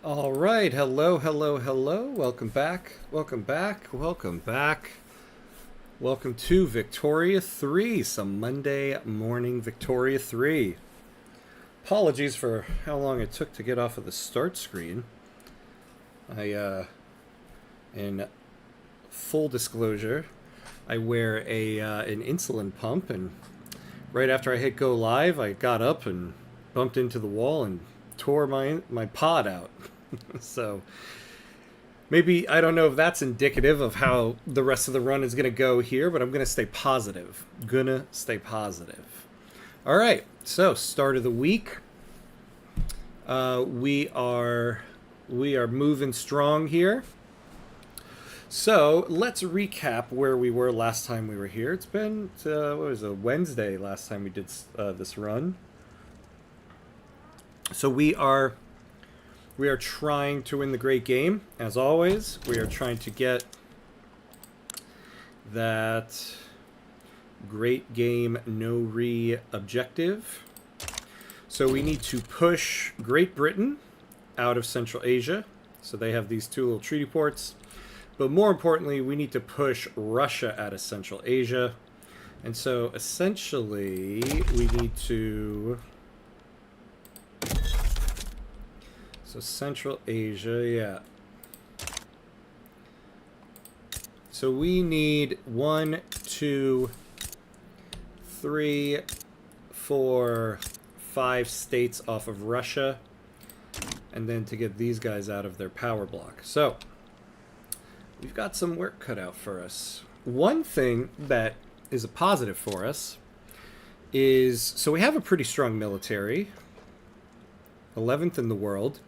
All right, hello, hello, hello. Welcome back. Welcome back. Welcome back. Welcome to Victoria 3, some Monday morning Victoria 3. Apologies for how long it took to get off of the start screen. In full disclosure, I wear an insulin pump, and right after I hit go live, I got up and bumped into the wall and tore my pod out. So maybe I don't know if that's indicative of how the rest of the run is going to go here, but I'm going to stay positive. Gonna stay positive. All right. So start of the week. We are moving strong here. So let's recap where we were last time we were here. It's been what was it, Wednesday last time we did this run. So we are trying to win the great game, as always. We are trying to get that great game no objective. So we need to push Great Britain out of Central Asia. So they have these two little treaty ports. But more importantly, we need to push Russia out of Central Asia. And so essentially, we need to... So Central Asia, yeah. So we need 1, 2, 3, 4, 5 states off of Russia, and then to get these guys out of their power block. So we've got some work cut out for us. One thing that is a positive for us is, so we have a pretty strong military, 11th in the world.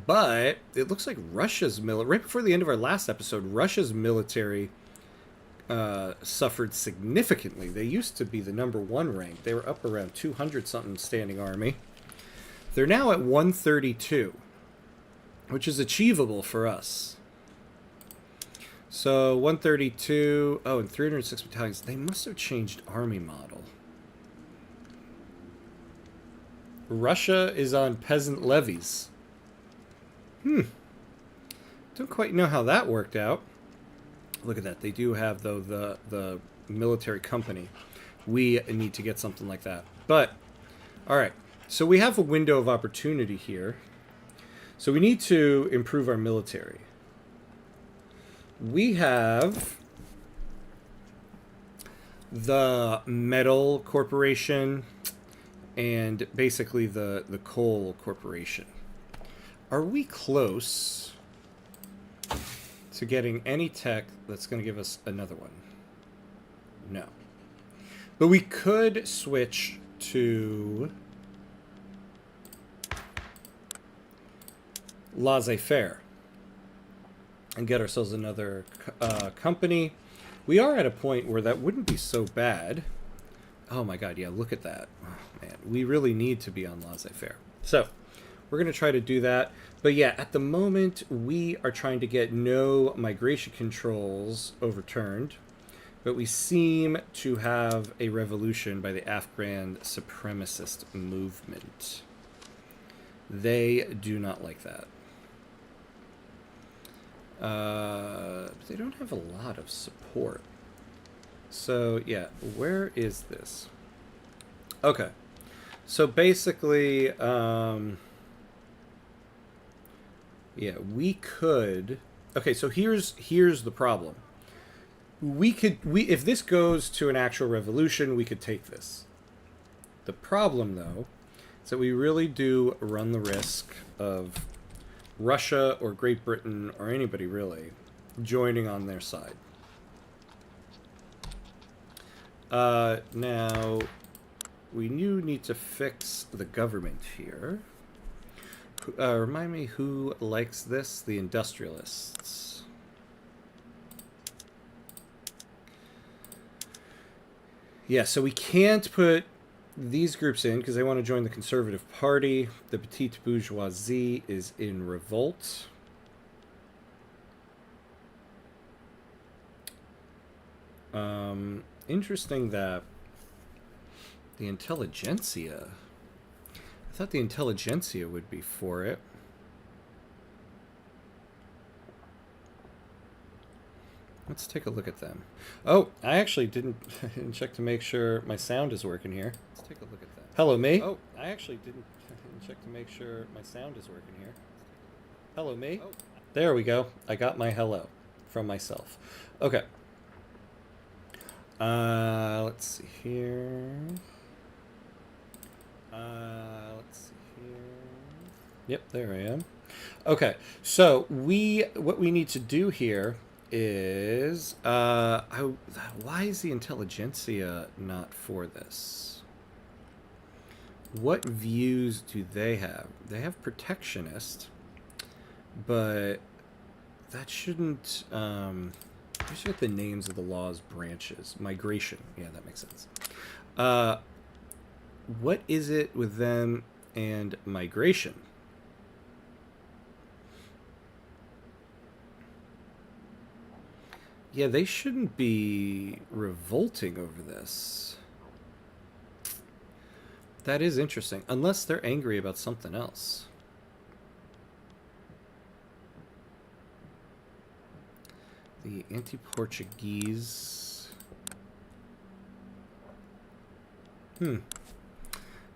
But it looks like Russia's right before the end of our last episode, Russia's military suffered significantly. They used to be the #1 rank. They were up around 200 something standing army. They're now at 132, which is achievable for us. So 132, oh, and 306 battalions. They must have changed army model. Russia is on peasant levies. Don't quite know how that worked out. Look at that. They do have, though, the military company. We need to get something like that. But, all right. So we have a window of opportunity here. So we need to improve our military. We have the Metal Corporation and basically the Coal Corporation. Are we close to getting any tech that's going to give us another one? No. But we could switch to laissez-faire and get ourselves another company. We are at a point where that wouldn't be so bad. Oh my god, yeah, look at that. Oh, man, we really need to be on laissez-faire. So we're going to try to do that. But yeah, at the moment, we are trying to get no migration controls overturned. But we seem to have a revolution by the Afghan supremacist movement. They do not like that. They don't have a lot of support. So yeah, where is this? Okay. So basically, yeah, we could. Okay, so here's the problem. If this goes to an actual revolution, we could take this. The problem, though, is that we really do run the risk of Russia or Great Britain or anybody really joining on their side. Now we do need to fix the government here. Remind me who likes this? The industrialists. Yeah, so we can't put these groups in because they want to join the Conservative Party. The petite bourgeoisie is in revolt. Interesting that the intelligentsia... I thought the intelligentsia would be for it. Let's take a look at them. Oh, I actually didn't check to make sure my sound is working here. Let's take a look at them. Hello, me. Oh, I actually didn't check to make sure my sound is working here. Hello, me. Oh. There we go. I got my hello from myself. Okay. Let's see here. Let's see here. Yep, there I am. Okay, so what we need to do here is why is the intelligentsia not for this? What views do they have? They have protectionist, but that shouldn't. I should get the names of the law's branches. Migration. Yeah, that makes sense. What is it with them and migration? Yeah, they shouldn't be revolting over this. That is interesting. Unless they're angry about something else. The anti-Portuguese.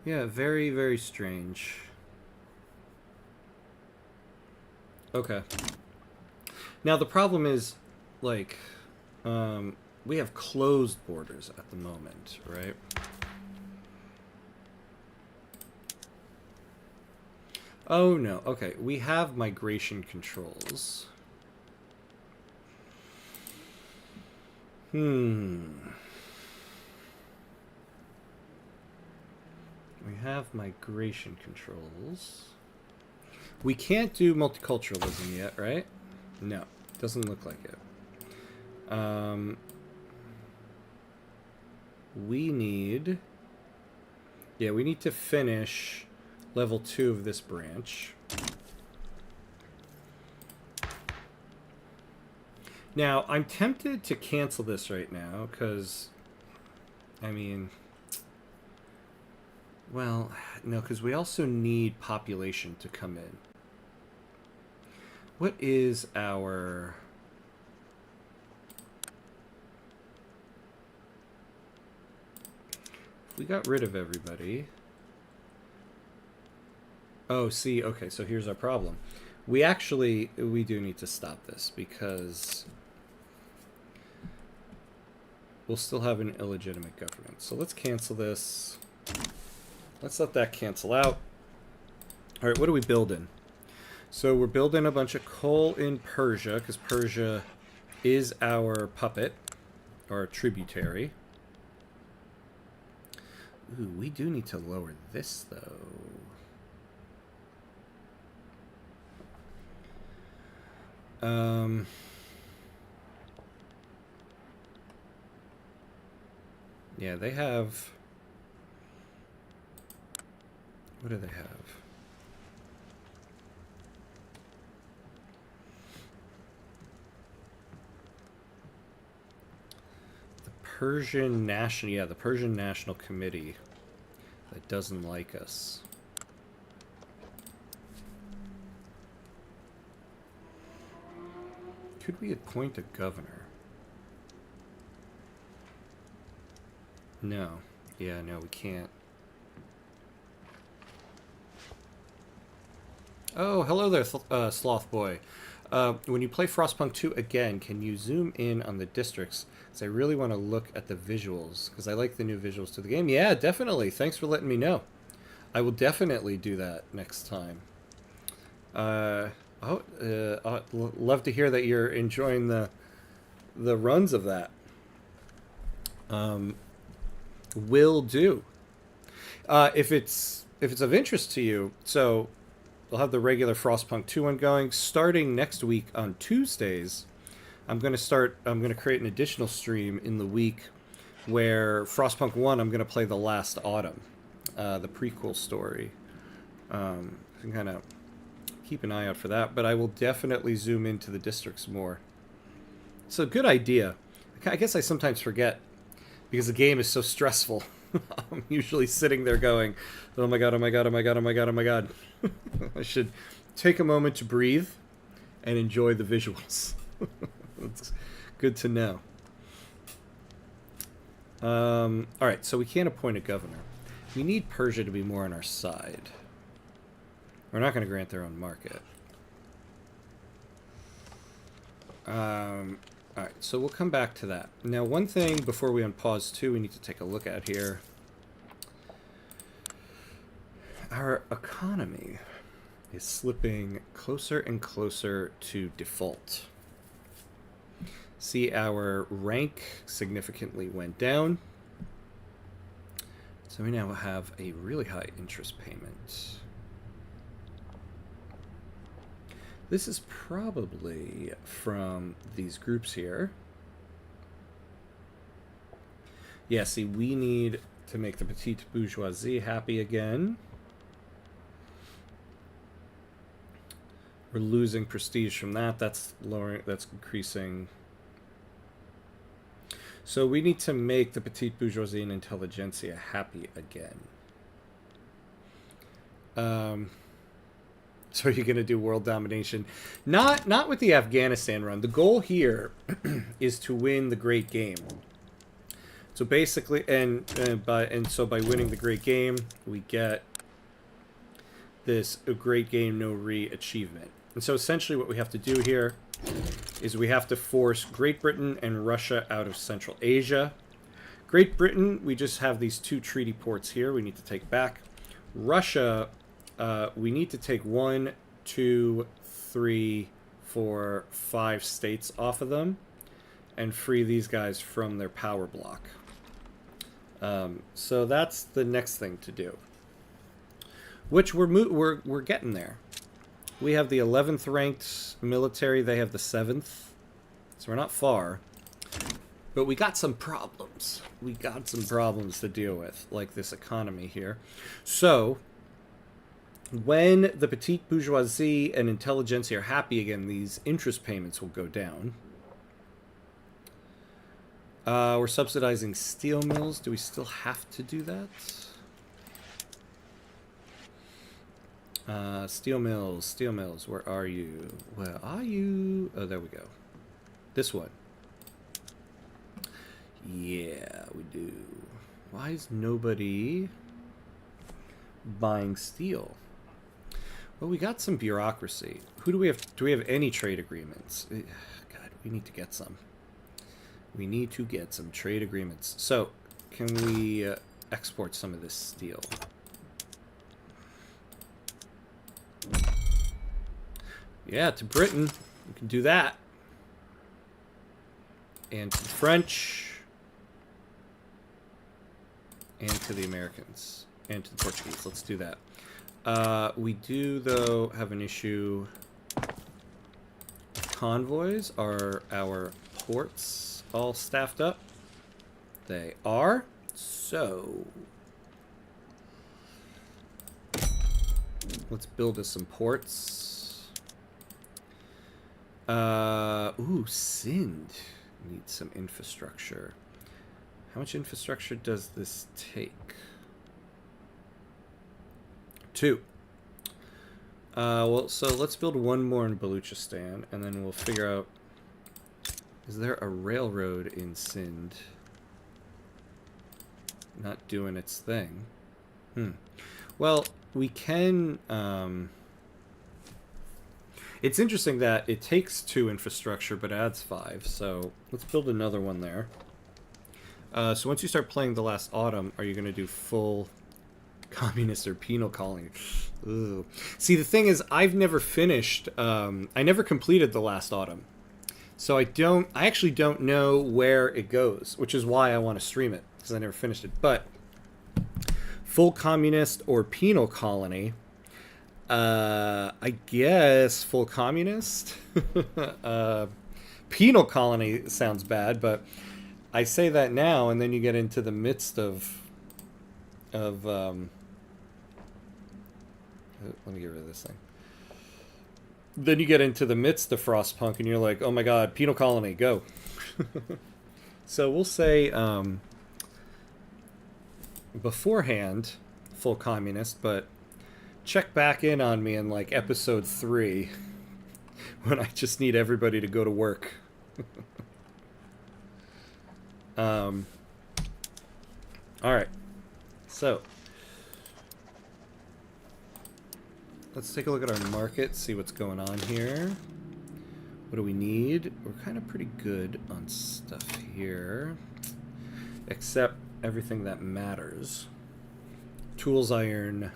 Yeah, very, very strange. Okay. Now the problem is, like, we have closed borders at the moment, right? Oh no, okay. We have migration controls. We have migration controls. We can't do multiculturalism yet, right? No, doesn't look like it. We need to finish level 2 of this branch. Now, I'm tempted to cancel this right now, because, I mean, well, no, because we also need population to come in. What is our... If we got rid of everybody... Oh, see, okay, so here's our problem. We do need to stop this, because we'll still have an illegitimate government. So let's cancel this. Let's let that cancel out. All right, what are we building? So we're building a bunch of coal in Persia, because Persia is our puppet, or tributary. Ooh, we do need to lower this, though. Yeah, they have... What do they have? The Persian National... Yeah, the Persian National Committee that doesn't like us. Could we appoint a governor? No. Yeah, no, we can't. Oh, hello there, Sloth Boy. When you play Frostpunk 2 again, can you zoom in on the districts? Because I really want to look at the visuals, because I like the new visuals to the game. Yeah, definitely. Thanks for letting me know. I will definitely do that next time. I'd love to hear that you're enjoying the runs of that. Will do. If it's of interest to you, so we'll have the regular Frostpunk 2 one going starting next week on Tuesdays. I'm going to create an additional stream in the week where Frostpunk 1 I'm going to play The Last Autumn, the prequel story. You can kind of keep an eye out for that, but I will definitely zoom into the districts more. It's a good idea. I guess I sometimes forget because the game is so stressful. I'm usually sitting there going, oh my god, oh my god, oh my god, oh my god, oh my god. I should take a moment to breathe and enjoy the visuals. It's Good to know. Alright, so we can't appoint a governor. We need Persia to be more on our side. We're not going to grant their own market. Alright, so we'll come back to that. Now, one thing before we unpause too, we need to take a look at here. Our economy is slipping closer and closer to default. See, our rank significantly went down. So we now have a really high interest payment. This is probably from these groups here. Yeah, see, we need to make the petite bourgeoisie happy again. We're losing prestige from that. That's lowering, that's increasing. So we need to make the petite bourgeoisie and intelligentsia happy again. So you're going to do world domination. Not with the Afghanistan run. The goal here is to win the great game. So basically, so by winning the great game, we get this great game no re-achievement. And so essentially what we have to do here is we have to force Great Britain and Russia out of Central Asia. Great Britain, we just have these 2 treaty ports here we need to take back. Russia, we need to take 1, 2, 3, 4, 5 states off of them and free these guys from their power block. So that's the next thing to do, which we're getting there. We have the 11th ranked military. They have the 7th. So we're not far. But we got some problems. We got some problems to deal with, like this economy here. So, when the petite bourgeoisie and intelligentsia are happy again, these interest payments will go down. We're subsidizing steel mills. Do we still have to do that? Steel mills, where are you? Where are you? Oh, there we go. This one. Yeah, we do. Why is nobody buying steel? Well, we got some bureaucracy. Who do we have? Do we have any trade agreements? God, we need to get some. We need to get some trade agreements. So, can we export some of this steel? Yeah, to Britain. We can do that. And to the French. And to the Americans. And to the Portuguese. Let's do that. We do, though, have an issue with convoys. Are our ports all staffed up? They are. So, let's build us some ports. Ooh, Sind needs some infrastructure. How much infrastructure does this take? 2. Well, so let's build 1 more in Baluchistan, and then we'll figure out, is there a railroad in Sind? Not doing its thing. Well, we can, it's interesting that it takes 2 infrastructure, but adds 5, so let's build another one there. So once you start playing The Last Autumn, are you going to do full communist or penal colony? Ooh. See, the thing is, I've never finished, I never completed The Last Autumn. So I actually don't know where it goes, which is why I want to stream it, because I never finished it. But full communist or penal colony, I guess full communist. Penal colony sounds bad, but I say that now, and then you get into the midst of let me get rid of this thing. Then you get into the midst of Frostpunk, and you're like, oh my god, penal colony, go. So we'll say beforehand, full communist, but check back in on me in like episode 3 when I just need everybody to go to work. All right. So let's take a look at our market, see what's going on here. What do we need? We're kind of pretty good on stuff here, except everything that matters. Tools, iron,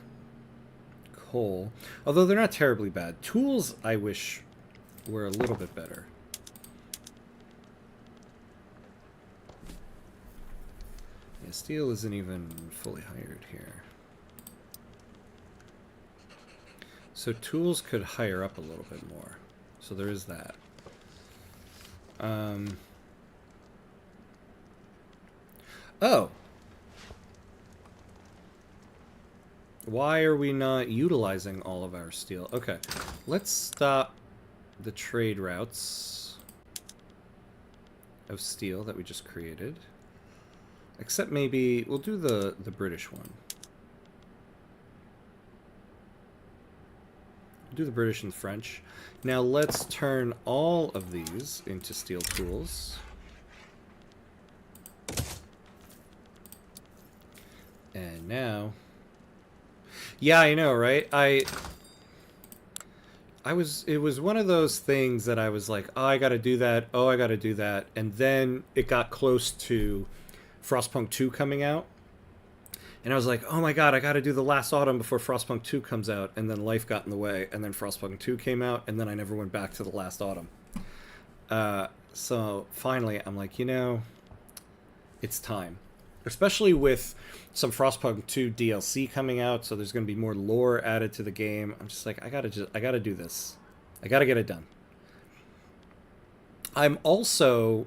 coal. Although they're not terribly bad. Tools, I wish, were a little bit better. Yeah, steel isn't even fully hired here. So tools could hire up a little bit more. So there is that. Oh! Why are we not utilizing all of our steel? Okay, let's stop the trade routes of steel that we just created. Except maybe we'll do the British one. We'll do the British and French. Now let's turn all of these into steel tools. And now... Yeah, I know, right? It was one of those things that I was like, oh, I gotta do that, oh, I gotta do that. And then it got close to Frostpunk 2 coming out. And I was like, oh my god, I gotta do the last autumn before Frostpunk 2 comes out. And then life got in the way. And then Frostpunk 2 came out. And then I never went back to the last autumn. So finally, I'm like, you know, it's time. Especially with some Frostpunk 2 DLC coming out, so there's going to be more lore added to the game. I'm just like, I gotta do this. I gotta get it done. I'm also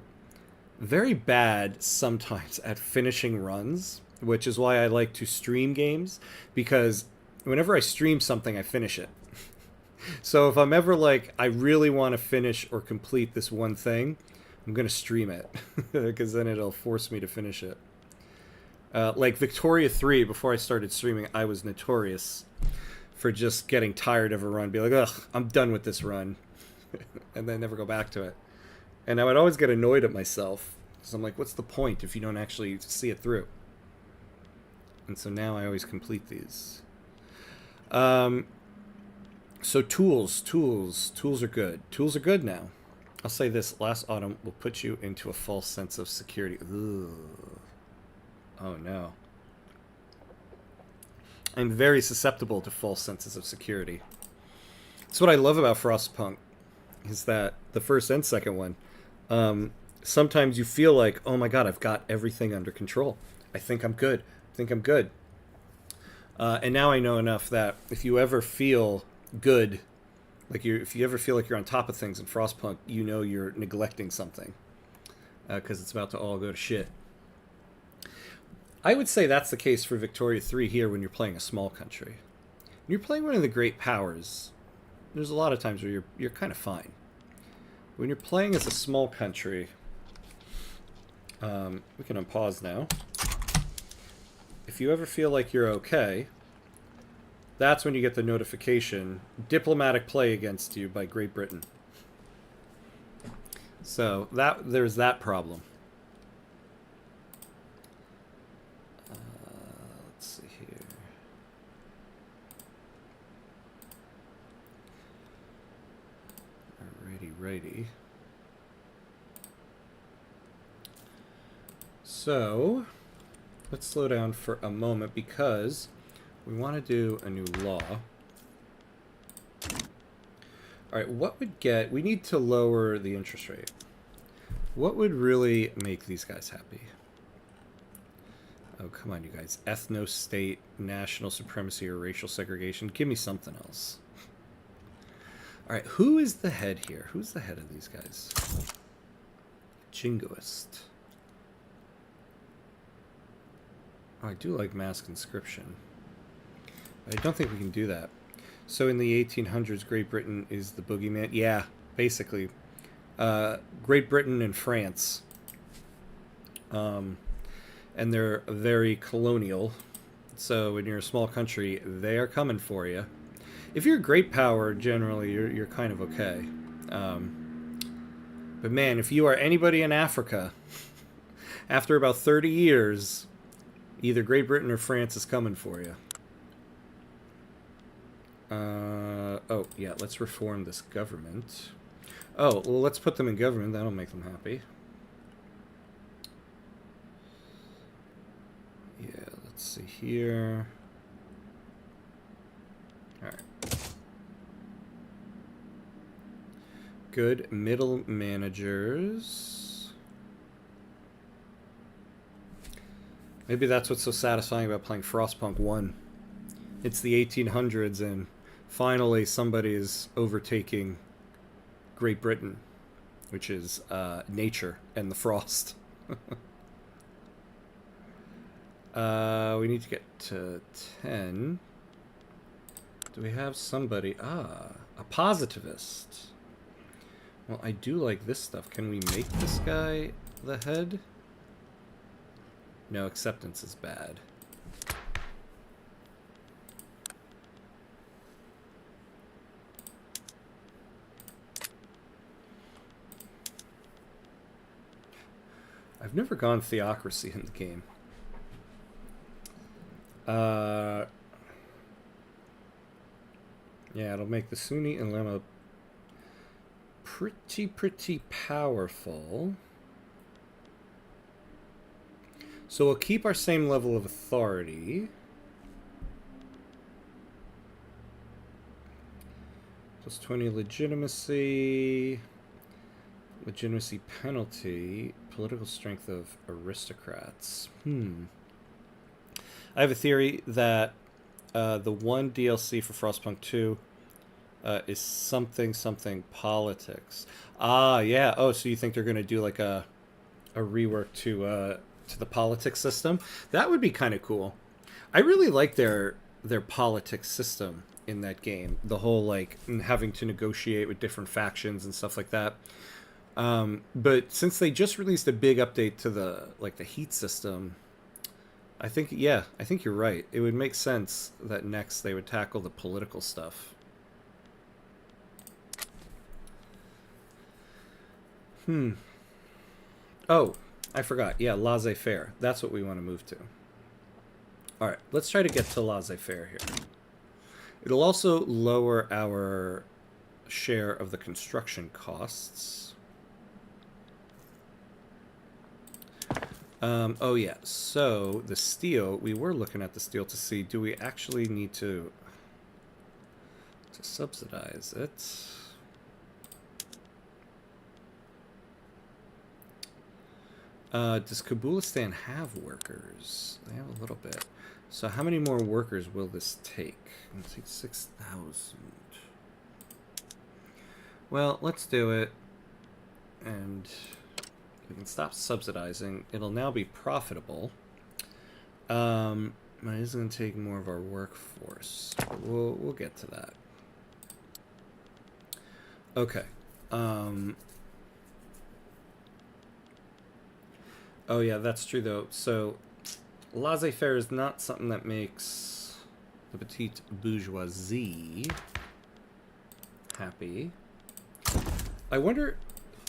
very bad sometimes at finishing runs, which is why I like to stream games, because whenever I stream something, I finish it. So if I'm ever like, I really want to finish or complete this one thing, I'm going to stream it, because then it'll force me to finish it. Like Victoria 3, before I started streaming, I was notorious for just getting tired of a run, be like, ugh, I'm done with this run, and then never go back to it. And I would always get annoyed at myself, because I'm like, what's the point if you don't actually see it through? And so now I always complete these. So tools are good. Tools are good now. I'll say this, last autumn will put you into a false sense of security. Ugh. Oh no. I'm very susceptible to false senses of security. That's what I love about Frostpunk, is that the first and second one, sometimes you feel like, oh my god, I've got everything under control. I think I'm good. And now I know enough that if you ever feel good, like if you ever feel like you're on top of things in Frostpunk, you know you're neglecting something, because it's about to all go to shit. I would say that's the case for Victoria 3 here when you're playing a small country. When you're playing one of the great powers, there's a lot of times where you're kind of fine. When you're playing as a small country, we can unpause now. If you ever feel like you're okay, that's when you get the notification, diplomatic play against you by Great Britain. So there's that problem. Let's see here. Righty. So let's slow down for a moment because we want to do a new law. Alright, what would get... We need to lower the interest rate. What would really make these guys happy? Oh, come on, you guys. Ethno-state, national supremacy, or racial segregation. Give me something else. Alright, who is the head here? Who's the head of these guys? Jingoist. Oh, I do like mass conscription. But I don't think we can do that. So in the 1800s, Great Britain is the boogeyman? Yeah, basically. Great Britain and France. And they're very colonial. So when you're a small country, they are coming for you. If you're a great power, generally, you're kind of okay. But man, if you are anybody in Africa, After about 30 years, either Great Britain or France is coming for you. Oh, yeah, let's reform this government. Oh, well, let's put them in government. That'll make them happy. Yeah, let's see here. Alright. Good middle managers. Maybe that's what's so satisfying about playing Frostpunk 1. It's the 1800s, and finally somebody is overtaking Great Britain, which is nature and the frost. We need to get to 10. Do we have somebody? A positivist. Well, I do like this stuff. Can we make this guy the head? No, acceptance is bad. I've never gone theocracy in the game. Yeah, it'll make the Sunni and Lama pretty powerful. So we'll keep our same level of authority. Plus 20 legitimacy. Legitimacy penalty. Political strength of aristocrats. I have a theory that the one DLC for Frostpunk 2 is something politics. Ah, yeah. Oh, so you think they're going to do like a rework to the politics system? That would be kind of cool. I really like their politics system in that game. The whole like having to negotiate with different factions and stuff like that. But since they just released a big update to the heat system, I think you're right. It would make sense that next they would tackle the political stuff. Oh, I forgot. Yeah, laissez-faire. That's what we want to move to. All right, let's try to get to laissez-faire here. It'll also lower our share of the construction costs. Oh yeah, so the steel, we were looking at the steel to see, do we actually need to subsidize it? Does Kabulistan have workers? They have a little bit. So how many more workers will this take? It'll take 6,000. Well, let's do it. And we can stop subsidizing. It'll now be profitable. But it is going to take more of our workforce. But we'll get to that. Okay. Oh yeah, that's true though. So laissez-faire is not something that makes the petite bourgeoisie happy. I wonder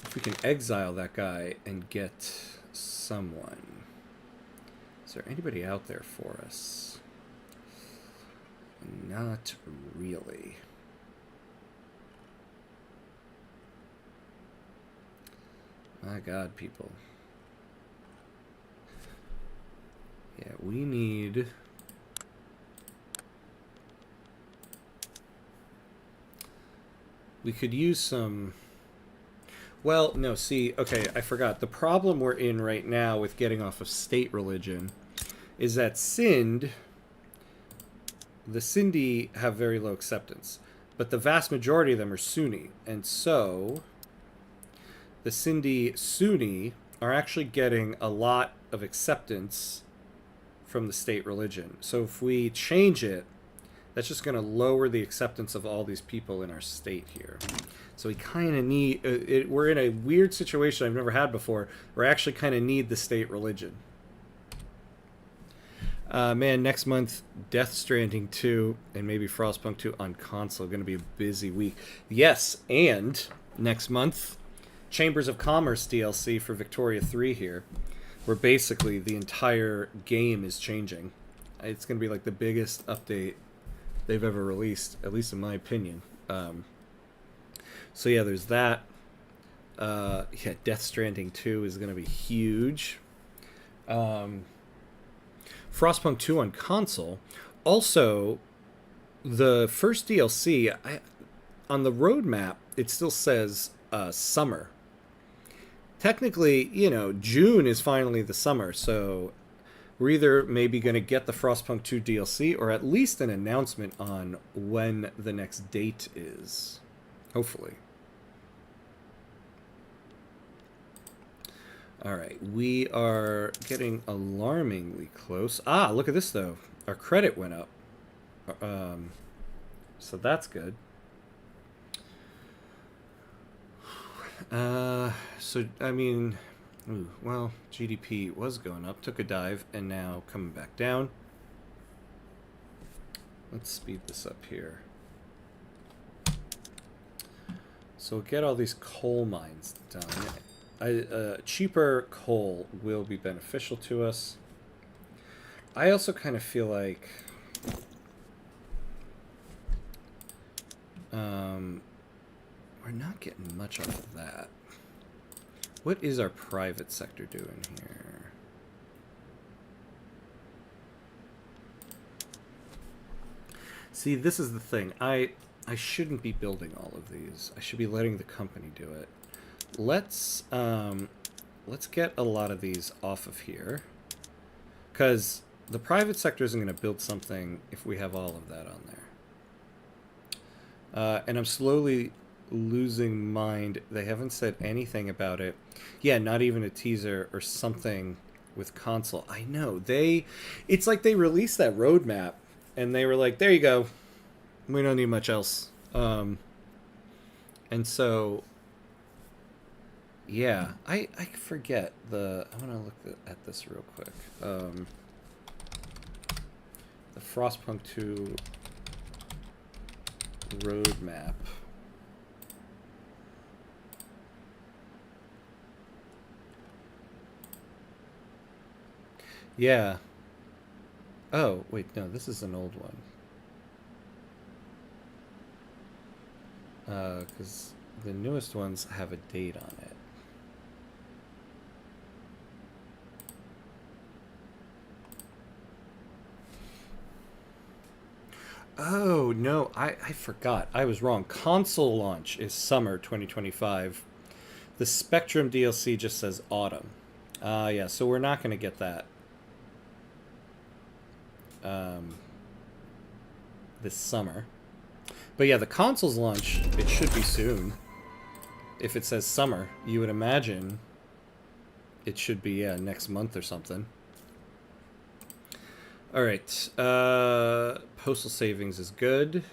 if we can exile that guy and get someone. Is there anybody out there for us? Not really. My God, people. Yeah, we need... We could use some... Well, no, see, okay, I forgot. The problem we're in right now with getting off of state religion is that the Sindhi have very low acceptance, but the vast majority of them are Sunni, and so the Sindhi Sunni are actually getting a lot of acceptance from the state religion. So if we change it, that's just going to lower the acceptance of all these people in our state here. So we kind of need... we're in a weird situation I've never had before. We actually kind of need the state religion. Man, next month, Death Stranding 2 and maybe Frostpunk 2 on console. Going to be a busy week. Yes, and next month, Chambers of Commerce DLC for Victoria 3 here. where basically the entire game is changing. It's going to be like the biggest update they've ever released, at least in my opinion. So yeah, there's that. Yeah, Death Stranding 2 is going to be huge. Frostpunk 2 on console. Also, the first DLC, on the roadmap, it still says summer. Technically, you know, June is finally the summer, so we're either maybe going to get the Frostpunk 2 DLC or at least an announcement on when the next date is. Hopefully. Alright, we are getting alarmingly close. Ah, look at this, though. Our credit went up. So that's good. So, I mean, well, GDP was going up, took a dive, and now coming back down. Let's speed this up here. So we'll get all these coal mines done. Cheaper coal will be beneficial to us. I also kind of feel like we're not getting much off of that. What is our private sector doing here? See, this is the thing. I shouldn't be building all of these. I should be letting the company do it. Let's get a lot of these off of here, because the private sector isn't going to build something if we have all of that on there. And I'm slowly losing mind. They haven't said anything about it. Yeah, not even a teaser or something with console. I know. It's like they released that roadmap and they were like, there you go. We don't need much else. And so, yeah, I forget I want to look at this real quick. The Frostpunk 2 roadmap. Yeah. Oh, wait, no, this is an old one. Because the newest ones have a date on it. Oh, no, I forgot. I was wrong. Console launch is summer 2025. The Spectrum DLC just says autumn. Yeah, so we're not going to get that. This summer. But yeah, the console's launch, it should be soon. If it says summer, you would imagine it should be, yeah, next month or something. Alright, postal savings is good.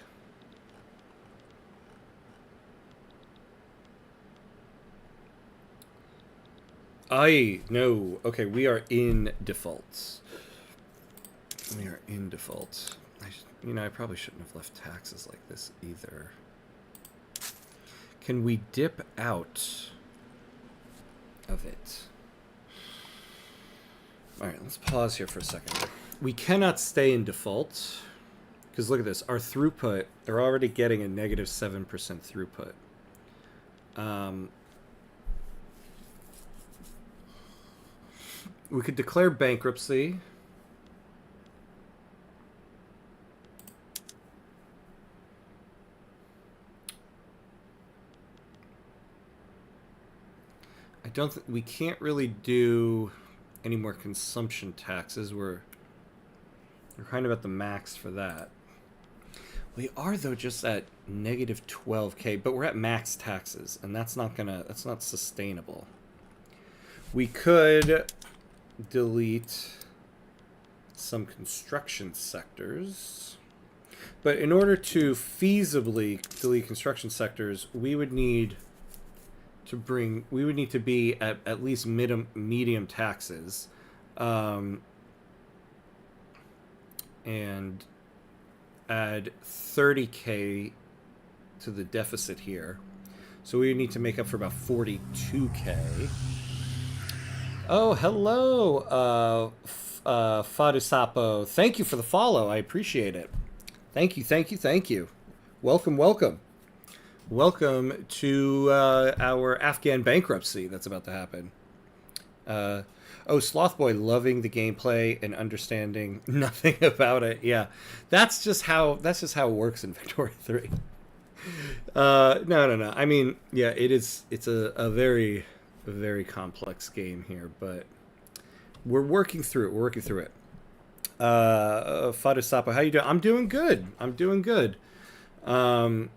No. Okay, we are in default. We are in default. I probably shouldn't have left taxes like this either. Can we dip out of it? Alright, let's pause here for a second. We cannot stay in default, because look at this. Our throughput, they're already getting a negative 7% throughput. We could declare bankruptcy. We can't really do any more consumption taxes. We're kind of at the max for that. We are, though, just at negative 12K, but we're at max taxes, and that's not sustainable. We could delete some construction sectors, but in order to feasibly delete construction sectors, we would need to be at least medium taxes, and add 30K to the deficit here. So we would need to make up for about 42K. Oh, hello, Fadusapo. Thank you for the follow. I appreciate it. Thank you, thank you, thank you. Welcome, welcome. Welcome to our Afghan bankruptcy that's about to happen. Uh, oh, Slothboy loving the gameplay and understanding nothing about it. Yeah, that's just how it works in Victoria 3. No, no, no. I mean, yeah, it is. It's a very complex game here, but we're working through it. We're working through it. Fadu Sapa, how you doing? I'm doing good. I'm doing good. Um,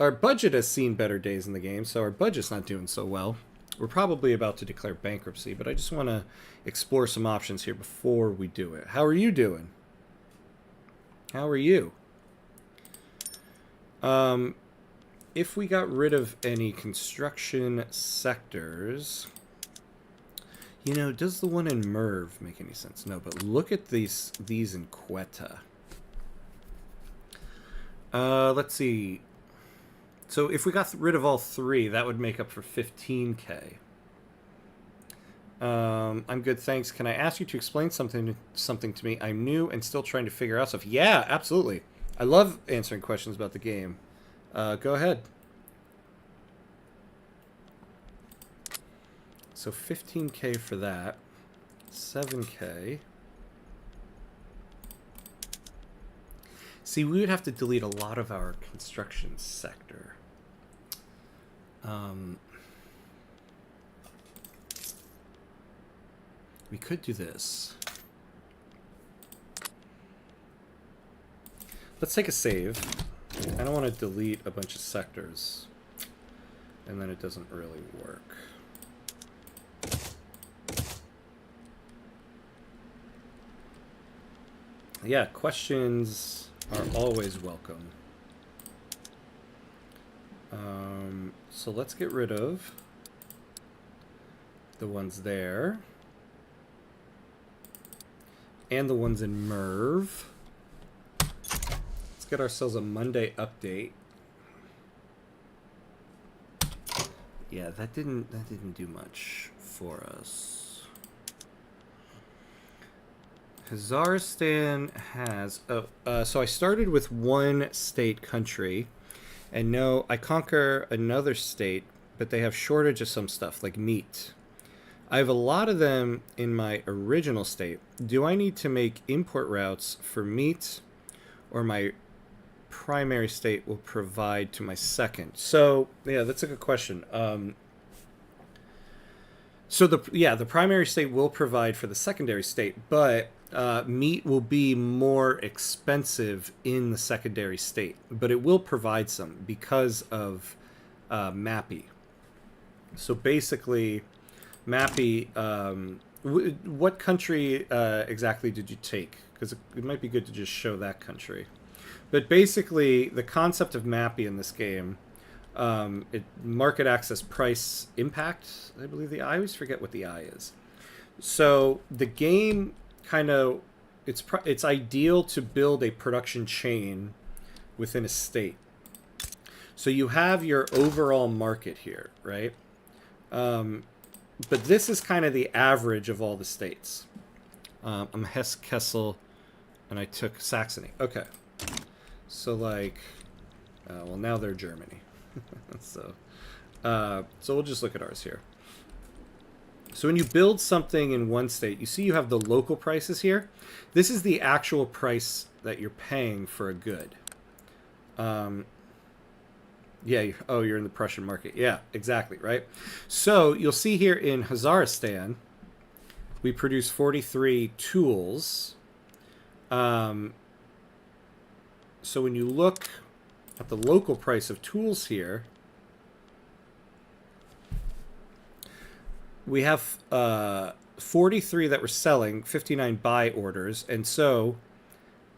our budget has seen better days in the game, so our budget's not doing so well. We're probably about to declare bankruptcy, but I just want to explore some options here before we do it. How are you doing? How are you? If we got rid of any construction sectors, you know, does the one in Merv make any sense? No, but look at these in Quetta. Let's see. So if we got rid of all three, that would make up for 15k. I'm good, thanks. Can I ask you to explain something to me? I'm new and still trying to figure out stuff. Yeah, absolutely. I love answering questions about the game. Go ahead. So 15k for that. 7k. See, we would have to delete a lot of our construction sector. We could do this. Let's take a save. I don't want to delete a bunch of sectors, and then it doesn't really work. Yeah, questions are always welcome. So let's get rid of the ones there. And the ones in Merv. Let's get ourselves a Monday update. Yeah, that didn't do much for us. Kazakhstan has... so I started with one state country. And no, I conquer another state, but they have shortage of some stuff, like meat. I have a lot of them in my original state. Do I need to make import routes for meat, or my primary state will provide to my second? So, yeah, that's a good question. So the primary state will provide for the secondary state, but meat will be more expensive in the secondary state, but it will provide some because of Mappy. So basically, Mappy, what country exactly did you take? Because it might be good to just show that country. But basically, the concept of Mappy in this game, market access price impact, I believe I always forget what the I is. So the game kind of, it's ideal to build a production chain within a state. So you have your overall market here, right? But this is kind of the average of all the states. I'm Hesse Kessel, and I took Saxony. Okay. So like, well, now they're Germany. So we'll just look at ours here. So when you build something in one state, you see you have the local prices here. This is the actual price that you're paying for a good. Yeah, you're in the Prussian market. Yeah, exactly, right? So you'll see here in Hazaristan, we produce 43 tools. So when you look at the local price of tools here, we have 43 that we're selling, 59 buy orders, and so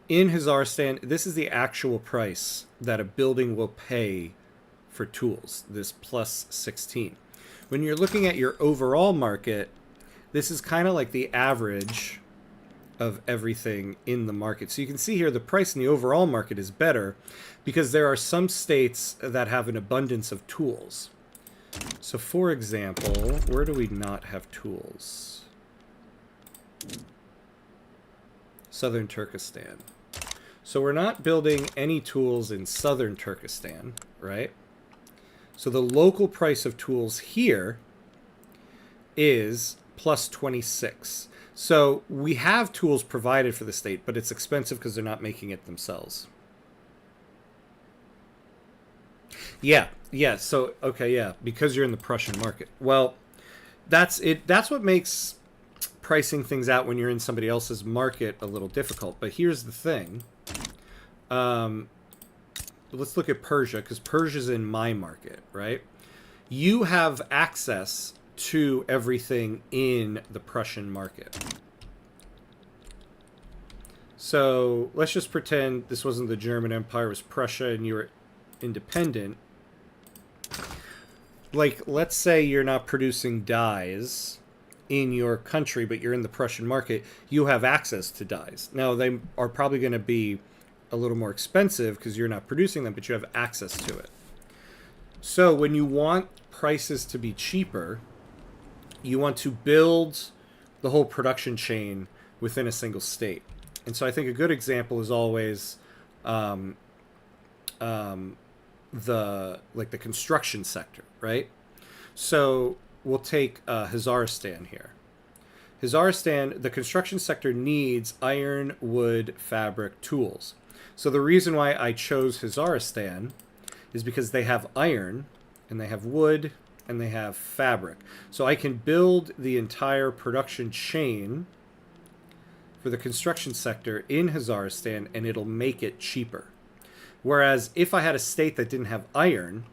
in Hazaristan, this is the actual price that a building will pay for tools, this plus 16. When you're looking at your overall market, this is kind of like the average of everything in the market. So you can see here the price in the overall market is better because there are some states that have an abundance of tools. So for example, where do we not have tools? Southern Turkestan. So we're not building any tools in Southern Turkestan, right? So the local price of tools here is plus 26. So we have tools provided for the state, but it's expensive because they're not making it themselves. Yeah, yeah. So okay, yeah, because you're in the Prussian market. Well, that's it. That's what makes pricing things out when you're in somebody else's market a little difficult. But here's the thing. Let's look at Persia, because Persia's in my market, right? You have access to everything in the Prussian market. So let's just pretend this wasn't the German Empire, it was Prussia, and you were independent. Like, let's say you're not producing dyes in your country, but you're in the Prussian market. You have access to dyes. Now, they are probably going to be a little more expensive because you're not producing them, but you have access to it. So when you want prices to be cheaper, you want to build the whole production chain within a single state. And so I think a good example is always the construction sector, right? So we'll take Hazaristan here. Hazaristan, the construction sector needs iron, wood, fabric, tools. So the reason why I chose Hazaristan is because they have iron, and they have wood, and they have fabric. So I can build the entire production chain for the construction sector in Hazaristan, and it'll make it cheaper. Whereas if I had a state that didn't have iron,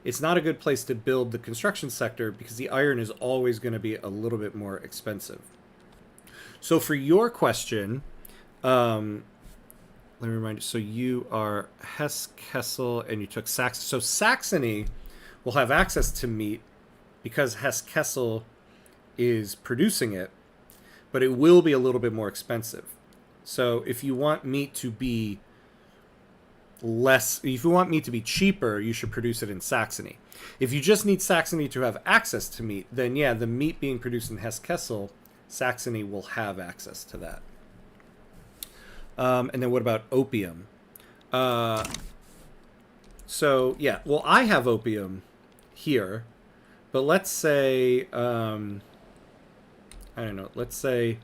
it's not a good place to build the construction sector because the iron is always going to be a little bit more expensive. So for your question, let me remind you, so you are Hesse-Kassel and you took Saxony. So Saxony will have access to meat because Hesse-Kassel is producing it, but it will be a little bit more expensive. So if you want meat to be if you want meat to be cheaper, you should produce it in Saxony. If you just need Saxony to have access to meat, then yeah, the meat being produced in Hesse-Kassel, Saxony will have access to that. And then what about opium? So yeah, well, I have opium here, but let's say, I don't know, let's say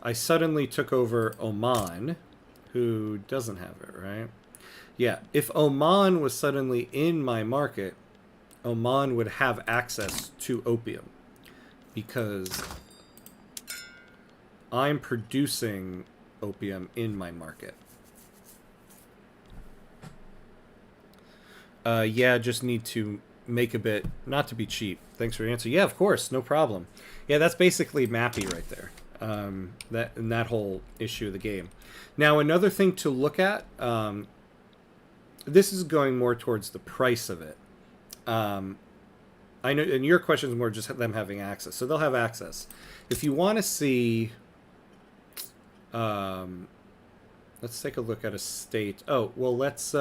I suddenly took over Oman, who doesn't have it, right? Yeah, if Oman was suddenly in my market, Oman would have access to opium because I'm producing opium in my market. Yeah, just need to make a bit, not to be cheap. Thanks for the answer. Yeah, of course, no problem. Yeah, that's basically Mappy right there. That whole issue of the game. Now, another thing to look at, this is going more towards the price of it. I know, and your question is more just them having access. So they'll have access. If you want to see, let's take a look at a state. Oh, well, let's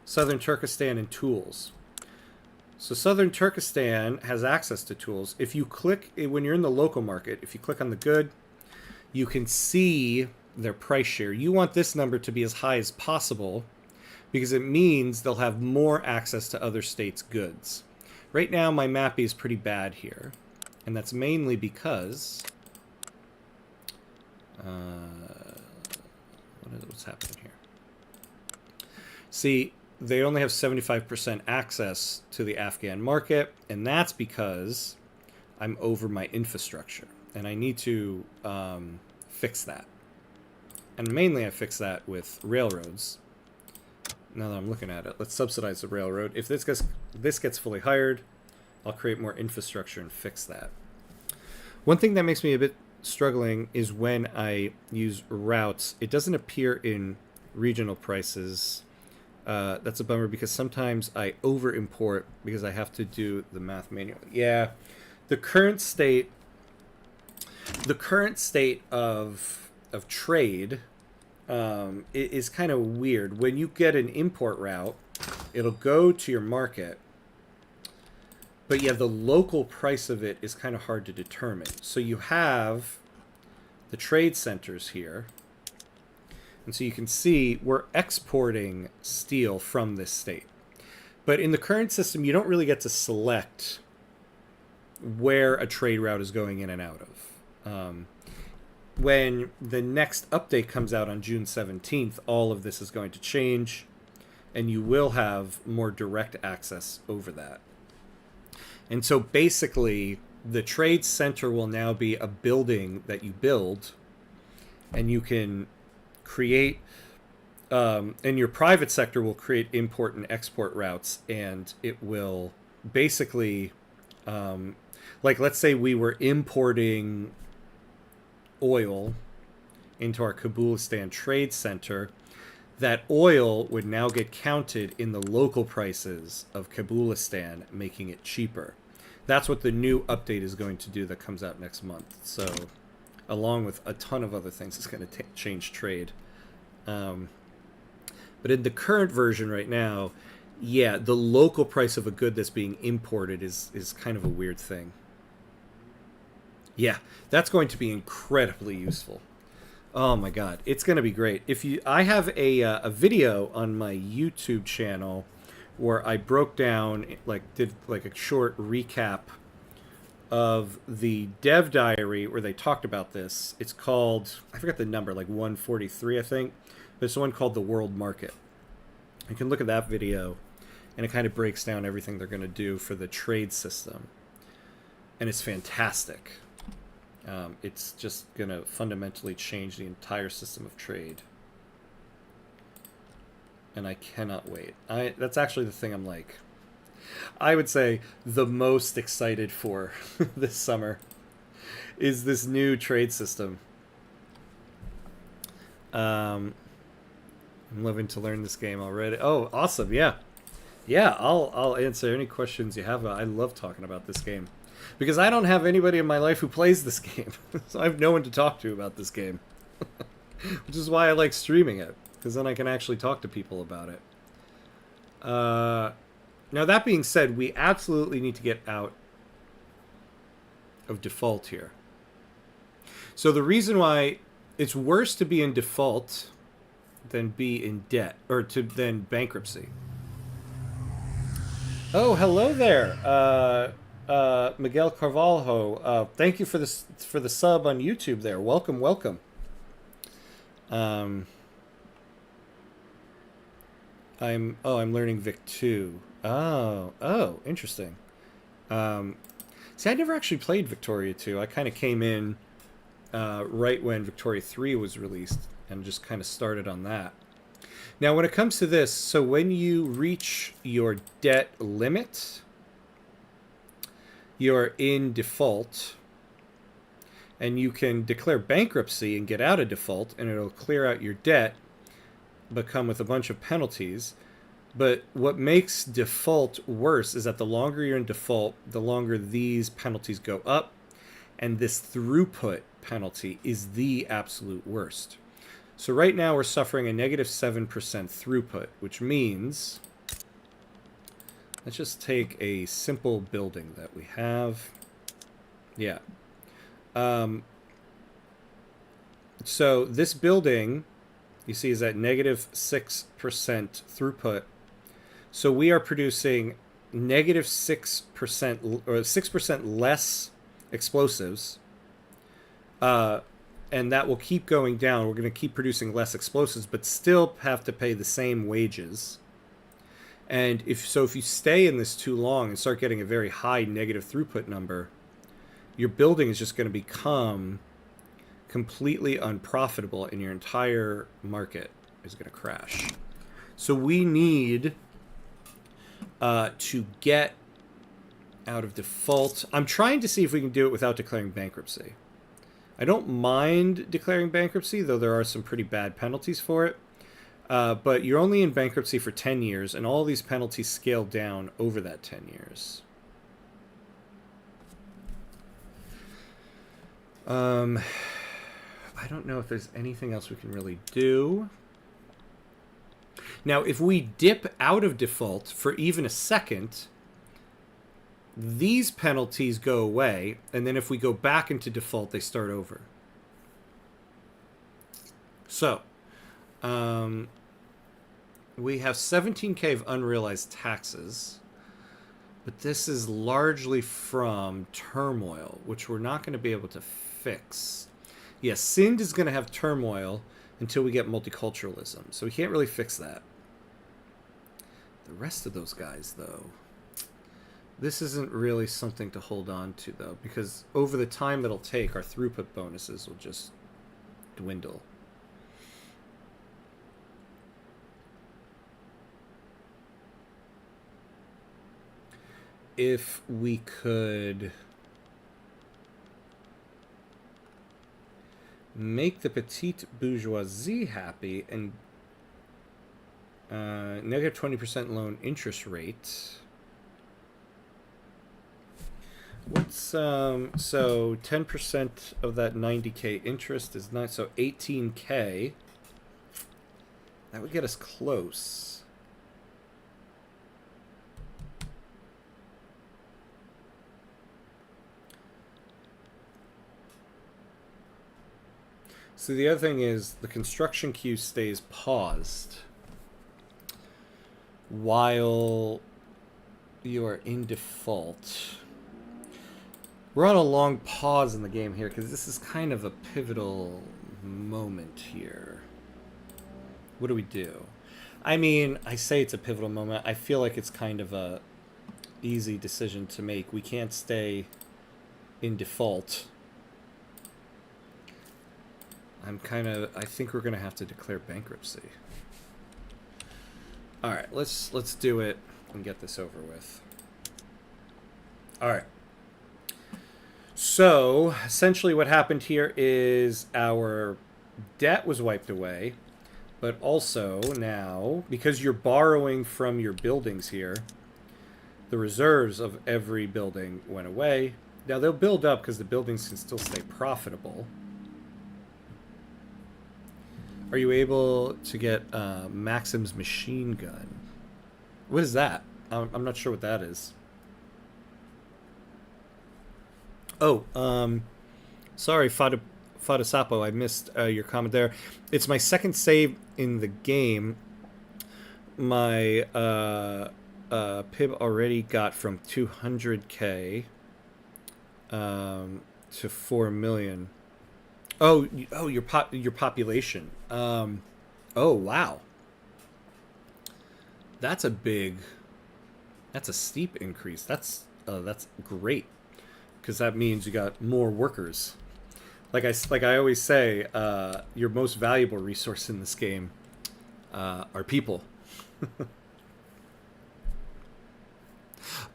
Southern Turkestan and tools. So Southern Turkestan has access to tools. If you click, when you're in the local market, if you click on the good, you can see their price share. You want this number to be as high as possible because it means they'll have more access to other states' goods. Right now, my mapping is pretty bad here, and that's mainly because what's happening here? See, they only have 75% access to the Afghan market, and that's because I'm over my infrastructure, and I need to fix that. And mainly I fix that with railroads. Now that I'm looking at it, let's subsidize the railroad. If this gets fully hired, I'll create more infrastructure and fix that. One thing that makes me a bit struggling is when I use routes, it doesn't appear in regional prices. That's a bummer because sometimes I over import because I have to do the math manually. Yeah, the current state of trade is kind of weird. When you get an import route, it'll go to your market, But yeah, the local price of it is kind of hard to determine. So you have the trade centers here. And so you can see we're exporting steel from this state. But in the current system, you don't really get to select where a trade route is going in and out of. When the next update comes out on June 17th, all of this is going to change, and you will have more direct access over that. And so basically, the trade center will now be a building that you build, and you can create, and your private sector will create import and export routes, and it will basically, like let's say we were importing oil into our Kabulistan trade center, that oil would now get counted in the local prices of Kabulistan, making it cheaper. That's what the new update is going to do that comes out next month. So, along with a ton of other things, it's going to change trade. But in the current version right now, yeah, the local price of a good that's being imported is kind of a weird thing. Yeah, that's going to be incredibly useful. Oh my god, it's going to be great. I have a video on my YouTube channel where I broke down, did a short recap of the dev diary where they talked about this. It's called, I forgot the number, like 143, I think. But it's one called The World Market. You can look at that video, and it kind of breaks down everything they're going to do for the trade system. And it's fantastic. It's just going to fundamentally change the entire system of trade. And I cannot wait. That's actually the thing I'm like, I would say the most excited for this summer is this new trade system. I'm loving to learn this game already. Oh, awesome. Yeah. Yeah, I'll answer any questions you have. I love talking about this game. Because I don't have anybody in my life who plays this game. So I have no one to talk to about this game. Which is why I like streaming it. Because then I can actually talk to people about it. Now, that being said, we absolutely need to get out of default here. So the reason why it's worse to be in default than be in debt, or than bankruptcy. Oh, hello there, Miguel Carvalho. Thank you for the sub on YouTube there. Welcome, welcome. I'm learning Vic 2. Oh, interesting. See, I never actually played Victoria 2. I kind of came in right when Victoria 3 was released and just kind of started on that. Now, when it comes to this, so when you reach your debt limit, you're in default, and you can declare bankruptcy and get out of default, and it'll clear out your debt, but come with a bunch of penalties. But what makes default worse is that the longer you're in default, the longer these penalties go up, and this throughput penalty is the absolute worst. So right now we're suffering a negative 7% throughput, which means, let's just take a simple building that we have. Yeah. So this building, you see, is at negative 6% throughput. So we are producing negative 6% or 6% less explosives. And that will keep going down. We're going to keep producing less explosives, but still have to pay the same wages. And if you stay in this too long and start getting a very high negative throughput number, your building is just going to become completely unprofitable, and your entire market is going to crash. So we need to get out of default. I'm trying to see if we can do it without declaring bankruptcy. I don't mind declaring bankruptcy, though there are some pretty bad penalties for it. But you're only in bankruptcy for 10 years, and all these penalties scale down over that 10 years. I don't know if there's anything else we can really do. Now, if we dip out of default for even a second, these penalties go away, and then if we go back into default, they start over. So, we have 17K of unrealized taxes, but this is largely from turmoil, which we're not going to be able to fix. Yes, Sind is going to have turmoil until we get multiculturalism, so we can't really fix that. The rest of those guys, though, this isn't really something to hold on to, though, because over the time it'll take, our throughput bonuses will just dwindle. If we could make the petite bourgeoisie happy and negative 20% loan interest rate. What's so 10% of that 90K interest is not, so 18K. That would get us close. So the other thing is the construction queue stays paused while you are in default. We're on a long pause in the game here because this is kind of a pivotal moment here. What do we do? I mean, I say it's a pivotal moment. I feel like it's kind of a easy decision to make. We can't stay in default. I think we're going to have to declare bankruptcy. All right, let's do it and get this over with. All right. So, essentially what happened here is our debt was wiped away, but also now, because you're borrowing from your buildings here, the reserves of every building went away. Now, they'll build up because the buildings can still stay profitable. Are you able to get Maxim's machine gun? What is that? I'm not sure what that is. Oh, sorry, Fadasapo, I missed your comment there. It's my second save in the game. My PIB already got from 200K to 4 million. Oh, your population. Oh, wow. That's a steep increase. That's great, because that means you got more workers. Like I always say, your most valuable resource in this game are people.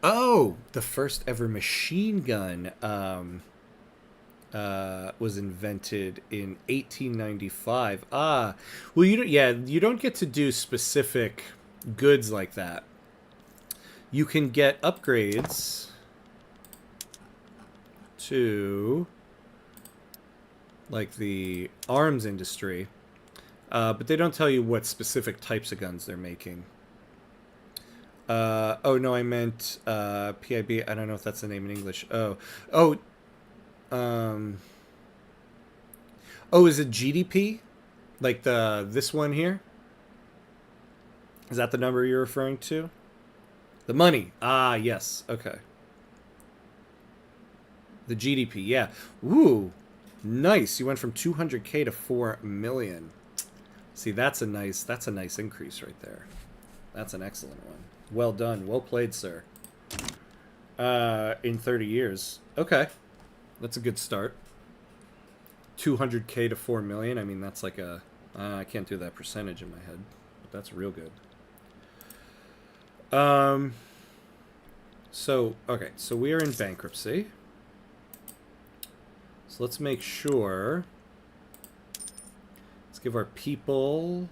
Oh, the first ever machine gun was invented in 1895. Well, you don't get to do specific goods like that. You can get upgrades to like the arms industry, but they don't tell you what specific types of guns they're making. Oh no, I meant PIB. I don't know if that's the name in English. Is it GDP? Like this one here? Is that the number you're referring to? The money. Ah, yes. Okay. The GDP, yeah. Ooh, nice. You went from 200K to 4 million. See, that's a nice increase right there. That's an excellent one. Well done. Well played, sir. In 30 years. Okay. That's a good start. 200K to 4 million. I mean, that's like a... I can't do that percentage in my head, but that's real good. So we are in bankruptcy. So let's make sure. Let's give our people...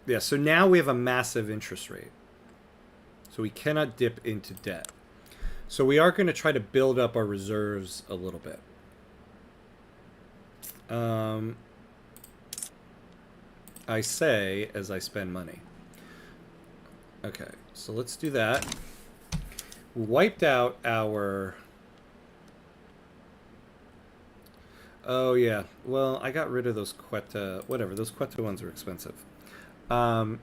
Yeah, so now we have a massive interest rate. So we cannot dip into debt. So we are going to try to build up our reserves a little bit. I say as I spend money. Okay, so let's do that. We wiped out our... Oh, yeah. Well, I got rid of those Quetta... Whatever, those Quetta ones were expensive. So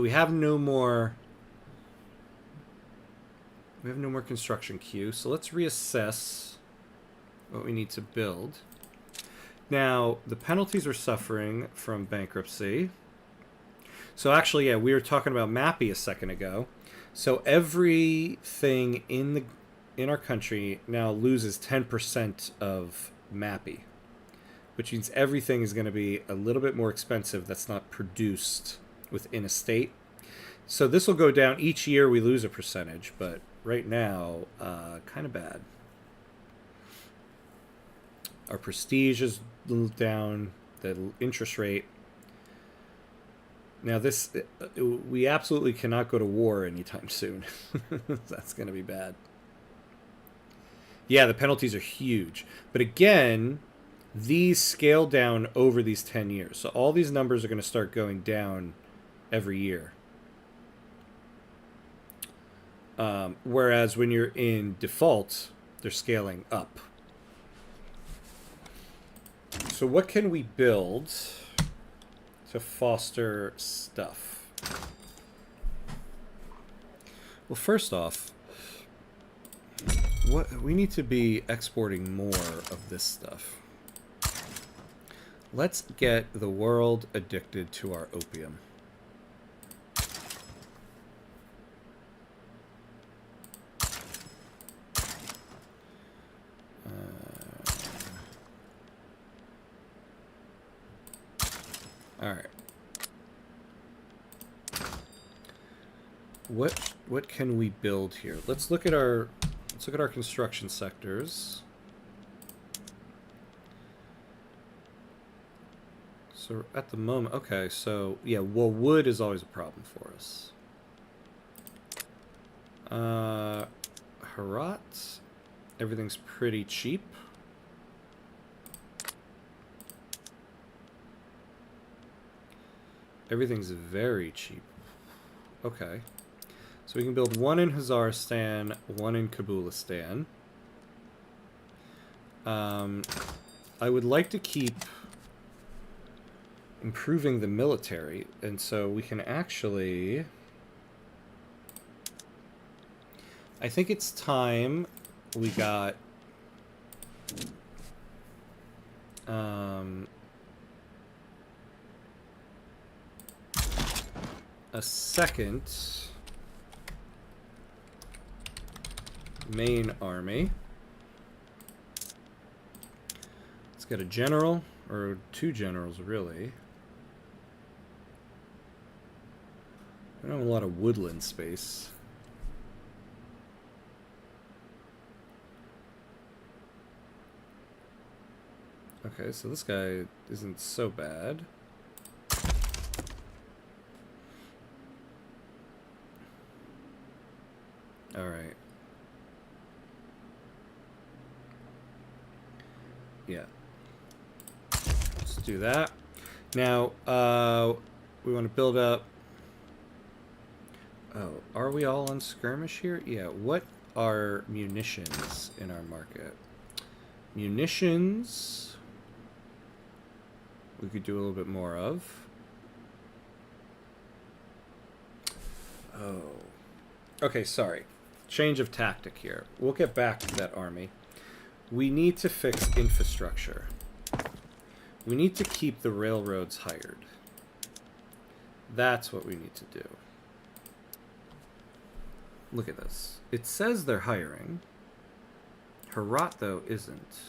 we have no more... We have no more construction queue, so let's reassess what we need to build. Now, the penalties are suffering from bankruptcy. So actually, yeah, we were talking about Mappy a second ago. So everything in our country now loses 10% of Mappy, which means everything is going to be a little bit more expensive that's not produced within a state. So this will go down each year. We lose a percentage, but right now, kind of bad. Our prestige is down. The interest rate. Now this, we absolutely cannot go to war anytime soon. That's going to be bad. Yeah, the penalties are huge. But again, these scale down over these 10 years. So all these numbers are going to start going down every year. Whereas when you're in default, they're scaling up. So what can we build to foster stuff? Well, first off, we need to be exporting more of this stuff. Let's get the world addicted to our opium. All right. What can we build here? Let's look at our construction sectors. So at the moment, okay, so yeah, well, wood is always a problem for us. Herat, everything's pretty cheap. Everything's very cheap. Okay. So we can build one in Hazaristan, one in Kabulistan. I would like to keep improving the military, and so we can actually... I think it's time we got... a second main army. Let's get a general, or two generals, really. I don't have a lot of woodland space. Okay, so this guy isn't so bad. All right. Yeah. Let's do that. Now, we want to build up... Oh, are we all on skirmish here? Yeah, what are munitions in our market? Munitions... we could do a little bit more of. Oh. Okay, sorry. Change of tactic here. We'll get back to that army. We need to fix infrastructure. We need to keep the railroads hired. That's what we need to do. Look at this. It says they're hiring. Herat, though, isn't.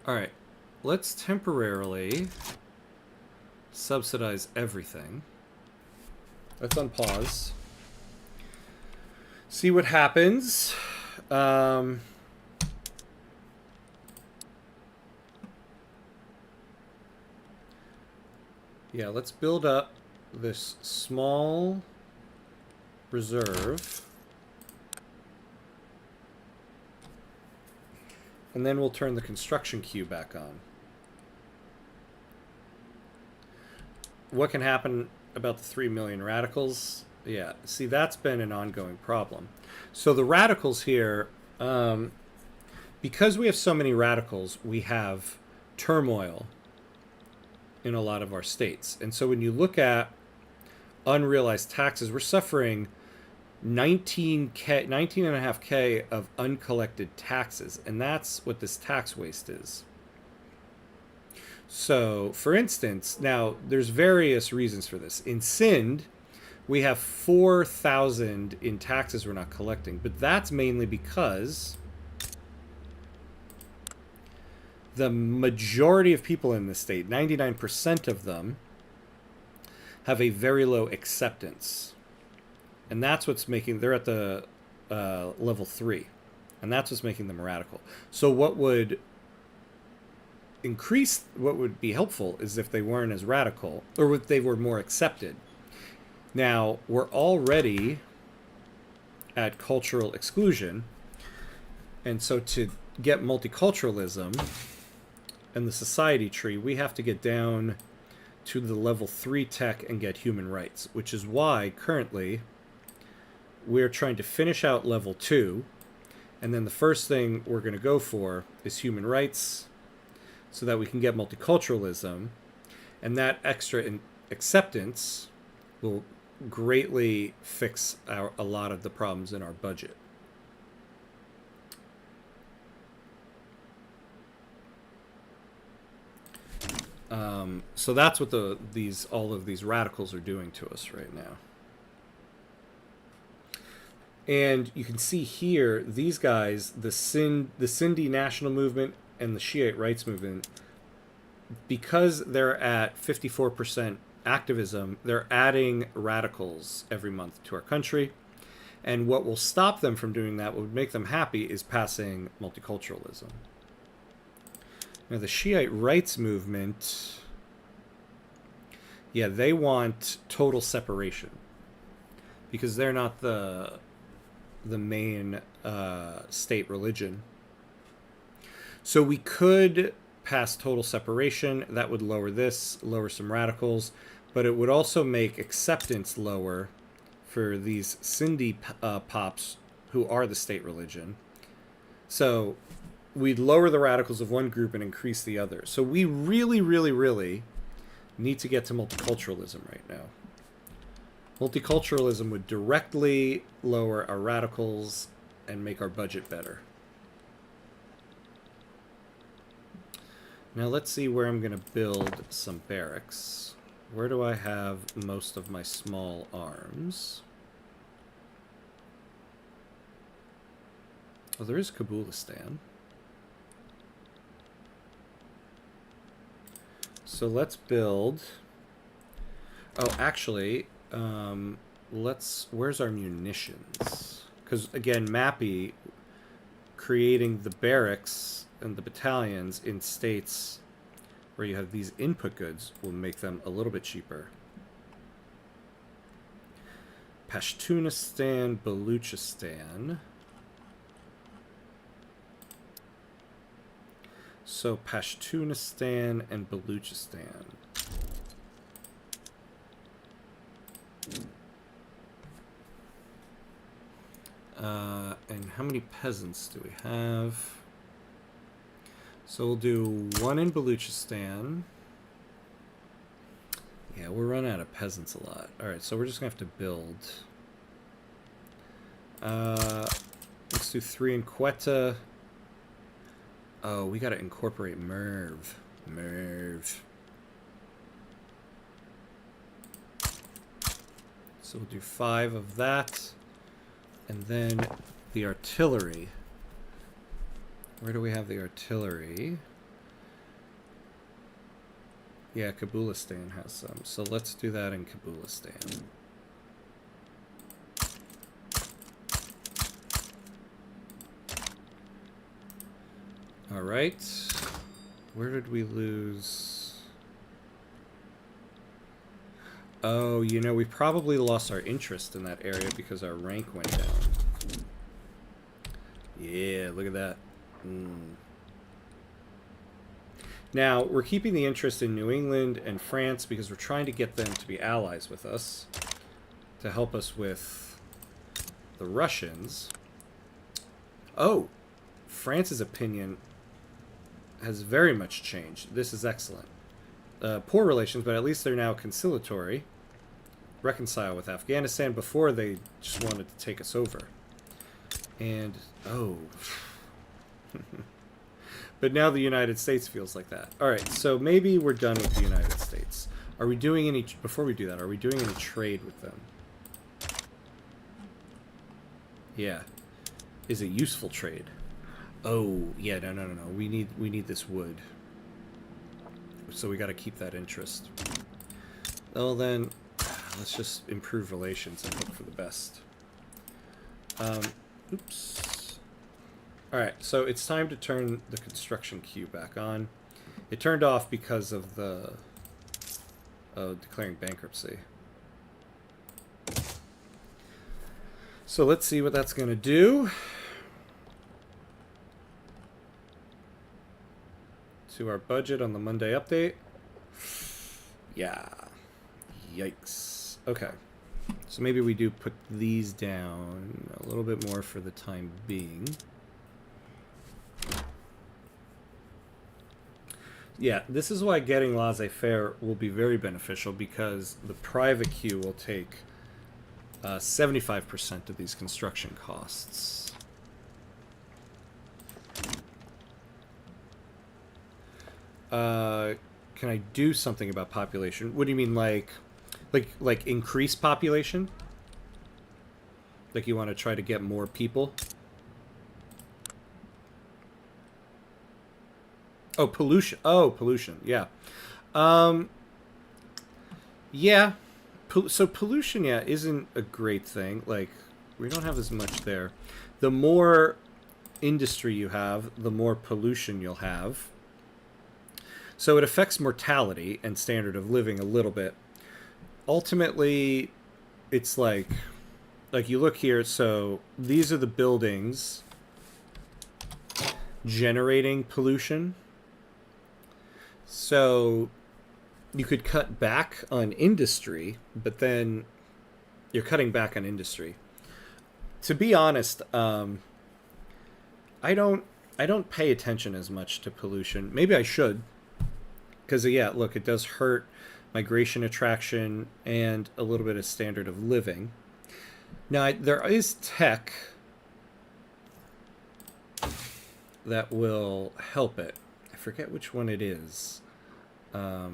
Alright. Let's temporarily subsidize everything. Let's unpause. See what happens. Yeah, let's build up this small reserve. and then we'll turn the construction queue back on. What can happen about the 3 million radicals? Yeah, see, that's been an ongoing problem. So the radicals here, because we have so many radicals, we have turmoil in a lot of our states. And so when you look at unrealized taxes, we're suffering 19.5K of uncollected taxes. And that's what this tax waste is. So, for instance, now there's various reasons for this. In Sindh, we have 4,000 in taxes we're not collecting, but that's mainly because the majority of people in the state, 99% of them, have a very low acceptance. And that's what's making, they're at the level 3, and that's what's making them radical. So what would be helpful is if they weren't as radical, or if they were more accepted. Now, we're already at cultural exclusion, and so to get multiculturalism and the society tree, we have to get down to the level 3 tech and get human rights, which is why currently we're trying to finish out level 2, and then the first thing we're going to go for is human rights, so that we can get multiculturalism, and that extra acceptance will greatly fix a lot of the problems in our budget. So that's what all of these radicals are doing to us right now. And you can see here, these guys, the Sindhi National Movement and the Shiite rights movement, because they're at 54% activism, they're adding radicals every month to our country. And what will stop them from doing that, what would make them happy, is passing multiculturalism. Now, the Shiite rights movement, yeah, they want total separation because they're not the main state religion. So we could pass total separation. That would lower some radicals, but it would also make acceptance lower for these Sindhi pops who are the state religion. So we'd lower the radicals of one group and increase the other. So we really, really, really need to get to multiculturalism right now. Multiculturalism would directly lower our radicals and make our budget better. Now let's see where I'm going to build some barracks. Where do I have most of my small arms? Oh, there is Kabulistan. So let's build... Oh, actually, where's our munitions? Because, again, Mappy, creating the barracks and the battalions in states where you have these input goods will make them a little bit cheaper. Pashtunistan, Baluchistan. So Pashtunistan and Baluchistan. And how many peasants do we have? So we'll do one in Baluchistan. Yeah, we're running out of peasants a lot. Alright, so we're just going to have to build. Let's do 3 in Quetta. Oh, we got to incorporate Merv. So we'll do 5 of that. And then the artillery. Where do we have the artillery? Yeah, Kabulistan has some. So let's do that in Kabulistan. All right. Where did we lose? Oh, you know, we probably lost our interest in that area because our rank went down. Yeah, look at that. Now, we're keeping the interest in New England and France because we're trying to get them to be allies with us to help us with the Russians. Oh, France's opinion has very much changed. This is excellent. Poor relations, but at least they're now conciliatory. Reconcile with Afghanistan. Before, they just wanted to take us over. And, oh... But now the United States feels like that. Alright, so maybe we're done with the United States. Are we doing any... Before we do that, are we doing any trade with them? Yeah. Is it useful trade? Oh, yeah, no. We need this wood. So we gotta keep that interest. Well then, let's just improve relations and hope for the best. Oops. Alright, so it's time to turn the construction queue back on. It turned off because of the declaring bankruptcy. So let's see what that's going to do to our budget on the Monday update. Yeah. Yikes. Okay. So maybe we do put these down a little bit more for the time being. Yeah, this is why getting laissez-faire will be very beneficial, because the private queue will take 75% of these construction costs. Can I do something about population? What do you mean, like increase population? Like you want to try to get more people? Oh, pollution. Oh, pollution. Yeah. Yeah. So pollution, yeah, isn't a great thing. Like, we don't have as much there. The more industry you have, the more pollution you'll have. So it affects mortality and standard of living a little bit. Ultimately, it's like you look here, so these are the buildings generating pollution. So you could cut back on industry, but then you're cutting back on industry. To be honest, I don't pay attention as much to pollution. Maybe I should, because yeah, look, it does hurt migration attraction and a little bit of standard of living. Now there is tech that will help it. I forget which one it is. No,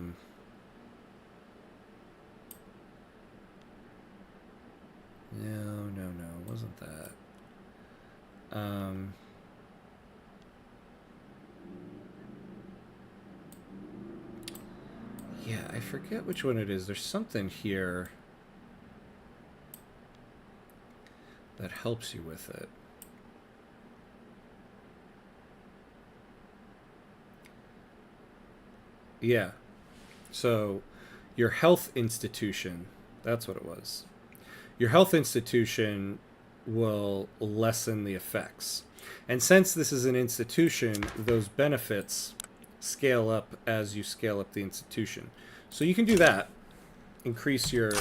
it wasn't that. Yeah, I forget which one it is. There's something here that helps you with it. Yeah. So, your health institution, that's what it was. Your health institution will lessen the effects. And since this is an institution, those benefits scale up as you scale up the institution. So you can do that. Increase your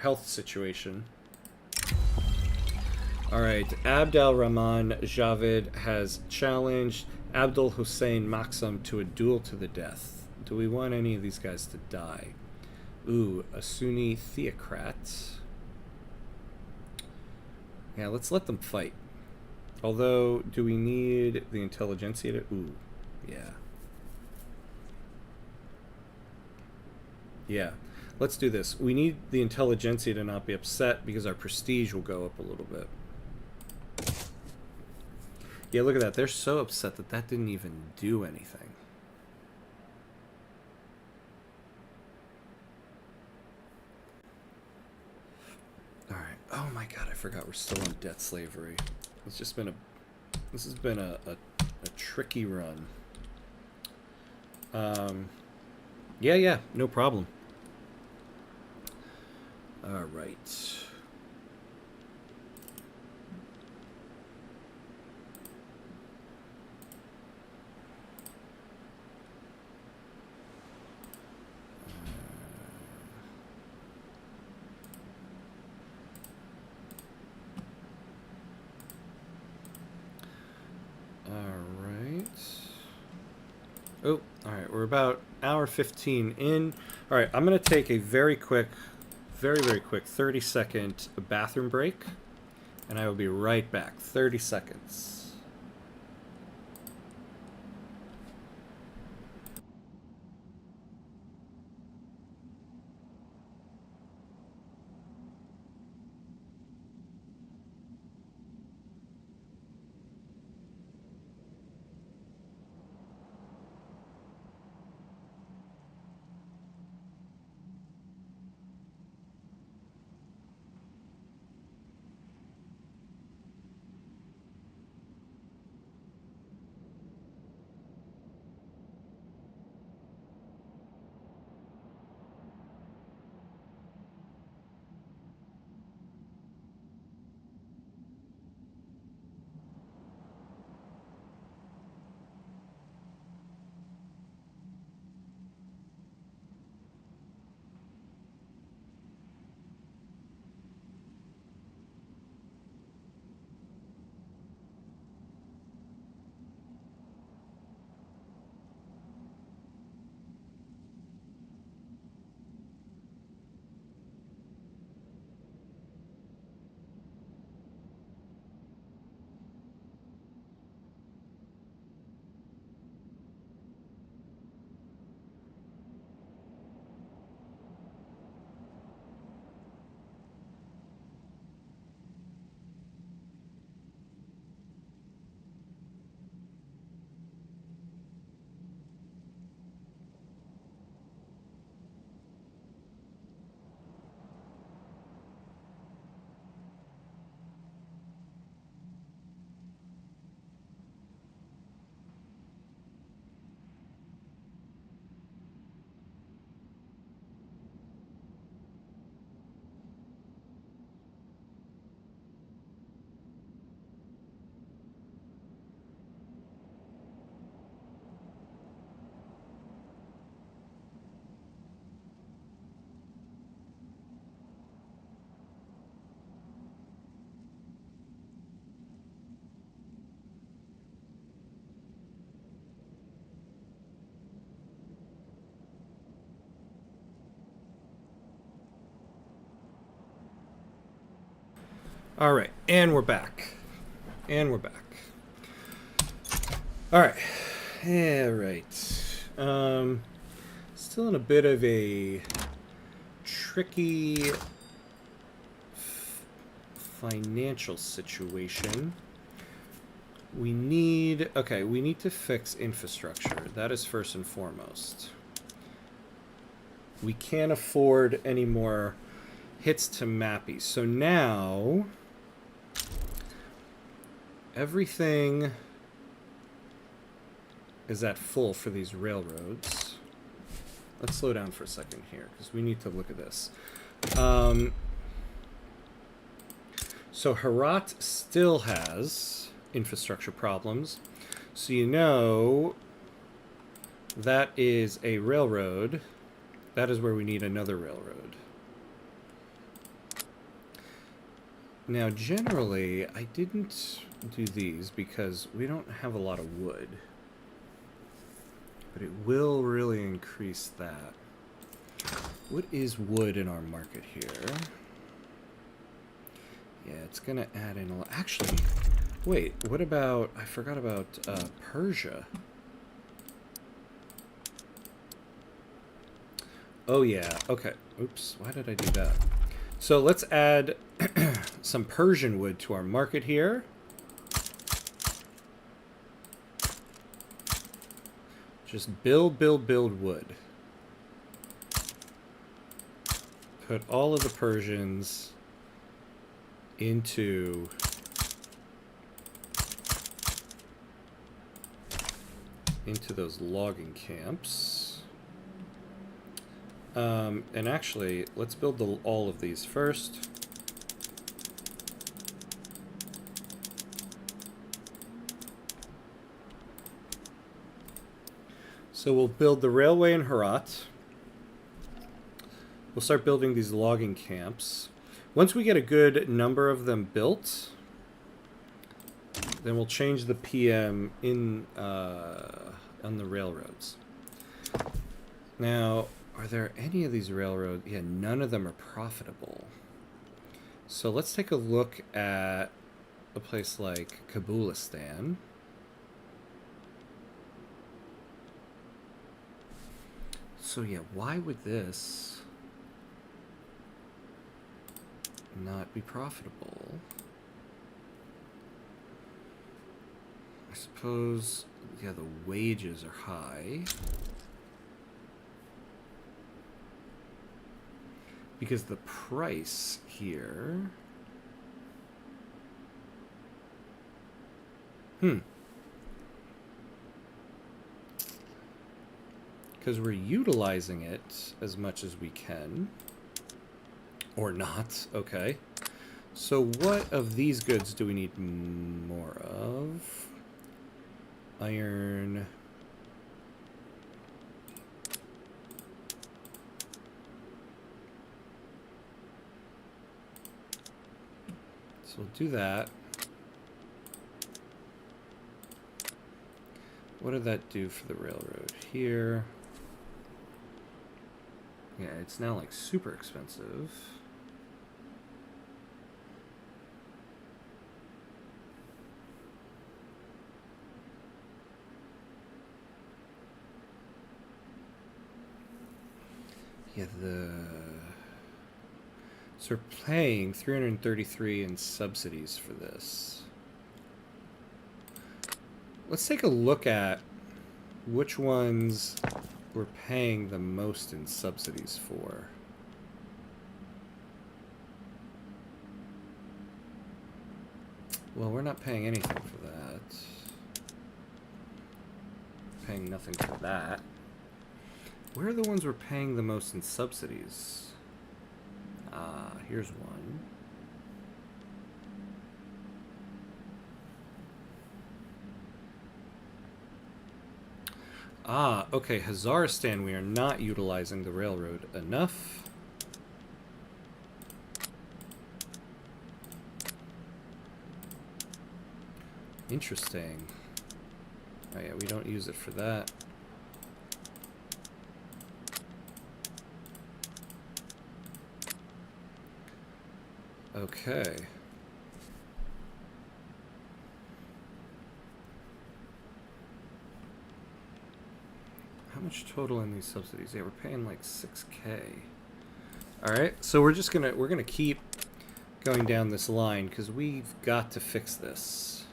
health situation. Alright, Abd al-Rahman Javed has challenged Abdul Hussein Maksum to a duel to the death. Do we want any of these guys to die? Ooh, a Sunni theocrat. Yeah, let's let them fight. Although, do we need the intelligentsia to... Ooh, yeah. Yeah, let's do this. We need the intelligentsia to not be upset because our prestige will go up a little bit. Yeah, look at that. They're so upset that that didn't even do anything. Alright. Oh my god, I forgot we're still in debt slavery. It's just been this has been a tricky run. Yeah, no problem. Alright. Oh, all right. We're about hour 15 in. All right, I'm going to take a very quick, very quick 30-second bathroom break, and I will be right back. 30 seconds. All right, and we're back. And we're back. All right. Yeah, right. Still in a bit of a tricky financial situation. We need to fix infrastructure. That is first and foremost. We can't afford any more hits to Mappy. So now everything is at full for these railroads. Let's slow down for a second here because we need to look at this. So Herat still has infrastructure problems. So you know that is a railroad. That is where we need another railroad. Now, generally, I didn't do these because we don't have a lot of wood. But it will really increase that. What is wood in our market here? Yeah, it's going to add in a lot. Actually, wait, what about... I forgot about Persia. Oh, yeah. Okay. Oops. Why did I do that? So let's add some Persian wood to our market here. Just build wood. Put all of the Persians into those logging camps. And actually, let's build all of these first. So we'll build the railway in Herat. We'll start building these logging camps. Once we get a good number of them built, then we'll change the PM in on the railroads. Now, are there any of these railroads? Yeah, none of them are profitable. So let's take a look at a place like Kabulistan. So yeah, why would this not be profitable? I suppose, yeah, the wages are high. Because the price here... Because we're utilizing it as much as we can. Or not, okay. So what of these goods do we need more of? Iron. So we'll do that. What did that do for the railroad here? Yeah, it's now like super expensive. Yeah, so we're paying 333 in subsidies for this. Let's take a look at which ones we're paying the most in subsidies for. Well, we're not paying anything for that. Paying nothing for that. Where are the ones we're paying the most in subsidies? Here's one. Okay, Hazaristan, we are not utilizing the railroad enough. Interesting. Oh yeah, we don't use it for that. Okay. How much total in these subsidies? Yeah, we're paying like 6K. All right, so we're gonna keep going down this line because we've got to fix this.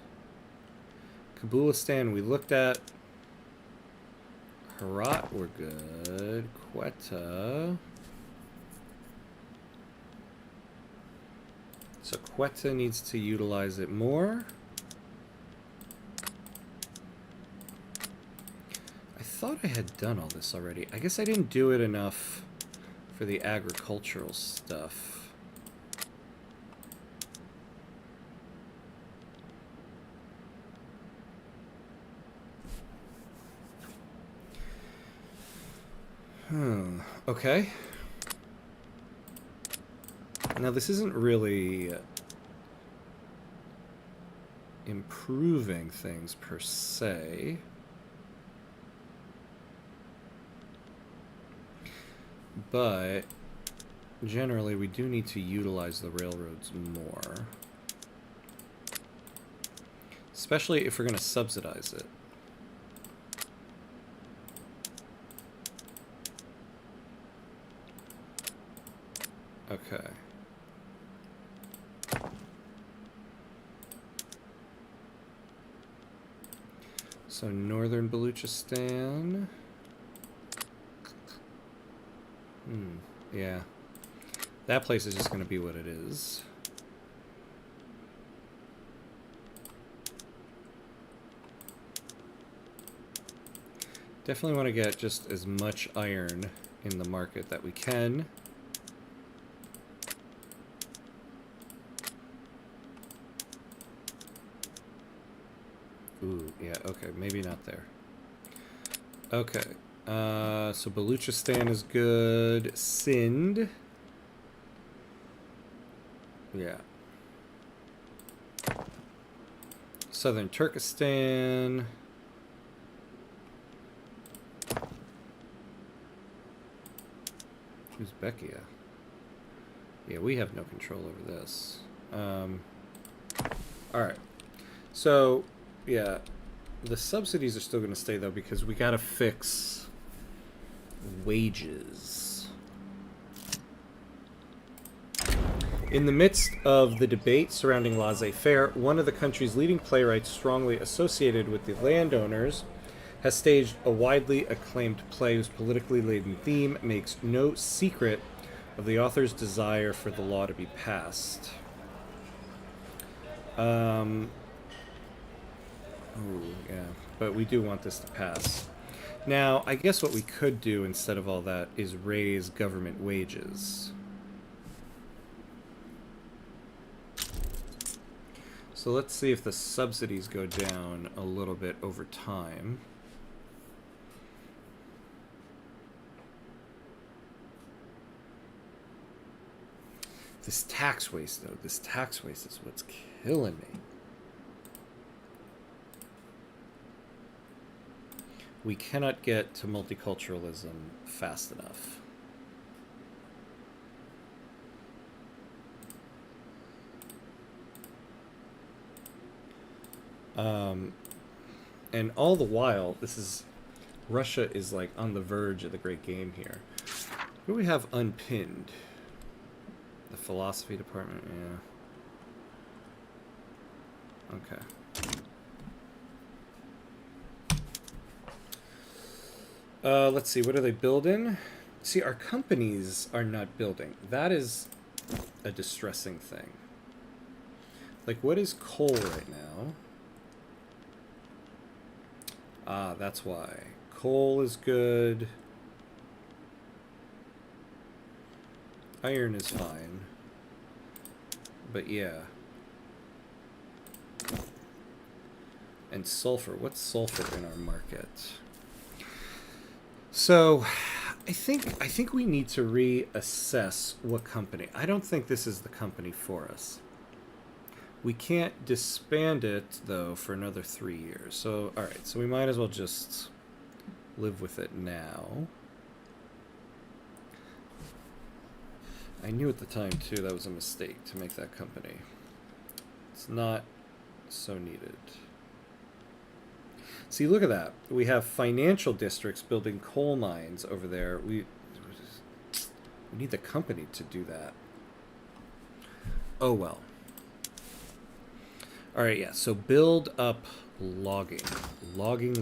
Kabulistan we looked at. Herat we're good. Quetta. So Quetta needs to utilize it more. I thought I had done all this already. I guess I didn't do it enough for the agricultural stuff. Okay. Now this isn't really improving things per se. But generally we do need to utilize the railroads more. Especially if we're going to subsidize it. Okay. So northern Baluchistan. Yeah. That place is just going to be what it is. Definitely want to get just as much iron in the market that we can. Ooh, yeah, okay, maybe not there. Okay, so Baluchistan is good. Sindh. Yeah. Southern Turkestan. Uzbekia. Yeah, we have no control over this. Alright. So, yeah. The subsidies are still going to stay, though, because we got to fix wages. In the midst of the debate surrounding laissez-faire, one of the country's leading playwrights strongly associated with the landowners has staged a widely acclaimed play whose politically laden theme makes no secret of the author's desire for the law to be passed. Oh, yeah. But we do want this to pass. Now, I guess what we could do instead of all that is raise government wages. So let's see if the subsidies go down a little bit over time. This tax waste, though. This tax waste is what's killing me. We cannot get to multiculturalism fast enough. And all the while, Russia is like on the verge of the great game here. What do we have unpinned? The philosophy department, yeah. Okay. Let's see, what are they building? See, our companies are not building. That is a distressing thing. Like, what is coal right now? Ah, that's why. Coal is good. Iron is fine. But yeah. And sulfur. What's sulfur in our market? So, I think we need to reassess what company. I don't think this is the company for us. We can't disband it, though, for another 3 years. So, alright, so we might as well just live with it now. I knew at the time, too, that was a mistake to make that company. It's not so needed. See, look at that. We have financial districts building coal mines over there. We need the company to do that. Oh, well. Alright, yeah, so build up logging. Logging.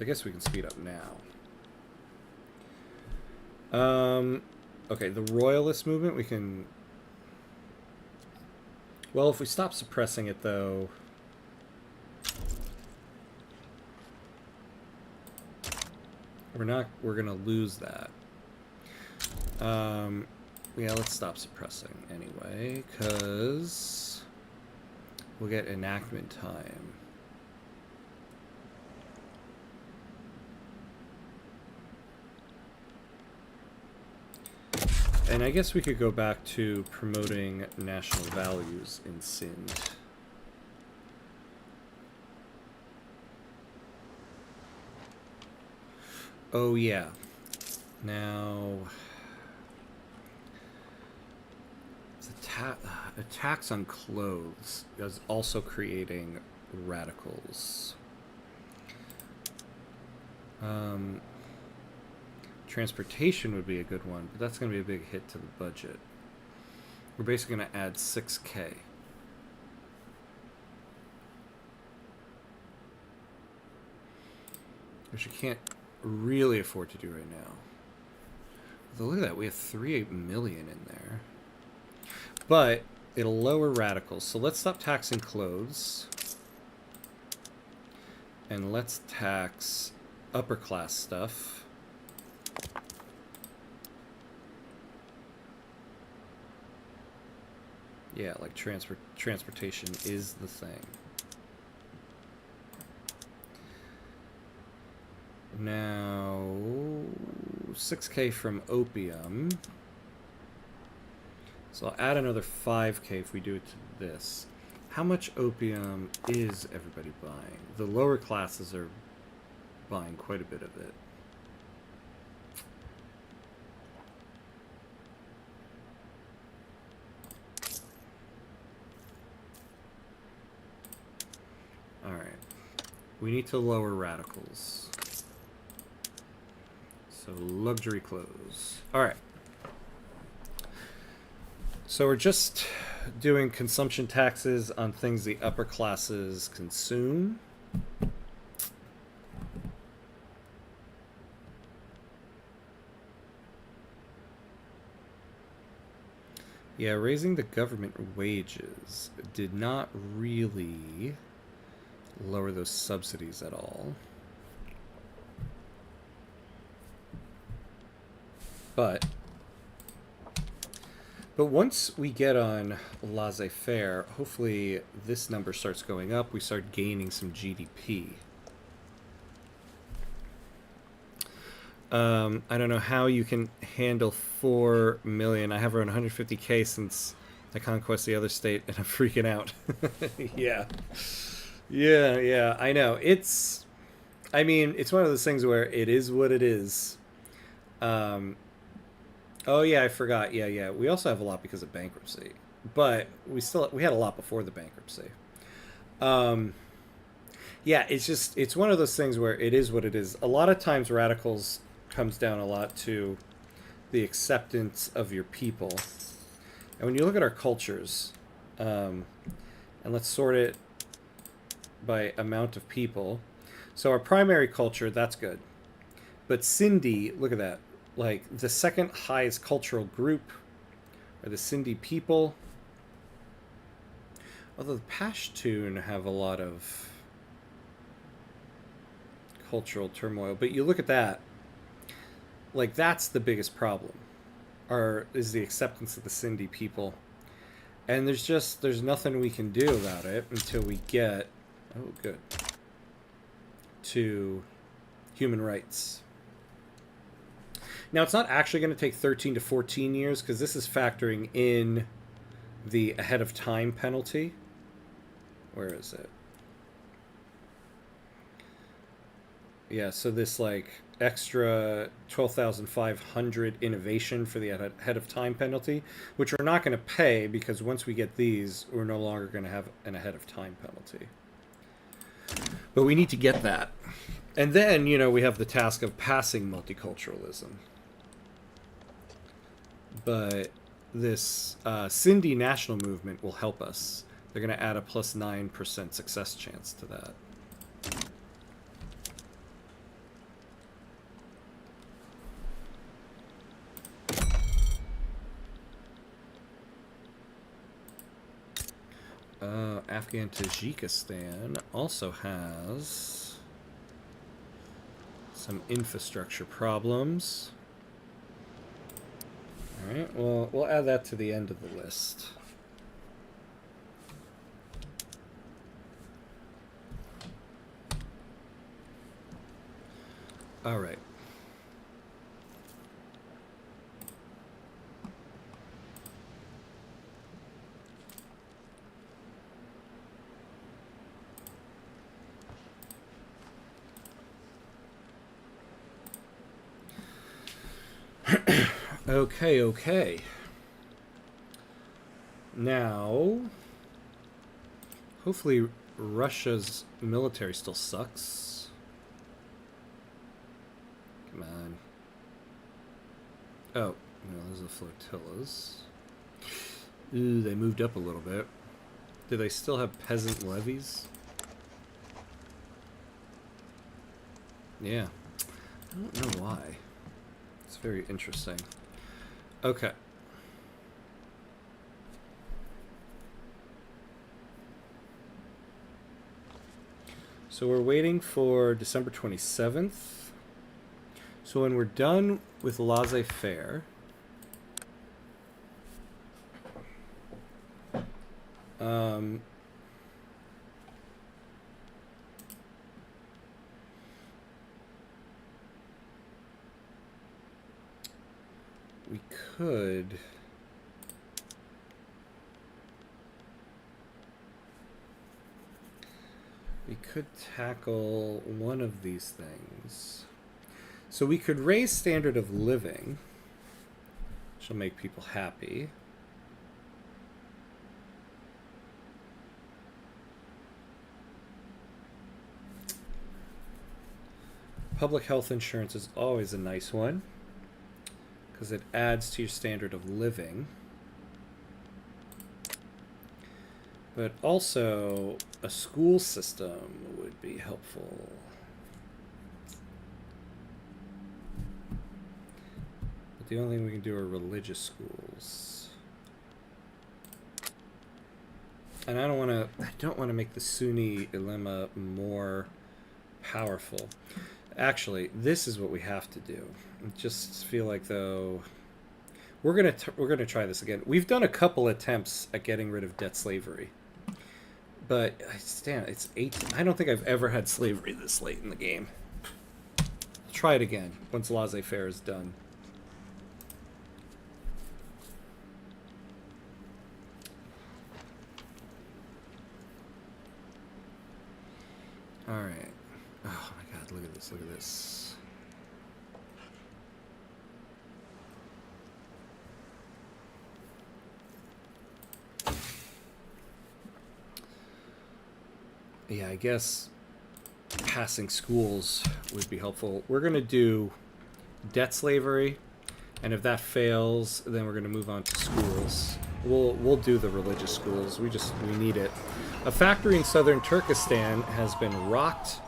I guess we can speed up now. Okay, the Royalist movement, we can... Well, if we stop suppressing it, though... We're gonna lose that. Yeah, let's stop suppressing anyway, because we'll get enactment time. And I guess we could go back to promoting national values in Sindh. Oh, yeah. Now... a tax on clothes is also creating radicals. Transportation would be a good one, but that's going to be a big hit to the budget. We're basically going to add 6K. Which you can't really afford to do right now. Although, look at that, we have 3 million in there. But it'll lower radicals. So let's stop taxing clothes. And let's tax upper class stuff. Yeah, like transportation is the thing. Now, 6K from opium. So I'll add another 5K if we do it to this. How much opium is everybody buying? The lower classes are buying quite a bit of it. We need to lower radicals. So luxury clothes. All right. So we're just doing consumption taxes on things the upper classes consume. Yeah, raising the government wages did not really lower those subsidies at all. But once we get on laissez-faire, hopefully this number starts going up. We start gaining some GDP. I don't know how you can handle 4 million. I have around 150k since I conquest the other state, and I'm freaking out. Yeah, I know. I mean, it's one of those things where it is what it is. Oh yeah, I forgot. Yeah. We also have a lot because of bankruptcy, but we had a lot before the bankruptcy. Yeah, it's one of those things where it is what it is. A lot of times, radicals comes down a lot to the acceptance of your people, and when you look at our cultures, and let's sort it by amount of people. So our primary culture, that's good, but Sindhi, look at that. Like, the second highest cultural group are the Sindhi people. Although the Pashtun have a lot of cultural turmoil. But you look at that, like, that's the biggest problem, is the acceptance of the Sindhi people. And there's nothing we can do about it until we get, oh good, to human rights. Now, it's not actually going to take 13 to 14 years because this is factoring in the ahead of time penalty. Where is it? Yeah, so this like extra 12,500 innovation for the ahead of time penalty, which we're not going to pay because once we get these, we're no longer going to have an ahead of time penalty. But we need to get that. And then, we have the task of passing multiculturalism. But this Sindhi national movement will help us. They're going to add a plus 9% success chance to that. Afghan Tajikistan also has some infrastructure problems. All right, well, we'll add that to the end of the list. All right. Okay. Now, hopefully Russia's military still sucks. Come on. Oh, no, those are flotillas. Ooh, they moved up a little bit. Do they still have peasant levies? Yeah. I don't know why. It's very interesting. Okay. So we're waiting for December 27th. So when we're done with laissez-faire, we could tackle one of these things. So we could raise standard of living, which will make people happy. Public health insurance is always a nice one because it adds to your standard of living. But also, a school system would be helpful. But the only thing we can do are religious schools. And I don't want to make the Sunni ulema more powerful. Actually, this is what we have to do. I just feel like, though, we're gonna try this again. We've done a couple attempts at getting rid of debt slavery, but it's 18. I don't think I've ever had slavery this late in the game. Try it again once laissez-faire is done. All right. Oh my God! Look at this! Look at this! Yeah, I guess passing schools would be helpful. We're gonna do debt slavery, and if that fails, then we're gonna move on to schools. We'll do the religious schools. We need it. A factory in southern Turkestan has been rocked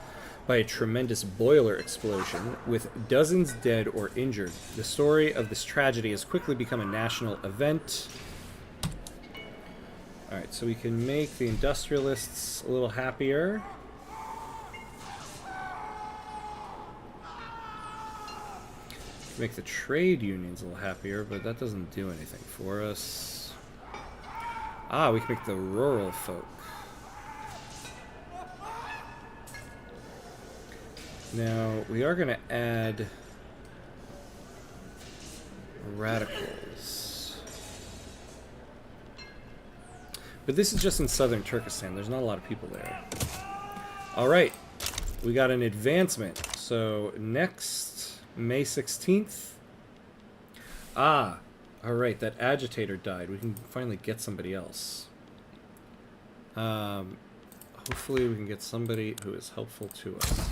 by a tremendous boiler explosion, with dozens dead or injured. The story of this tragedy has quickly become a national event. Alright, so we can make the industrialists a little happier. Make the trade unions a little happier, but that doesn't do anything for us. Ah, we can make the rural folk. Now, we are going to add radicals. But this is just in southern Turkestan. There's not a lot of people there. Alright, we got an advancement. So, next, May 16th. Ah, alright, that agitator died. We can finally get somebody else. Hopefully we can get somebody who is helpful to us.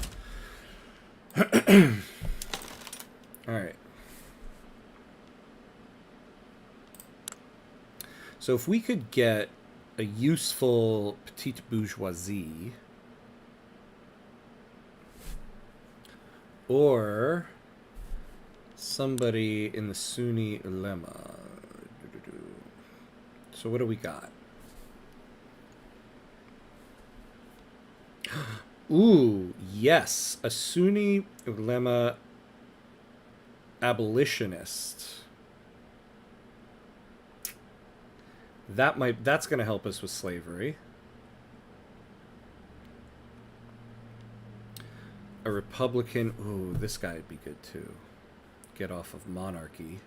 Alright. So if we could get a useful petite bourgeoisie, or somebody in the Sunni ulema. So what do we got? Ooh, yes, a Sunni ulema abolitionist. That's going to help us with slavery. A Republican, ooh, this guy would be good too. Get off of monarchy.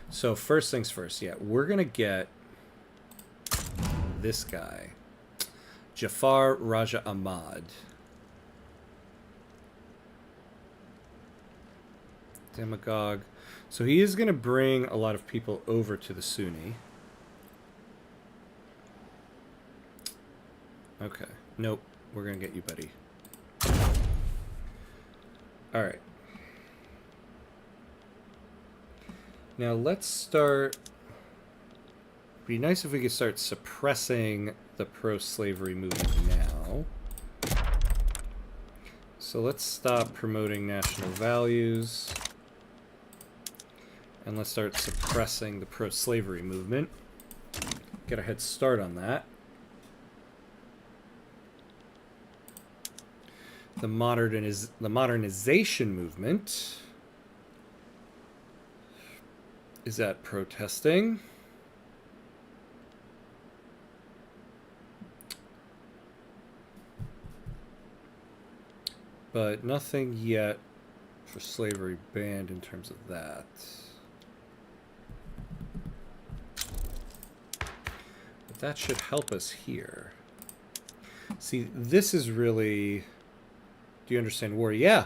So first things first, yeah, we're going to get this guy, Jafar Raja Ahmad. Demagogue. So he is going to bring a lot of people over to the Sunni. Okay. Nope. We're going to get you, buddy. Alright. Now let's start... It'd be nice if we could start suppressing the pro-slavery movement now. So let's stop promoting national values. And let's start suppressing the pro-slavery movement. Get a head start on that. The modernization movement is at protesting. But nothing yet for slavery banned in terms of that. But that should help us here. See, this is really... Do you understand war? Yeah.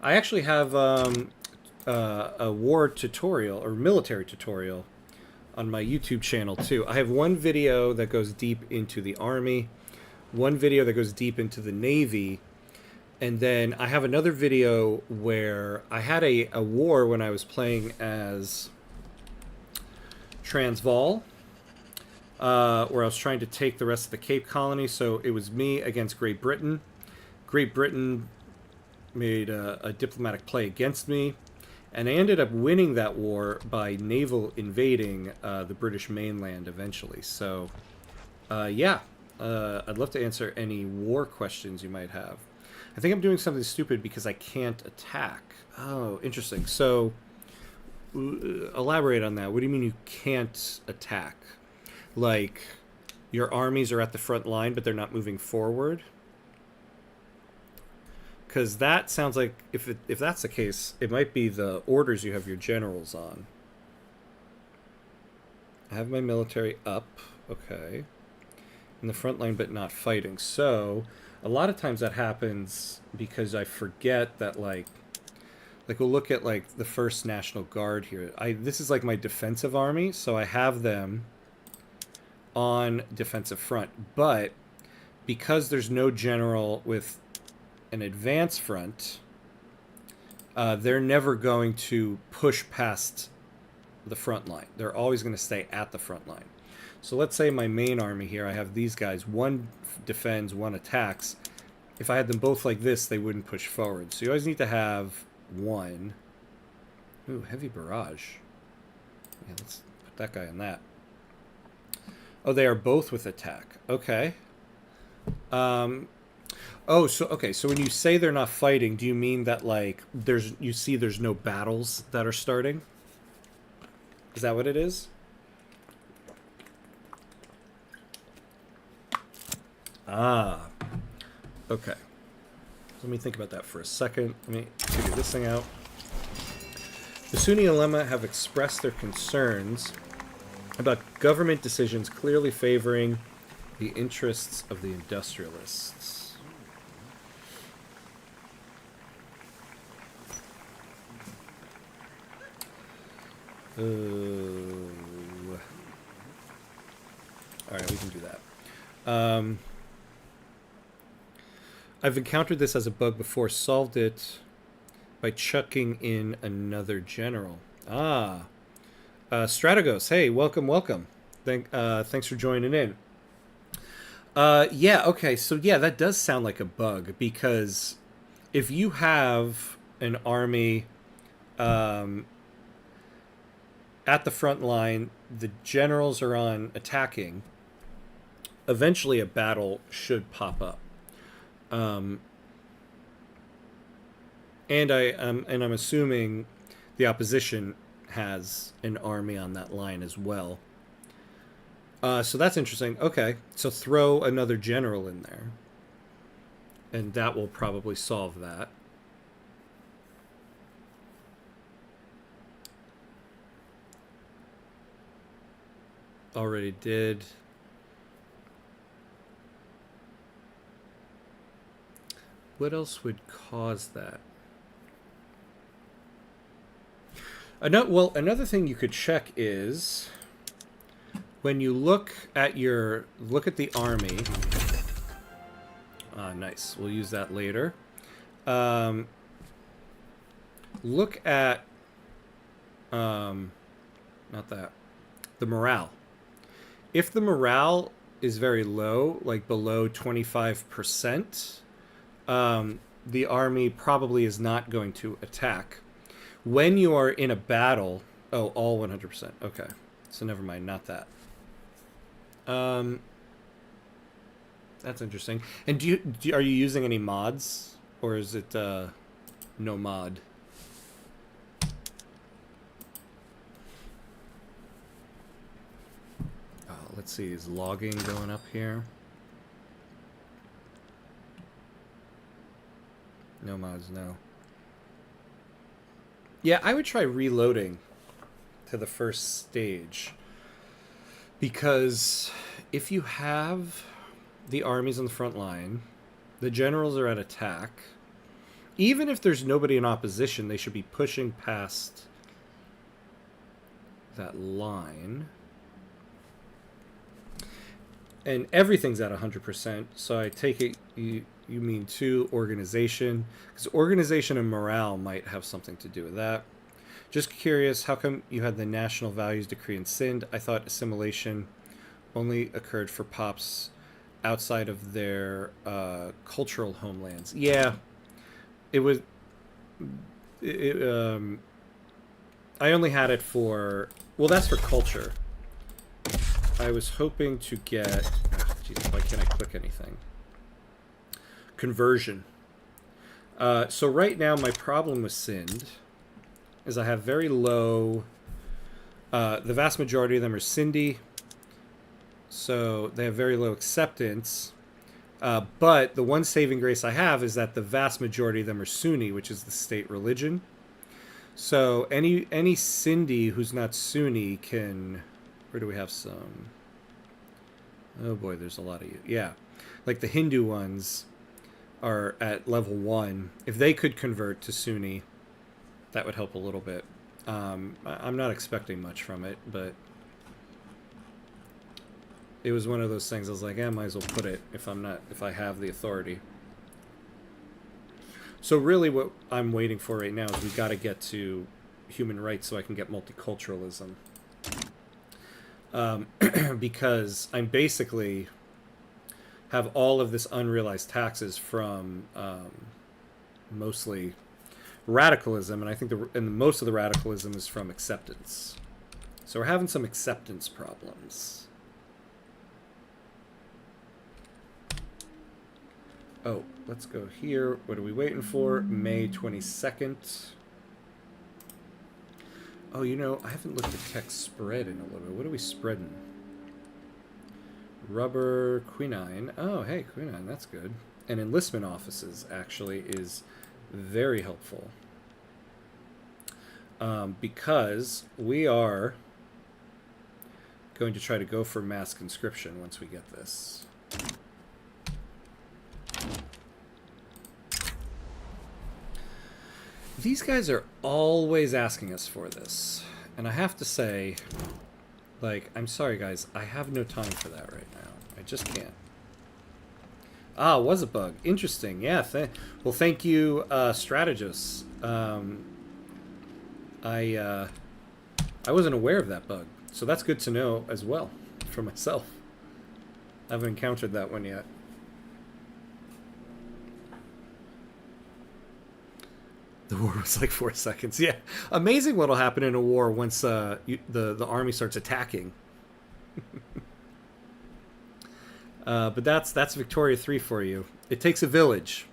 I actually have a war tutorial, or military tutorial, on my YouTube channel too. I have one video that goes deep into the army, one video that goes deep into the Navy, and then I have another video where I had a war when I was playing as Transvaal, where I was trying to take the rest of the Cape Colony. So it was me against Great Britain. Great Britain made a diplomatic play against me, and I ended up winning that war by naval invading the British mainland eventually. So, yeah, I'd love to answer any war questions you might have. I think I'm doing something stupid because I can't attack. Oh, interesting. So, elaborate on that. What do you mean you can't attack? Like, your armies are at the front line, but they're not moving forward? Because that sounds like, if that's the case, it might be the orders you have your generals on. I have my military up, okay, in the front line, but not fighting. So a lot of times that happens because I forget that, like we'll look at like the 1st National Guard here. This is like my defensive army, so I have them on defensive front, but because there's no general with an advance front, they're never going to push past the front line. They're always going to stay at the front line. So let's say my main army here, I have these guys. One defends, one attacks. If I had them both like this, they wouldn't push forward. So you always need to have one. Ooh, heavy barrage. Yeah, let's put that guy on that. Oh, they are both with attack. Okay. Oh, so okay. So when you say they're not fighting, do you mean that like there's no battles that are starting? Is that what it is? Ah. Okay. Let me think about that for a second. Let me figure this thing out. The Sunni ulema have expressed their concerns about government decisions clearly favoring the interests of the industrialists. Alright, we can do that. I've encountered this as a bug before, solved it by chucking in another general. Strategos, hey, welcome. Thanks for joining in. Yeah, okay, so yeah, that does sound like a bug, because if you have an army at the front line, the generals are on attacking, eventually a battle should pop up. And I'm assuming the opposition has an army on that line as well. So that's interesting. Okay, so throw another general in there, and that will probably solve that. Already did. What else would cause that? Another thing you could check is when you look at the army. Nice. We'll use that later. Look at not that, the morale. If the morale is very low, like below 25%, the army probably is not going to attack. When you are in a battle, all 100%. Okay, so never mind, not that. That's interesting. And are you using any mods, or is it no mod? Let's see, is logging going up here? No mods, no. Yeah, I would try reloading to the first stage, because if you have the armies on the front line, the generals are at attack, even if there's nobody in opposition, they should be pushing past that line. and everything's at 100%. So I take it you mean 2 organization, because organization and morale might have something to do with that. Just curious, how come you had the national values decree in Sind? I thought assimilation only occurred for pops outside of their cultural homelands. Yeah, it was. I only had it for. Well, that's for culture. I was hoping to get. Jeez, why can't I click anything? Conversion. So right now, my problem with Sind is I have very low. The vast majority of them are Sindhi, so they have very low acceptance. But the one saving grace I have is that the vast majority of them are Sunni, which is the state religion. So any Sindhi who's not Sunni can. Where do we have some? Oh boy, there's a lot of you. Yeah, like the Hindu ones are at level 1. If they could convert to Sunni, that would help a little bit. I'm not expecting much from it, but it was one of those things I was like, I might as well put it if I have the authority. So really what I'm waiting for right now is we got to get to human rights so I can get multiculturalism. Because I'm basically have all of this unrealized taxes from mostly radicalism, and I think most of the radicalism is from acceptance. So we're having some acceptance problems. Oh, let's go here. What are we waiting for? May 22nd. Oh, you know, I haven't looked at tech spread in a little bit. What are we spreading? Rubber, quinine. Oh, hey, quinine, that's good. And enlistment offices, actually, is very helpful. Because we are going to try to go for mass conscription once we get this. These guys are always asking us for this. And I have to say, like, I'm sorry guys, I have no time for that right now. I just can't. Ah, was a bug. Interesting. Yeah, well, thank you, Strategos. I wasn't aware of that bug. So that's good to know as well for myself. I haven't encountered that one yet. The war was like 4 seconds. Yeah, amazing what'll happen in a war once the army starts attacking. But that's Victoria 3 for you. It takes a village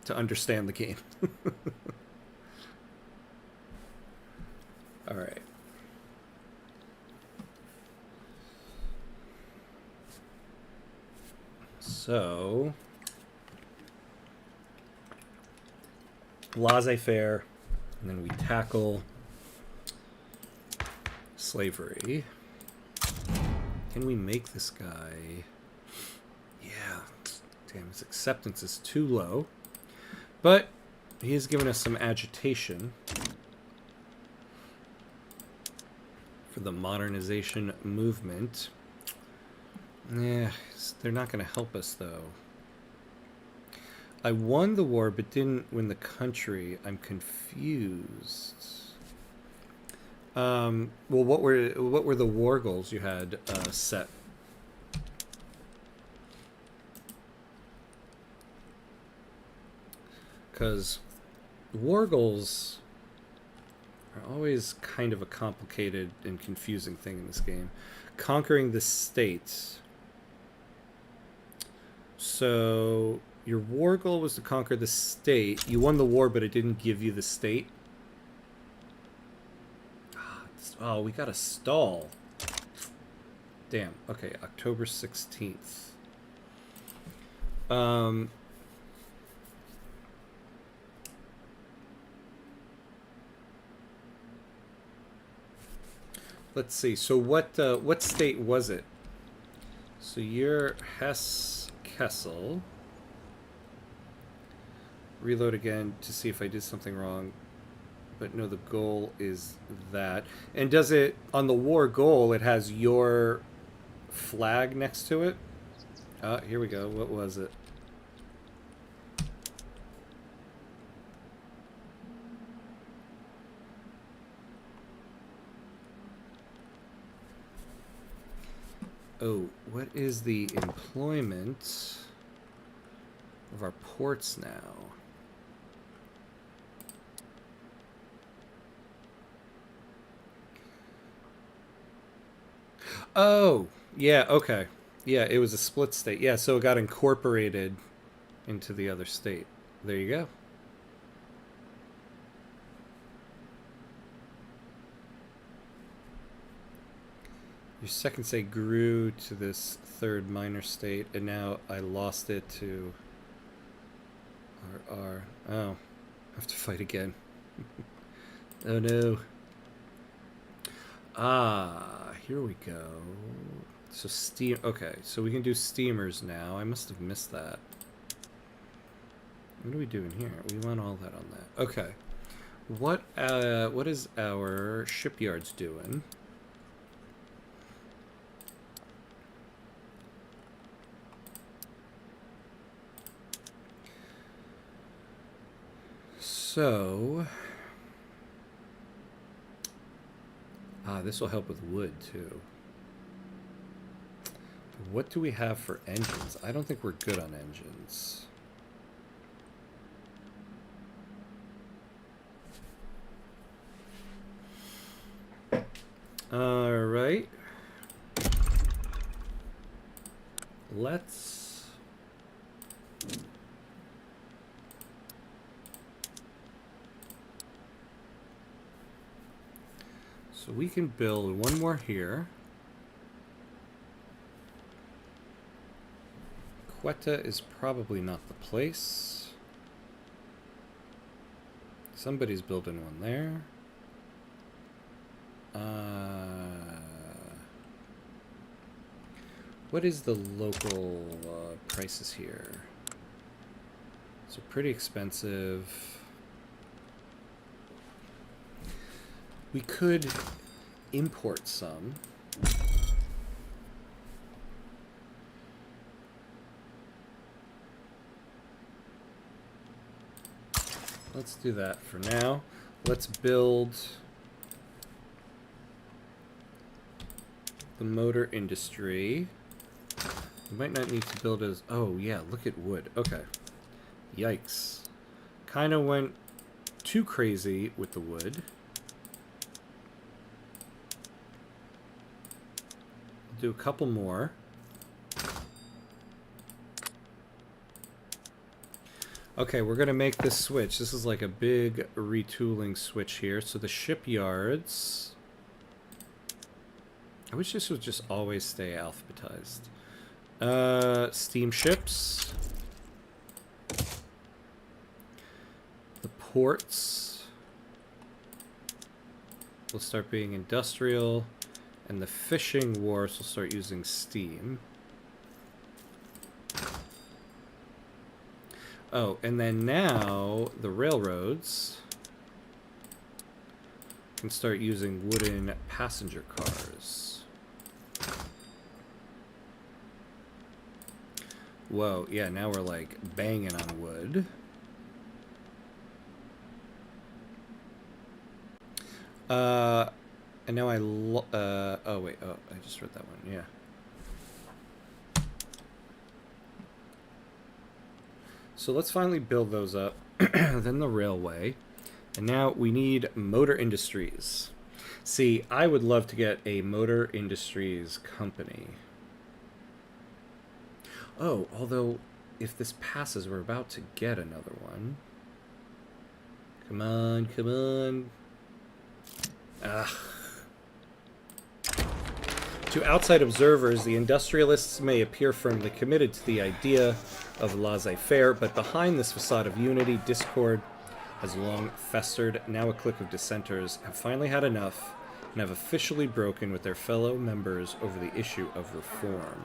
to understand the game. All right. So laissez-faire, and then we tackle slavery. Can we make this guy? Yeah. Damn, his acceptance is too low. But he has given us some agitation for the modernization movement. Yeah, they're not going to help us, though. I won the war, but didn't win the country. I'm confused. Well, what were the war goals you had set? Because war goals are always kind of a complicated and confusing thing in this game. Conquering the states. So your war goal was to conquer the state. You won the war, but it didn't give you the state. Oh, we got a stall. Damn. Okay, October 16th. Let's see. So what state was it? So you're Hesse Kessel. Reload again to see if I did something wrong. But no, the goal is that. And does it, on the war goal, it has your flag next to it? Here we go. What was it? Oh, what is the employment of our ports now? Oh, yeah, okay. Yeah, it was a split state. Yeah, so it got incorporated into the other state. There you go. Your second state grew to this third minor state, and now I lost it to RR. Oh, I have to fight again. Oh no. Here we go. So steam. Okay, so we can do steamers now. I must have missed that. What are we doing here? We want all that on that. Okay. What is our shipyards doing? So, this will help with wood too. What do we have for engines? I don't think we're good on engines. All right. Let's... So we can build one more here. Quetta is probably not the place. Somebody's building one there. What is the local prices here? So pretty expensive. We could import some. Let's do that for now. Let's build the motor industry. We might not need to build as... Oh, yeah, look at wood. Okay. Yikes. Kind of went too crazy with the wood. Do a couple more. Okay, we're gonna make this switch. This is like a big retooling switch here. So the shipyards... I wish this would just always stay alphabetized. Steamships. The ports will start being industrial. And the fishing wharves will start using steam. Oh, and then now the railroads can start using wooden passenger cars. Whoa, yeah, now we're like banging on wood. And now oh wait, oh, I just read that one, yeah. So let's finally build those up. Then the railway. And now we need motor industries. See, I would love to get a motor industries company. Oh, although if this passes, we're about to get another one. Come on, come on. Ah. To outside observers, the industrialists may appear firmly committed to the idea of laissez-faire, but behind this facade of unity, discord has long festered. Now a clique of dissenters have finally had enough and have officially broken with their fellow members over the issue of reform.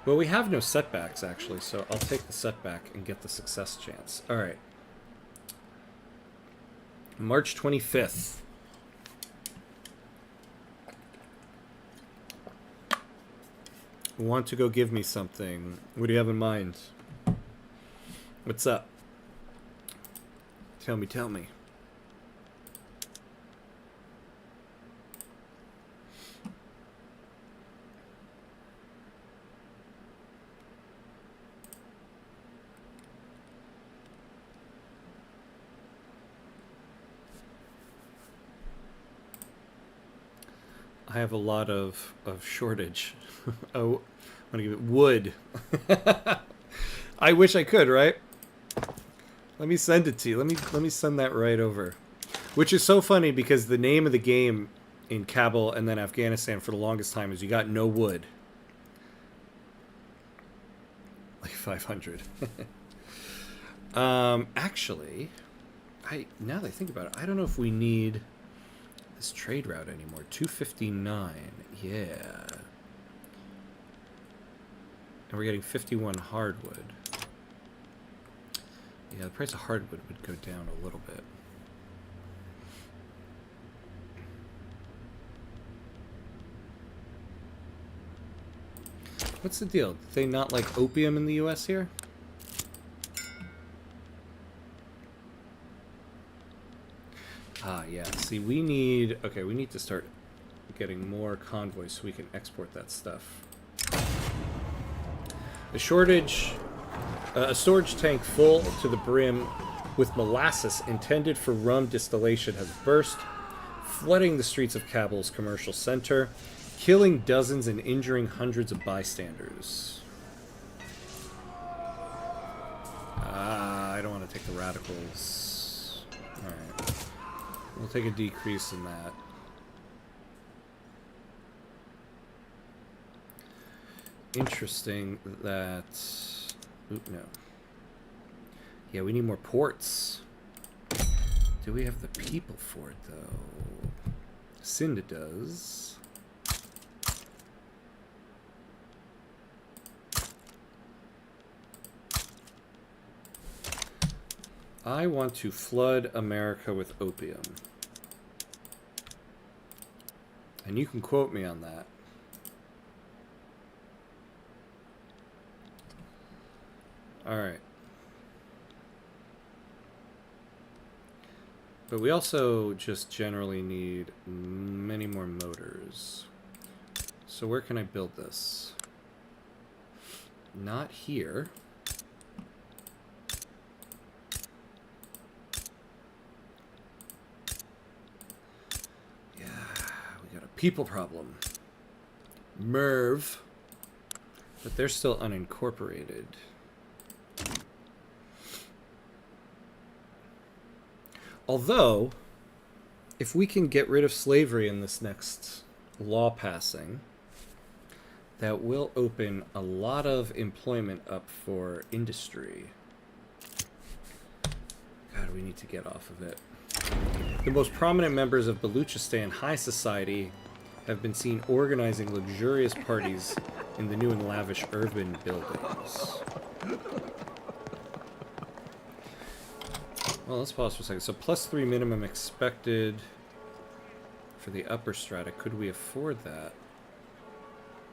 Well, we have no setbacks, actually, so I'll take the setback and get the success chance. All right. March 25th. Want to go give me something. What do you have in mind? What's up? Tell me, tell me. I have a lot of shortage. Oh, I'm gonna give it wood. I wish I could, right? Let me send it to you. Let me send that right over. Which is so funny because the name of the game in Kabul and then Afghanistan for the longest time is you got no wood. Like 500. Actually, now that I think about it, I don't know if we need this trade route anymore. 259. Yeah. And we're getting 51 hardwood. Yeah, the price of hardwood would go down a little bit. What's the deal? Do they not like opium in the US here? Ah, yeah. See, we need... Okay, we need to start getting more convoys so we can export that stuff. The shortage... a storage tank full to the brim with molasses intended for rum distillation has burst, flooding the streets of Kabul's commercial center, killing dozens and injuring hundreds of bystanders. I don't want to take the radicals. Alright. We'll take a decrease in that. Interesting that... Oop, no. Yeah, we need more ports. Do we have the people for it, though? Cinda does. I want to flood America with opium. And you can quote me on that. Alright. But we also just generally need many more motors. So where can I build this? Not here. Yeah, we got a people problem. Merv. But they're still unincorporated. Although, if we can get rid of slavery in this next law passing, that will open a lot of employment up for industry. God, we need to get off of it. The most prominent members of Baluchistan high society have been seen organizing luxurious parties in the new and lavish urban buildings. Well, let's pause for a second. So +3 minimum expected for the upper strata. Could we afford that?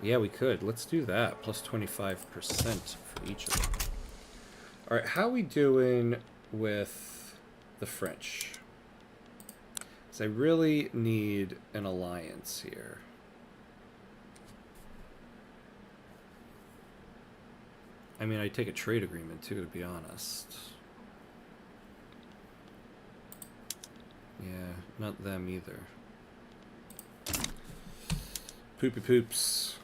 Yeah, we could. Let's do that. +25% for each of them. All right, how are we doing with the French? Because I really need an alliance here. I mean, I'd take a trade agreement too, to be honest. Yeah, not them either. Poopy poops.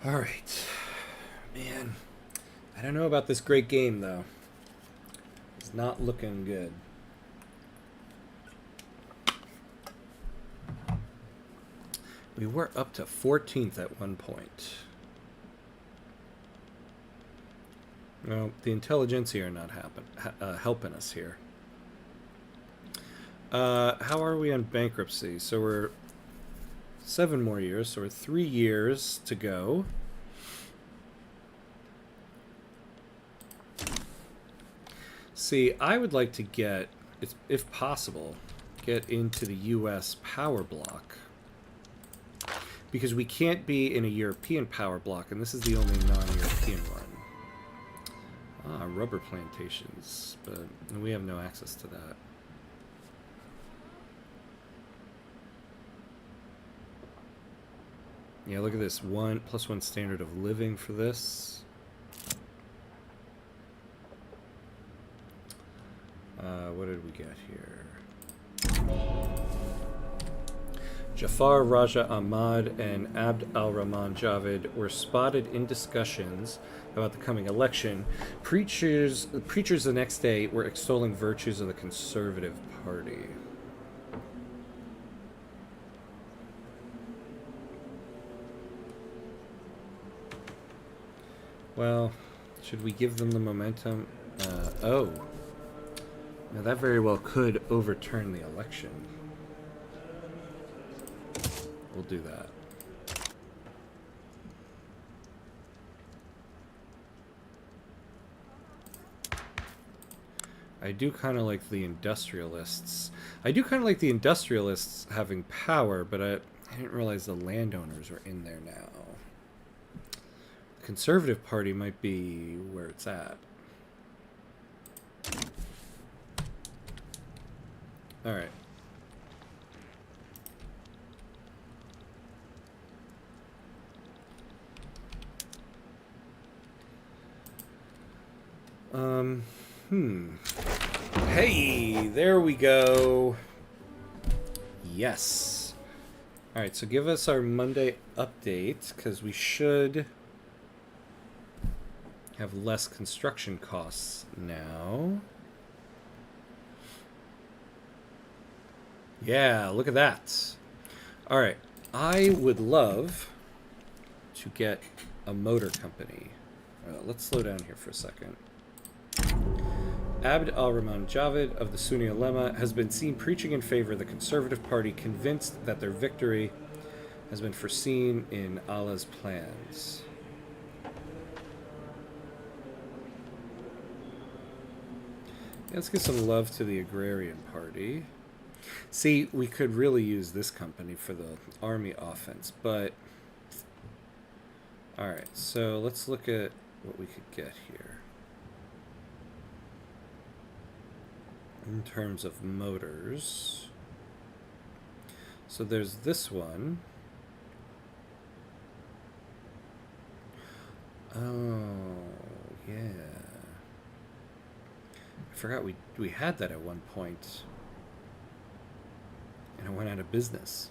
Alright. Man. I don't know about this great game, though. It's not looking good. We were up to 14th at one point. Well, the intelligentsia are not helping us here. How are we on bankruptcy? So we're 7 more years, so we're 3 years to go. See, I would like to get, if possible, get into the U.S. power block. Because we can't be in a European power block, and this is the only non-European one. Ah, rubber plantations, but we have no access to that. Yeah, look at this. +1 standard of living for this. What did we get here? Jafar Raja Ahmad and Abd al-Rahman Javed were spotted in discussions about the coming election. Preachers the next day were extolling virtues of the Conservative Party. Well, should we give them the momentum? Oh. Now that very well could overturn the election. We'll do that. I do kind of like the industrialists. I do kind of like the industrialists having power, but I didn't realize the landowners were in there now. The Conservative Party might be where it's at. All right. Hey, there we go. Yes. All right, so give us our Monday update, because we should have less construction costs now. Yeah, look at that. All right, I would love to get a motor company. Let's slow down here for a second. Abd al-Rahman Javed of the Sunni Ulema has been seen preaching in favor of the Conservative Party, convinced that their victory has been foreseen in Allah's plans. Yeah, let's give some love to the Agrarian Party. See, we could really use this company for the army offense, but... Alright, so let's look at what we could get here. In terms of motors. So there's this one. Oh, yeah. I forgot we had that at one point. And it went out of business.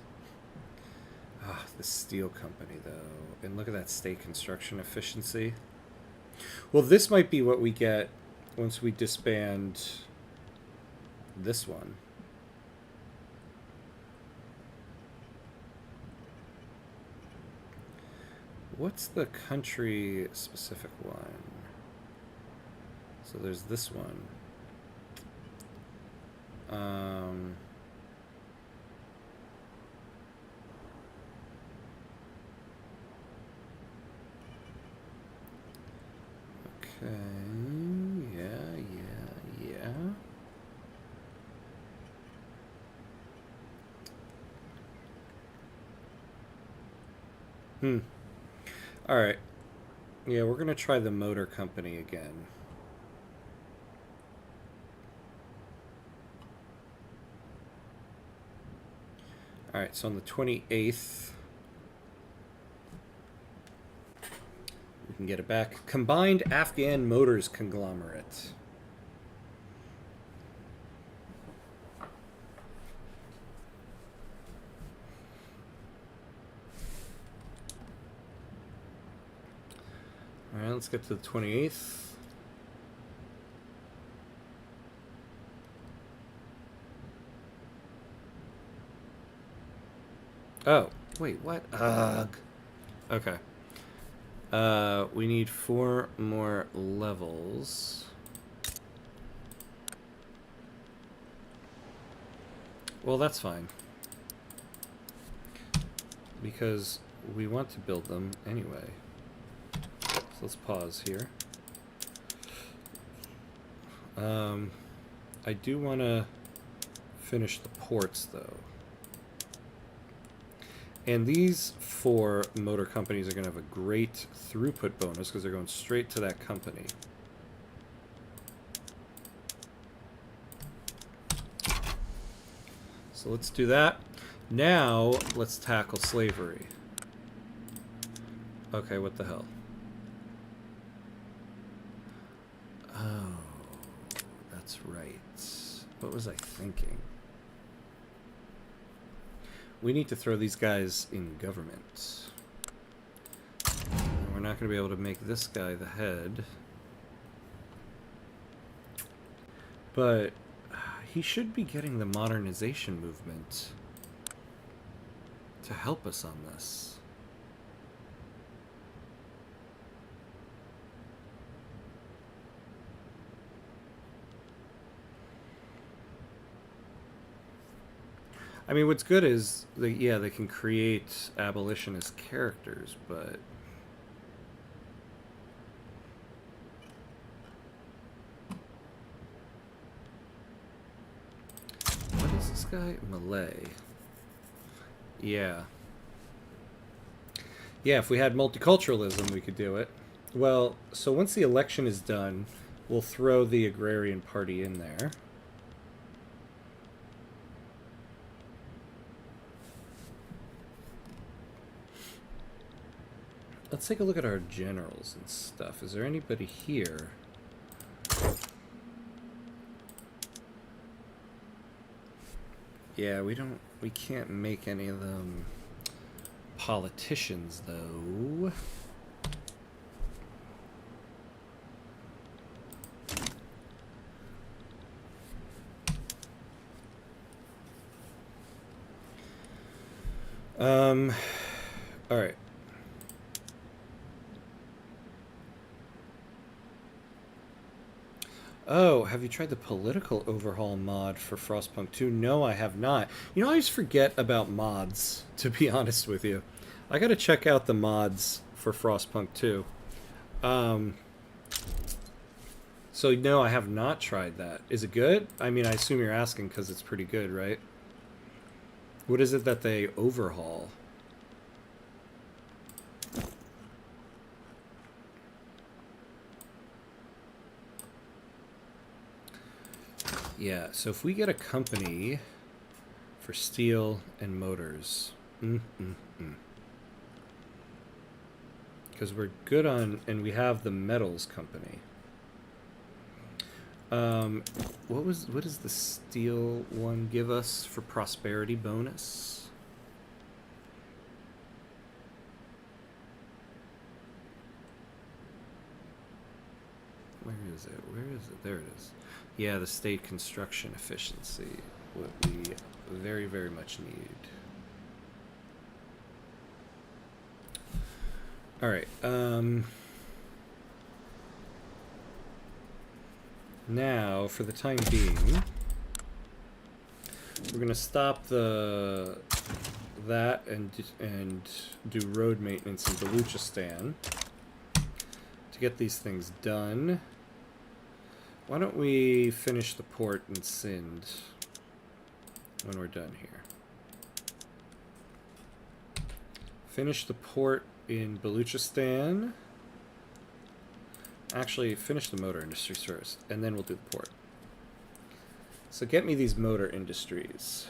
Ah, the steel company, though. And look at that state construction efficiency. Well, this might be what we get once we disband this one. What's the country specific one? So there's this one. Okay, yeah. Alright. Yeah, we're gonna try the motor company again. Alright, so on the 28th... we can get it back. Combined Afghan Motors Conglomerate. Alright, let's get to the 28th. Oh, wait, what? Ugh. Okay. We need 4 more levels. Well, that's fine. Because we want to build them anyway. So let's pause here. I do want to finish the ports, though. And these 4 motor companies are going to have a great throughput bonus because they're going straight to that company. So let's do that. Now, let's tackle slavery. Okay, what the hell? Oh, that's right. What was I thinking? We need to throw these guys in government. And we're not going to be able to make this guy the head. But he should be getting the modernization movement to help us on this. I mean, what's good is, they can create abolitionist characters, but... What is this guy? Malay. Yeah. Yeah, if we had multiculturalism, we could do it. Well, so once the election is done, we'll throw the Agrarian Party in there. Let's take a look at our generals and stuff. Is there anybody here? Yeah, we can't make any of them politicians, though. All right. Oh, have you tried the political overhaul mod for Frostpunk 2? No, I have not. You know, I just forget about mods, to be honest with you. I gotta check out the mods for Frostpunk 2. So, no, I have not tried that. Is it good? I mean, I assume you're asking because it's pretty good, right? What is it that they overhaul? Yeah, so if we get a company for steel and motors, because we're good on, and we have the metals company. What does the steel one give us for prosperity bonus? Where is it? Where is it? There it is. Yeah, the state construction efficiency, what we very, very much need. All right. Now, for the time being, we're gonna stop that and do road maintenance in Baluchistan to get these things done. Why don't we finish the port in Sind when we're done here? Finish the port in Baluchistan. Actually, finish the motor industries first, and then we'll do the port. So get me these motor industries.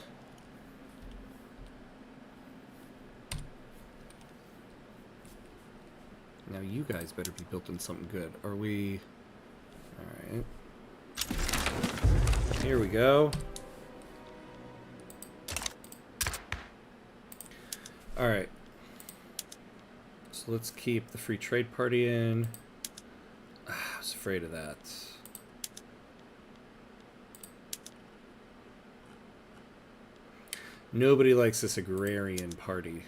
Now you guys better be built in something good. Are we... Alright. Here we go. Alright. So let's keep the Free Trade Party in. I was afraid of that. Nobody likes this Agrarian Party.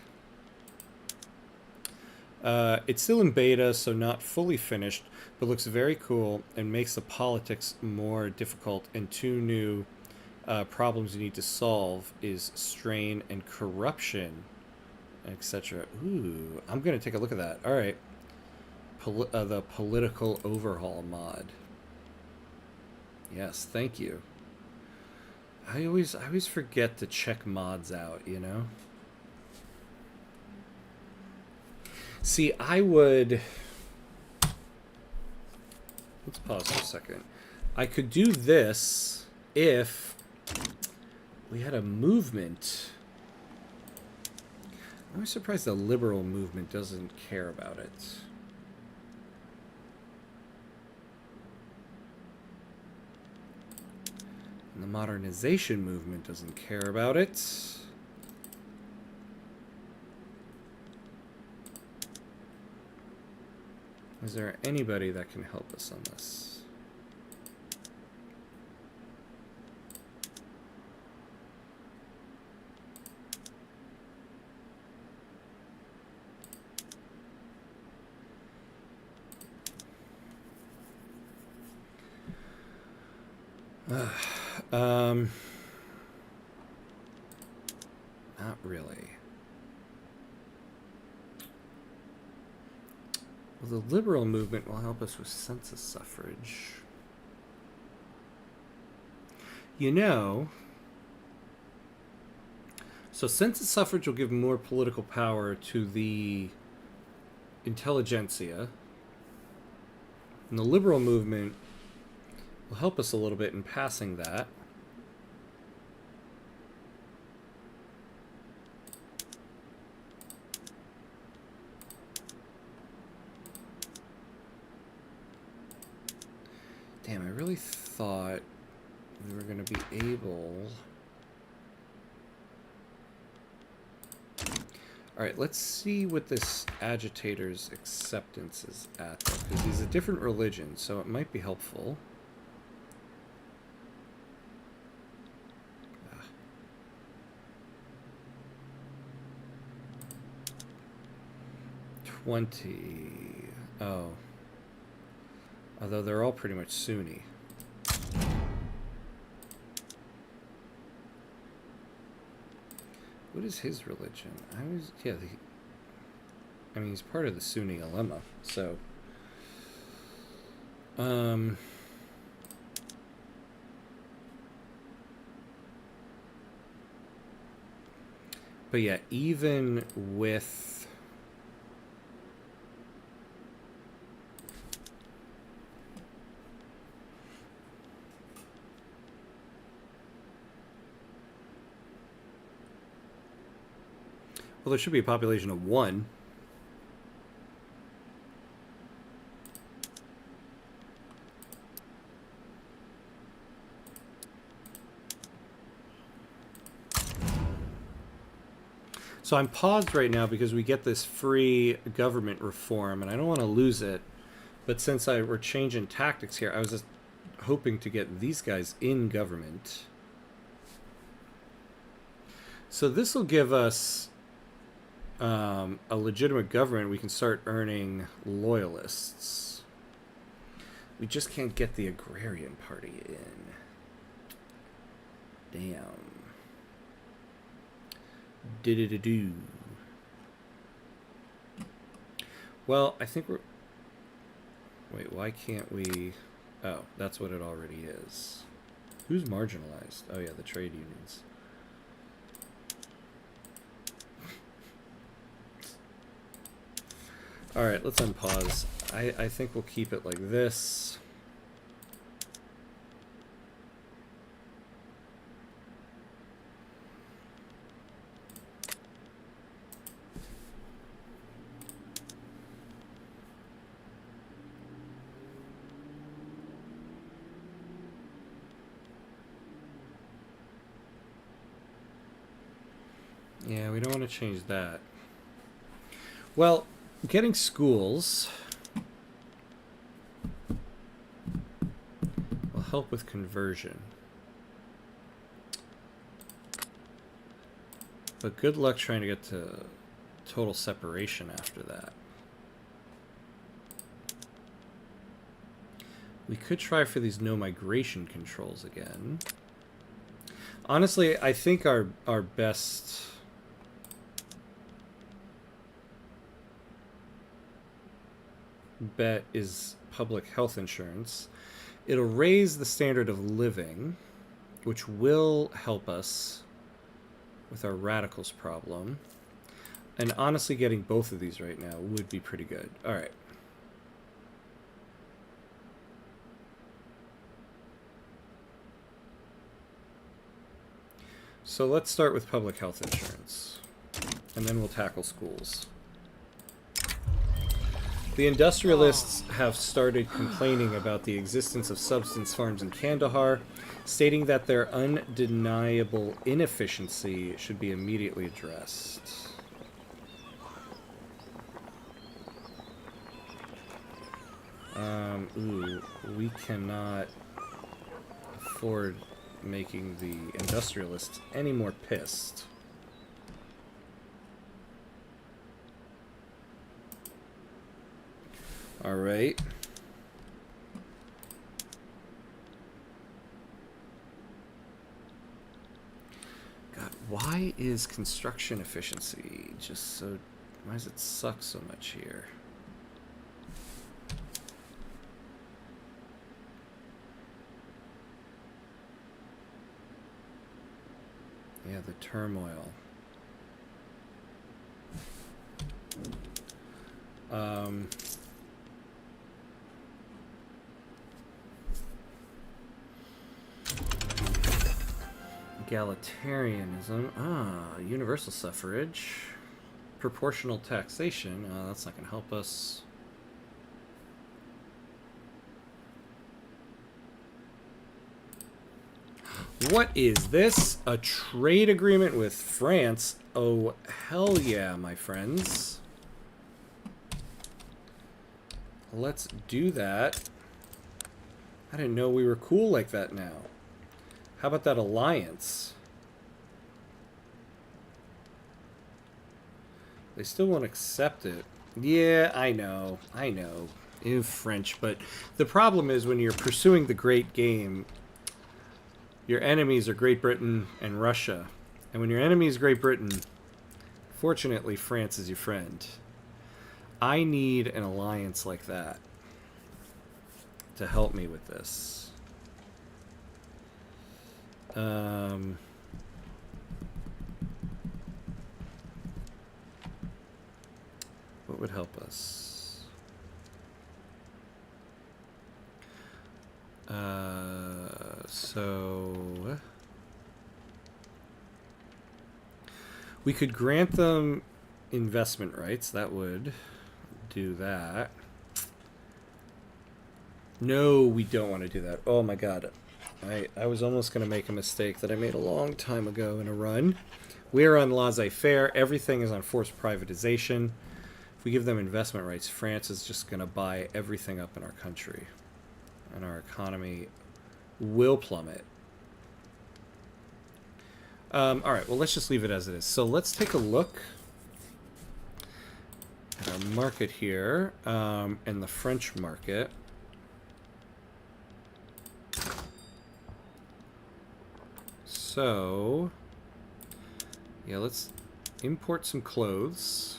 It's still in beta, so not fully finished, but looks very cool and makes the politics more difficult. And two new problems you need to solve is strain and corruption, etc. Ooh, I'm gonna take a look at that. All right, the political overhaul mod. Yes, thank you. I always forget to check mods out, you know? See, I would... Let's pause for a second. I could do this if we had a movement. I'm surprised the liberal movement doesn't care about it. And the modernization movement doesn't care about it. Is there anybody that can help us on this? Not really. Well, the liberal movement will help us with census suffrage. You know, so census suffrage will give more political power to the intelligentsia, and the liberal movement will help us a little bit in passing that. Damn, I really thought we were going to be able... Alright, let's see what this agitator's acceptance is at, because he's a different religion, so it might be helpful. Ah. 20. Oh. Although they're all pretty much Sunni. What is his religion? I mean, he's part of the Sunni ulema, so... But yeah, even with... Well, there should be a population of 1. So I'm paused right now because we get this free government reform, and I don't want to lose it. But since we're changing tactics here, I was just hoping to get these guys in government. So this will give us... a legitimate government. We can start earning loyalists. We just can't get the agrarian party in. Damn. Do. Well, I think we're... Wait, why can't we... Oh, that's what it already is. Who's marginalized? Oh yeah, the trade unions. Alright, let's unpause. I think we'll keep it like this. Yeah, we don't want to change that. Well, getting schools will help with conversion. But good luck trying to get to total separation after that. We could try for these no migration controls again. Honestly, I think our best bet is public health insurance. It'll raise the standard of living, which will help us with our radicals problem. And honestly, getting both of these right now would be pretty good. All right. So let's start with public health insurance, and then we'll tackle schools. The industrialists have started complaining about the existence of substance farms in Kandahar, stating that their undeniable inefficiency should be immediately addressed. We cannot afford making the industrialists any more pissed. All right. God, why is construction efficiency just so... Why does it suck so much here? Yeah, the turmoil. Egalitarianism. Universal suffrage. Proportional taxation. That's not going to help us. What is this? A trade agreement with France? Oh, hell yeah, my friends. Let's do that. I didn't know we were cool like that now. How about that alliance? They still won't accept it. Yeah, I know. I know. Ew, French. But the problem is when you're pursuing the great game... Your enemies are Great Britain and Russia. And when your enemy is Great Britain, fortunately, France is your friend. I need an alliance like that to help me with this. What would help us? So we could grant them investment rights. That would do that. No, we don't want to do that. Oh my god. I was almost going to make a mistake that I made a long time ago in a run. We're on laissez-faire. Everything is on forced privatization. If we give them investment rights, France is just going to buy everything up in our country. And our economy will plummet. Alright, well, let's just leave it as it is. So let's take a look at our market here, and the French market. So, yeah, let's import some clothes.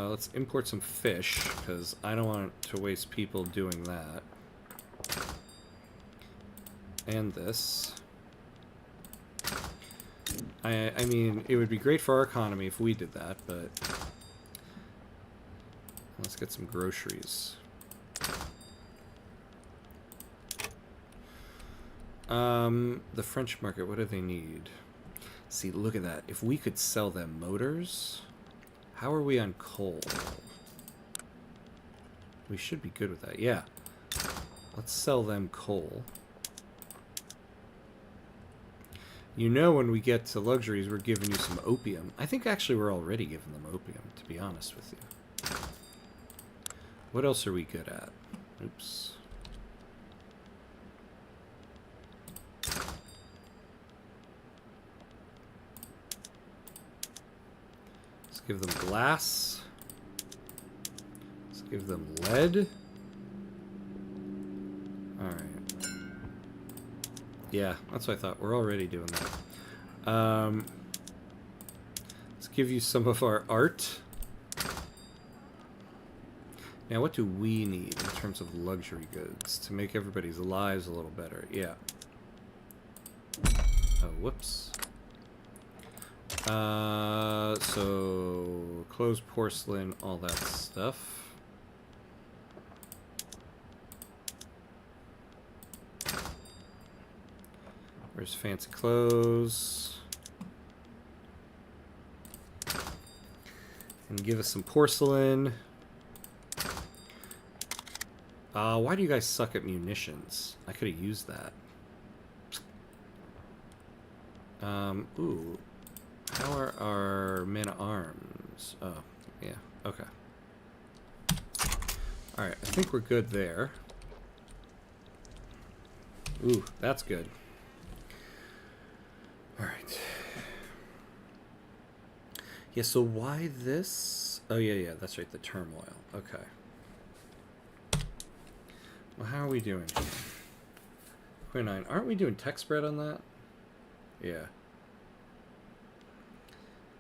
Let's import some fish, because I don't want to waste people doing that. And this. I mean, it would be great for our economy if we did that, but... Let's get some groceries. The French market, what do they need? See, look at that. If we could sell them motors... How are we on coal? We should be good with that. Yeah. Let's sell them coal. You know, when we get to luxuries, we're giving you some opium. I think actually we're already giving them opium, to be honest with you. What else are we good at? Oops. Let's give them glass. Let's give them lead. Alright. Yeah, that's what I thought. We're already doing that. Let's give you some of our art. Now, what do we need in terms of luxury goods to make everybody's lives a little better? Yeah. Oh, whoops. So clothes, porcelain, all that stuff. Where's fancy clothes? And give us some porcelain. Why do you guys suck at munitions? I could have used that. Ooh. How are our men-at-arms? Oh, yeah. Okay. Alright, I think we're good there. Ooh, that's good. Alright. Yeah, so why this? Oh, yeah, that's right, the turmoil. Okay. Well, how are we doing here? Quinine. Aren't we doing tech spread on that? Yeah.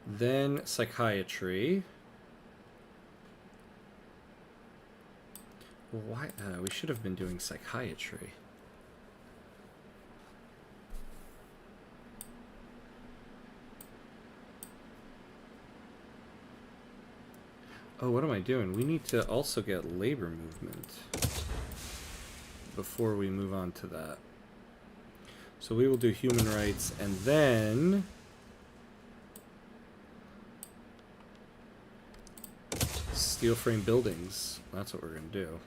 Then psychiatry. Why? We should have been doing psychiatry. Oh, what am I doing? We need to also get labor movement before we move on to that. So we will do human rights and then steel frame buildings. That's what we're going to do.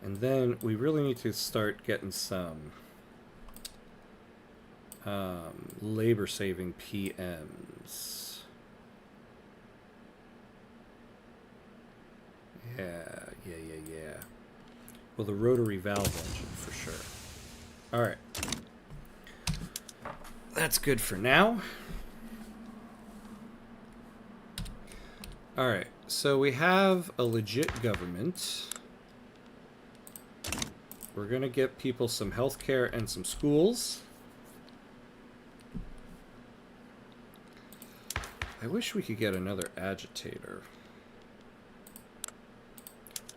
And then we really need to start getting some labor-saving PMs. Yeah. Well, the rotary valve engine for sure. All right. That's good for now. All right. So we have a legit government. We're going to get people some healthcare and some schools. I wish we could get another agitator.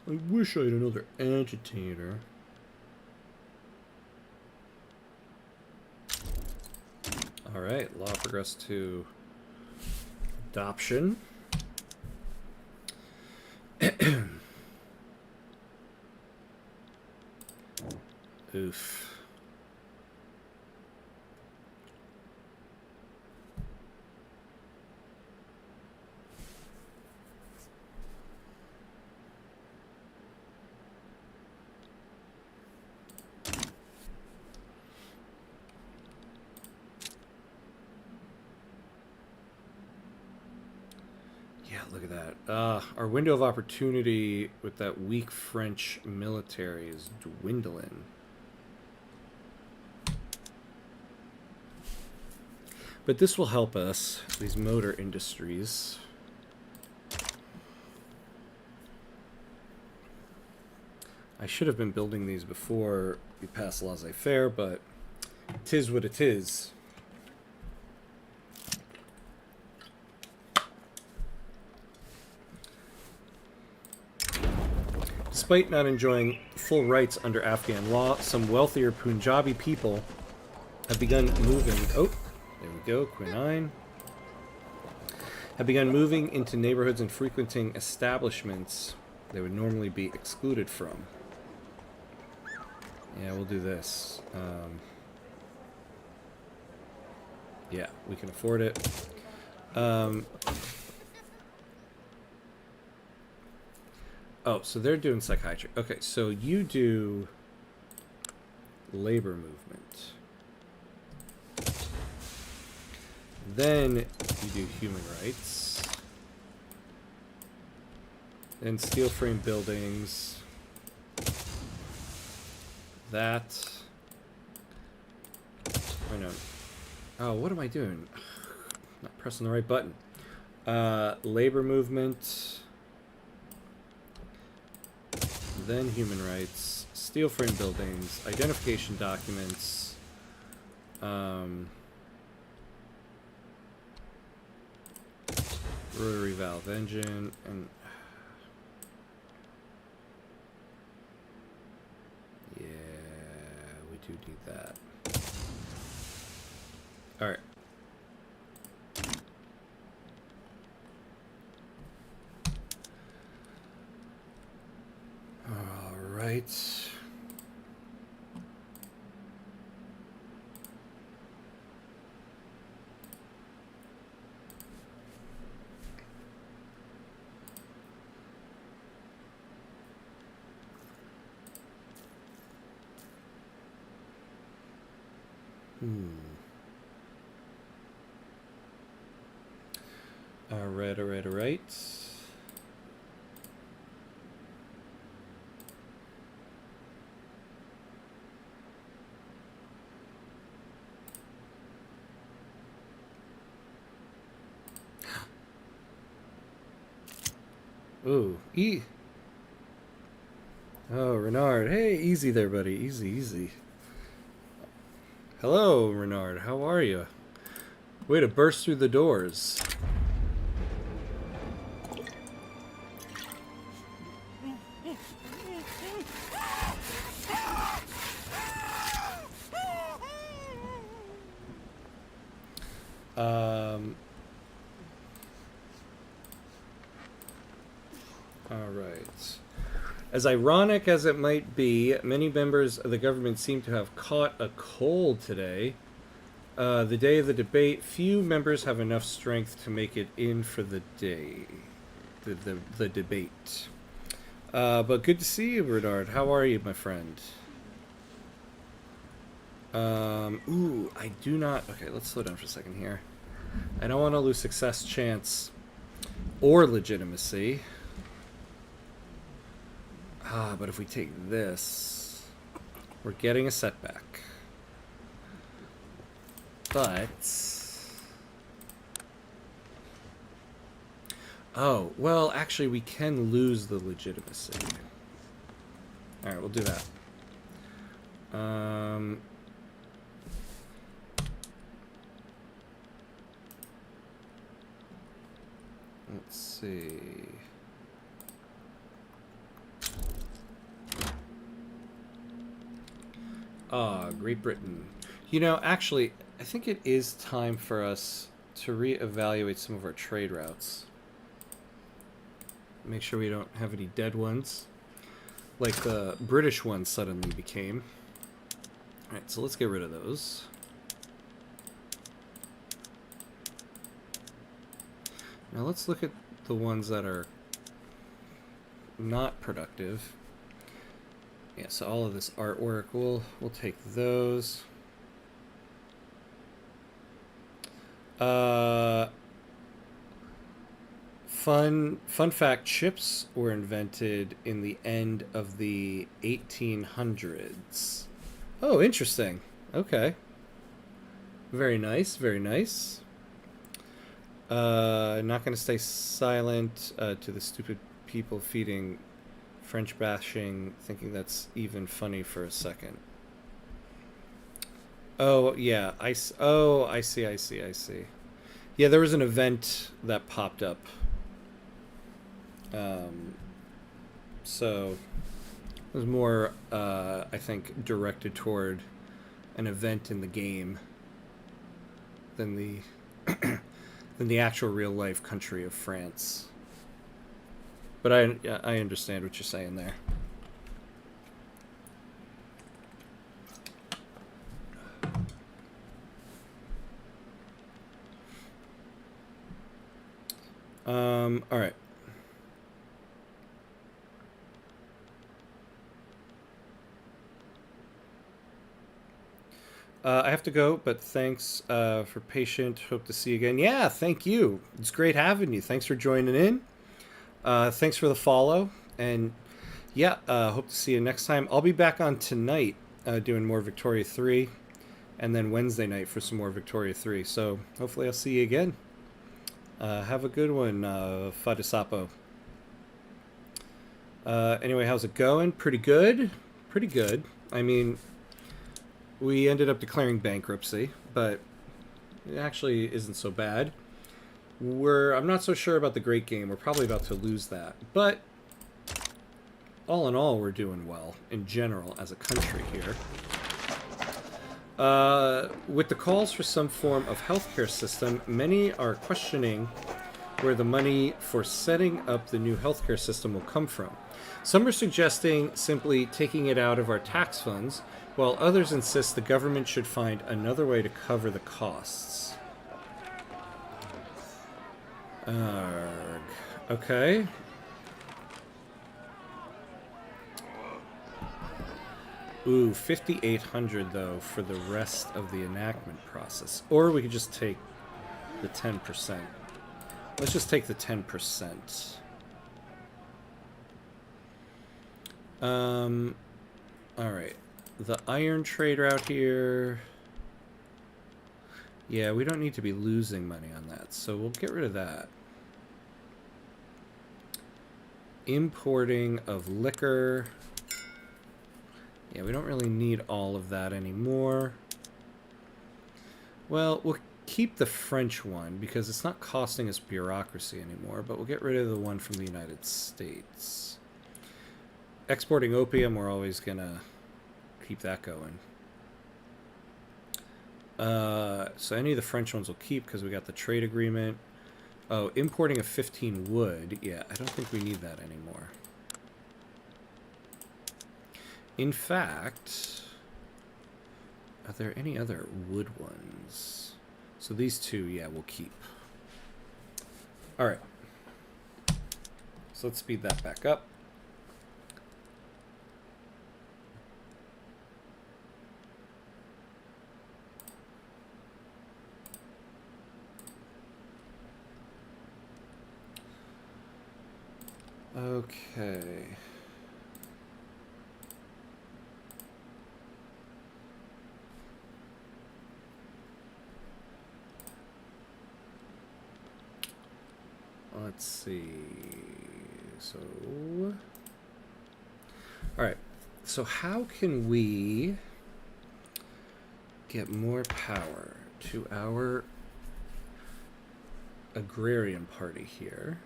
I wish I had another agitator. Alright, law progress to adoption. Oof. Yeah, look at that. Our window of opportunity with that weak French military is dwindling. But this will help us, these motor industries. I should have been building these before we pass laissez-faire, but 'tis what it is. Despite not enjoying full rights under Afghan law, some wealthier Punjabi people have begun moving. Oh, there we go, quinine. Have begun moving into neighborhoods and frequenting establishments they would normally be excluded from. Yeah, we'll do this. Yeah, we can afford it. Oh, so they're doing psychiatry. Okay, so you do labor movement. Then you do human rights. And steel frame buildings. That. I know. Oh, what am I doing? Not pressing the right button. Labor movement. Then human rights. Steel frame buildings. Identification documents. Rotary valve engine. And yeah, we do need that. All right. All right. All right. Ooh, Oh, Renard. Hey, easy there, buddy. Easy, easy. Hello, Renard. How are you? Way to burst through the doors. Alright. As ironic as it might be, many members of the government seem to have caught a cold today. The day of the debate, few members have enough strength to make it in for the day. The debate. But good to see you, Bernard. How are you, my friend? Ooh, I do not... Okay, let's slow down for a second here. I don't want to lose success chance or legitimacy. But if we take this, we're getting a setback. But... Oh, well, actually, we can lose the legitimacy. Alright, we'll do that. Let's see... Great Britain. You know, actually, I think it is time for us to reevaluate some of our trade routes. Make sure we don't have any dead ones, like the British one suddenly became. Alright, so let's get rid of those. Now let's look at the ones that are not productive. Yeah, so all of this artwork, we'll take those. Fun fact, chips were invented in the end of the 1800s. Oh, interesting. Okay. Very nice, very nice. Not going to stay silent to the stupid people feeding French bashing, thinking that's even funny for a second. Oh, yeah. I see. Yeah, there was an event that popped up. So it was more, I think, directed toward an event in the game than the than the actual real life country of France. But I understand what you're saying there. All right. I have to go, but thanks for patient. Hope to see you again. Yeah, thank you. It's great having you. Thanks for joining in. Thanks for the follow, and yeah, hope to see you next time. I'll be back on tonight doing more Victoria 3, and then Wednesday night for some more Victoria 3. So hopefully I'll see you again. Have a good one, Fadisapo. Anyway, how's it going? Pretty good. Pretty good. I mean, we ended up declaring bankruptcy, but it actually isn't so bad. I'm not so sure about the Great Game. We're probably about to lose that. But all in all, we're doing well in general as a country here. With the calls for some form of healthcare system, many are questioning where the money for setting up the new healthcare system will come from. Some are suggesting simply taking it out of our tax funds, while others insist the government should find another way to cover the costs. Okay. Ooh, 5,800 though for the rest of the enactment process. Or we could just take the 10%. Let's just take the 10%. Alright. The iron trader out here. Yeah, we don't need to be losing money on that, so we'll get rid of that. Importing of liquor. Yeah, we don't really need all of that anymore. Well, we'll keep the French one because it's not costing us bureaucracy anymore, but we'll get rid of the one from the United States. Exporting opium, we're always gonna keep that going. So any of the French ones will keep because we got the trade agreement. Oh, importing of 15 wood. Yeah, I don't think we need that anymore. In fact, are there any other wood ones? So these two, yeah, we'll keep. All right. So let's speed that back up. Okay. Let's see. So, all right. So how can we get more power to our agrarian party here?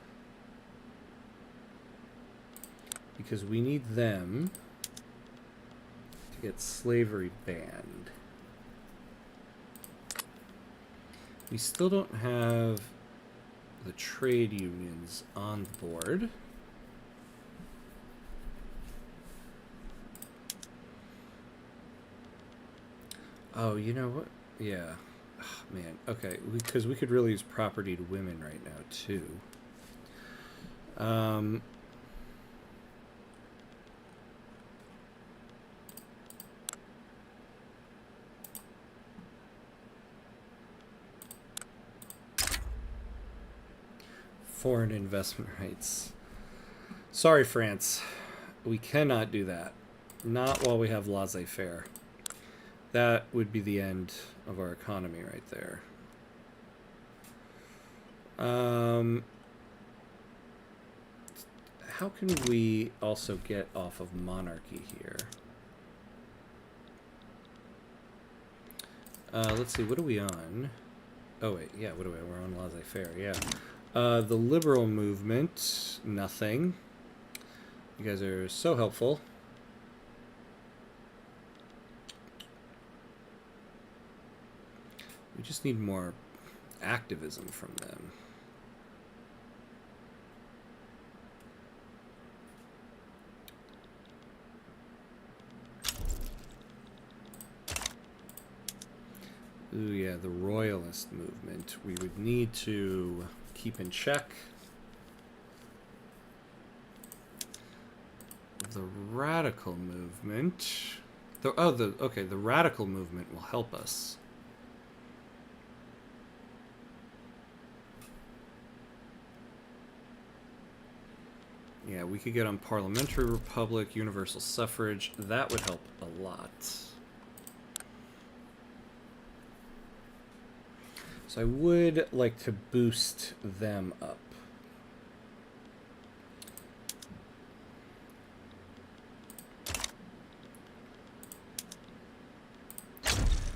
Because we need them to get slavery banned. We still don't have the trade unions on board. Oh, you know what? Yeah. Oh, man. Okay, because we could really use property to women right now, too. Foreign investment rights. Sorry, France. We cannot do that. Not while we have laissez-faire. That would be the end of our economy right there. How can we also get off of monarchy here? Let's see, what are we on? Oh, wait, yeah, what are we on? We're on laissez-faire, yeah. The liberal movement, nothing. You guys are so helpful. We just need more activism from them. Ooh, yeah, the royalist movement. We would need to keep in check. The radical movement. Okay, the radical movement will help us. Yeah, we could get on Parliamentary Republic, Universal Suffrage. That would help a lot. So I would like to boost them up.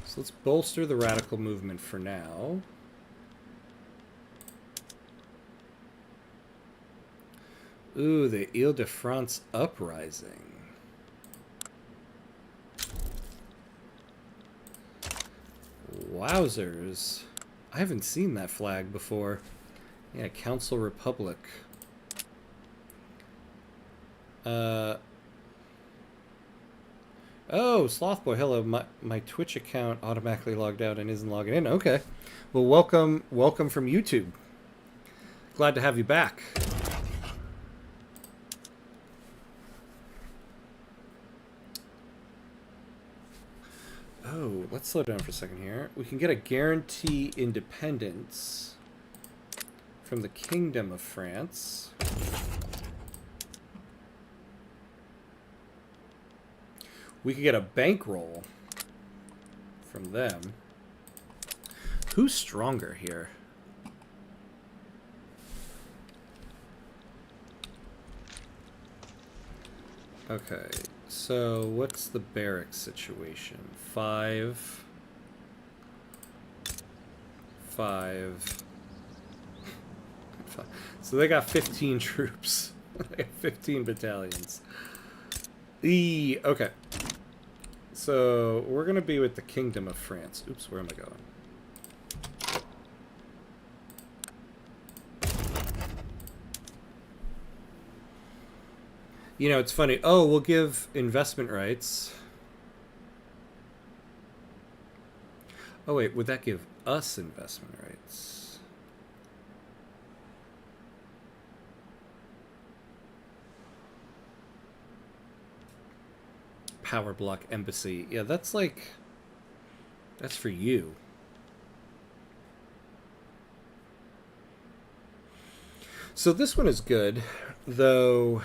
So let's bolster the radical movement for now. Ooh, the Ile-de-France uprising. Wowzers. I haven't seen that flag before. Yeah, Council Republic. Oh, Slothboy, hello. My Twitch account automatically logged out and isn't logging in. Okay. Well, welcome from YouTube. Glad to have you back. Oh, let's slow down for a second here. We can get a guarantee independence from the Kingdom of France. We could get a bankroll from them. Who's stronger here? Okay, so what's the barracks situation? 5. So they got 15 troops. They have 15 battalions. Okay. So we're going to be with the Kingdom of France. Oops, where am I going? You know, it's funny. Oh, we'll give investment rights. Oh, wait, would that give us investment rights? Power block embassy. Yeah, that's like... That's for you. So this one is good, though...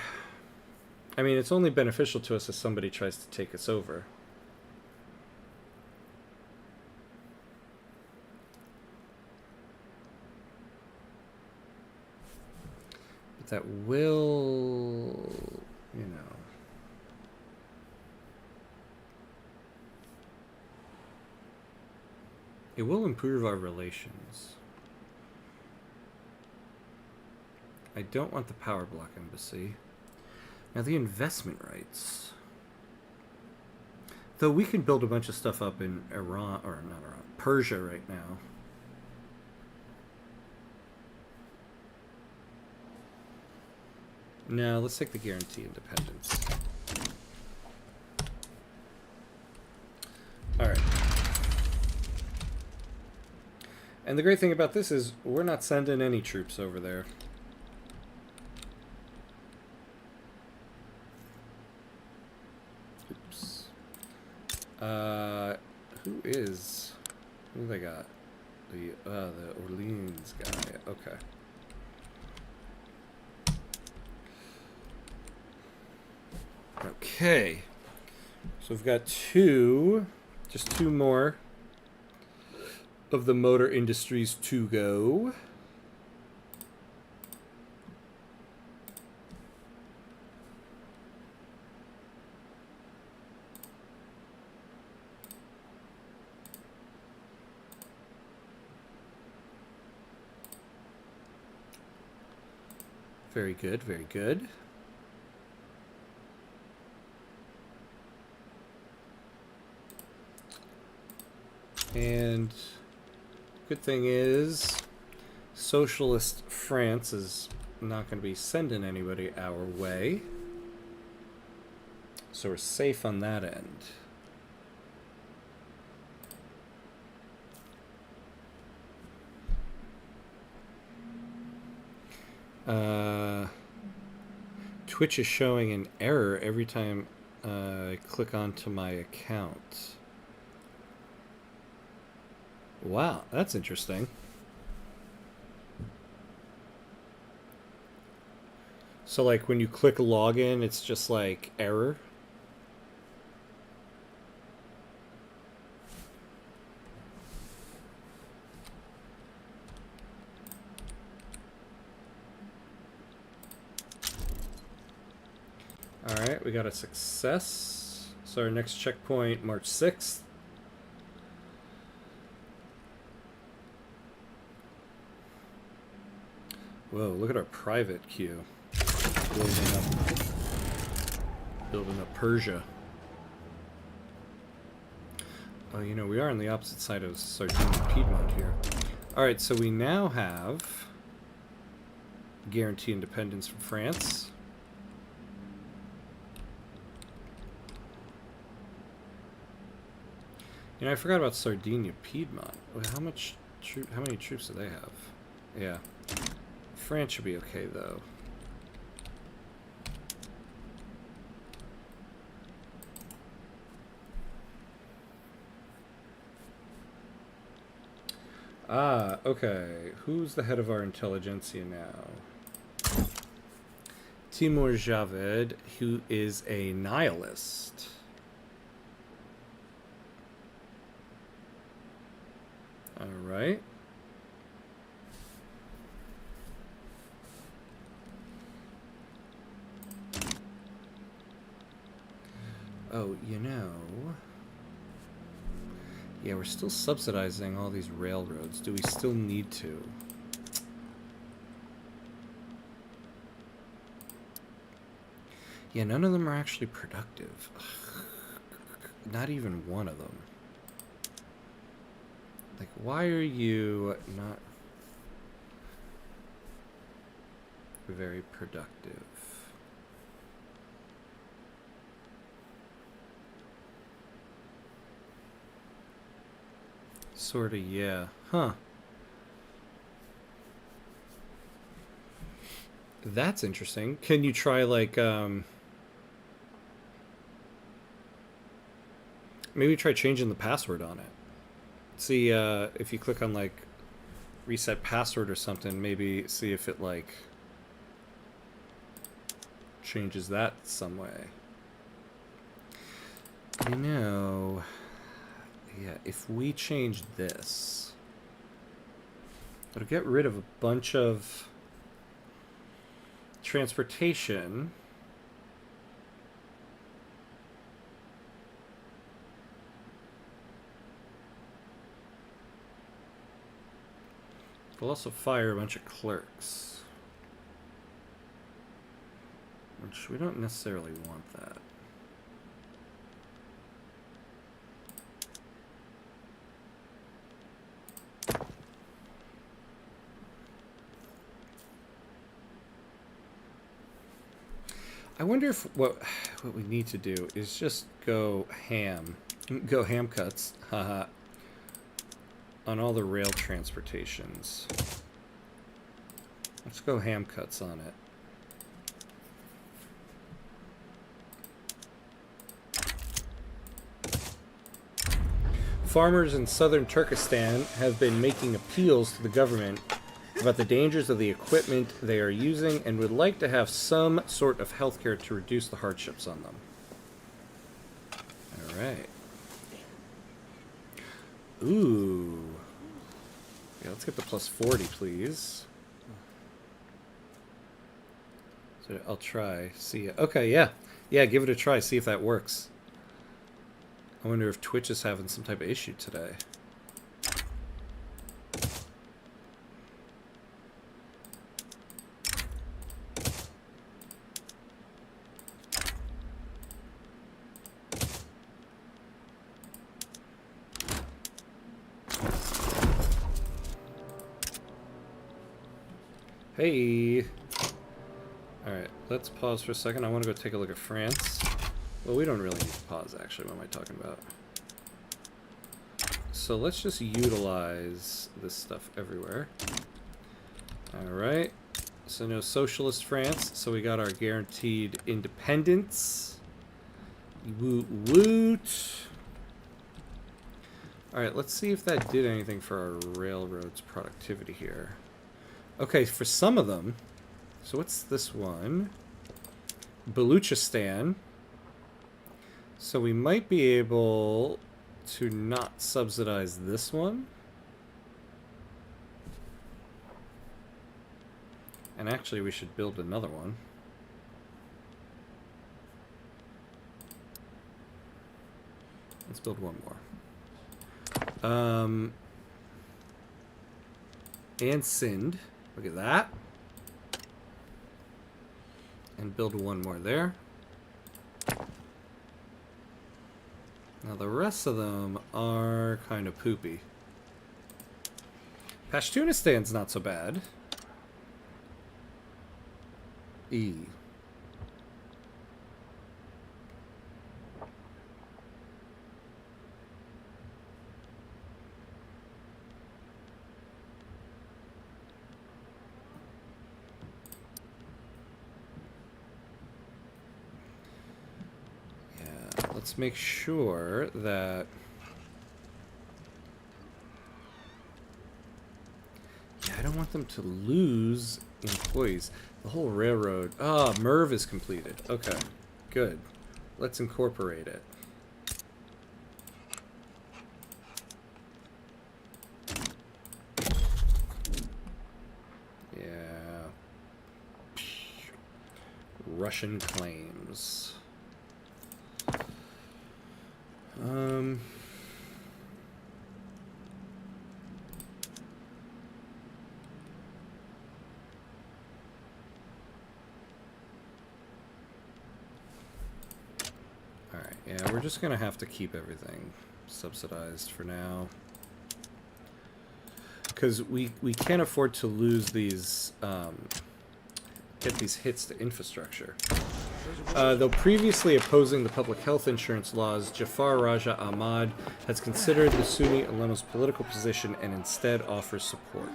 I mean, it's only beneficial to us if somebody tries to take us over. But that will, you know... It will improve our relations. I don't want the power block embassy. Now the investment rights. Though we can build a bunch of stuff up in Iran, or not Iran, Persia right now. No, let's take the guarantee independence. Alright. And the great thing about this is we're not sending any troops over there. Who do they got? The Orleans guy. Okay. Okay. So we've got just two more of the motor industries to go. Very good, very good. And good thing is, socialist France is not going to be sending anybody our way. So we're safe on that end. Twitch is showing an error every time I click onto my account. Wow, that's interesting. So like when you click login, it's just like error. Alright, we got a success. So our next checkpoint, March 6th. Whoa, look at our private queue. Building up Persia. Oh, you know, we are on the opposite side of Sardinia Piedmont here. Alright, so we now have guarantee independence from France. You know, I forgot about Sardinia Piedmont. How many troops do they have? Yeah. France should be okay, though. Ah, okay. Who's the head of our intelligentsia now? Timur Javed, who is a nihilist. Alright. Oh, you know... Yeah, we're still subsidizing all these railroads. Do we still need to? Yeah, none of them are actually productive. Not even one of them. Like, why are you not very productive? Sorta, yeah. Huh. That's interesting. Can you try, like, maybe try changing the password on it. See, if you click on, like, reset password or something, maybe see if it, like, changes that some way. You know... Yeah, if we change this, it'll get rid of a bunch of transportation. It'll also fire a bunch of clerks, which we don't necessarily want that. I wonder if what we need to do is just go ham cuts, haha, on all the rail transportations. Let's go ham cuts on it. Farmers in southern Turkestan have been making appeals to the government about the dangers of the equipment they are using and would like to have some sort of healthcare to reduce the hardships on them. Alright. Ooh. Yeah, let's get the plus 40, please. So I'll try. See ya. Okay, yeah. Yeah, give it a try. See if that works. I wonder if Twitch is having some type of issue today. Hey! Alright, let's pause for a second. I want to go take a look at France. Well, we don't really need to pause, actually. What am I talking about? So let's just utilize this stuff everywhere. Alright. So no socialist France. So we got our guaranteed independence. Woot woot. Alright, let's see if that did anything for our railroads productivity here. Okay, for some of them. So what's this one? Baluchistan. So we might be able to not subsidize this one. And actually we should build another one. Let's build one more. And Sind. Look at that. And build one more there. Now the rest of them are kind of poopy. Pashtunistan's not so bad. E. Let's make sure that... Yeah, I don't want them to lose employees. The whole railroad... Ah, Merv is completed. Okay, good. Let's incorporate it. Yeah. Russian claims. Alright, yeah, we're just gonna have to keep everything subsidized for now. Because we can't afford to lose these, get these hits to infrastructure. Though previously opposing the public health insurance laws, Jafar Raja Ahmad has considered the Sunni ulama's political position and instead offers support.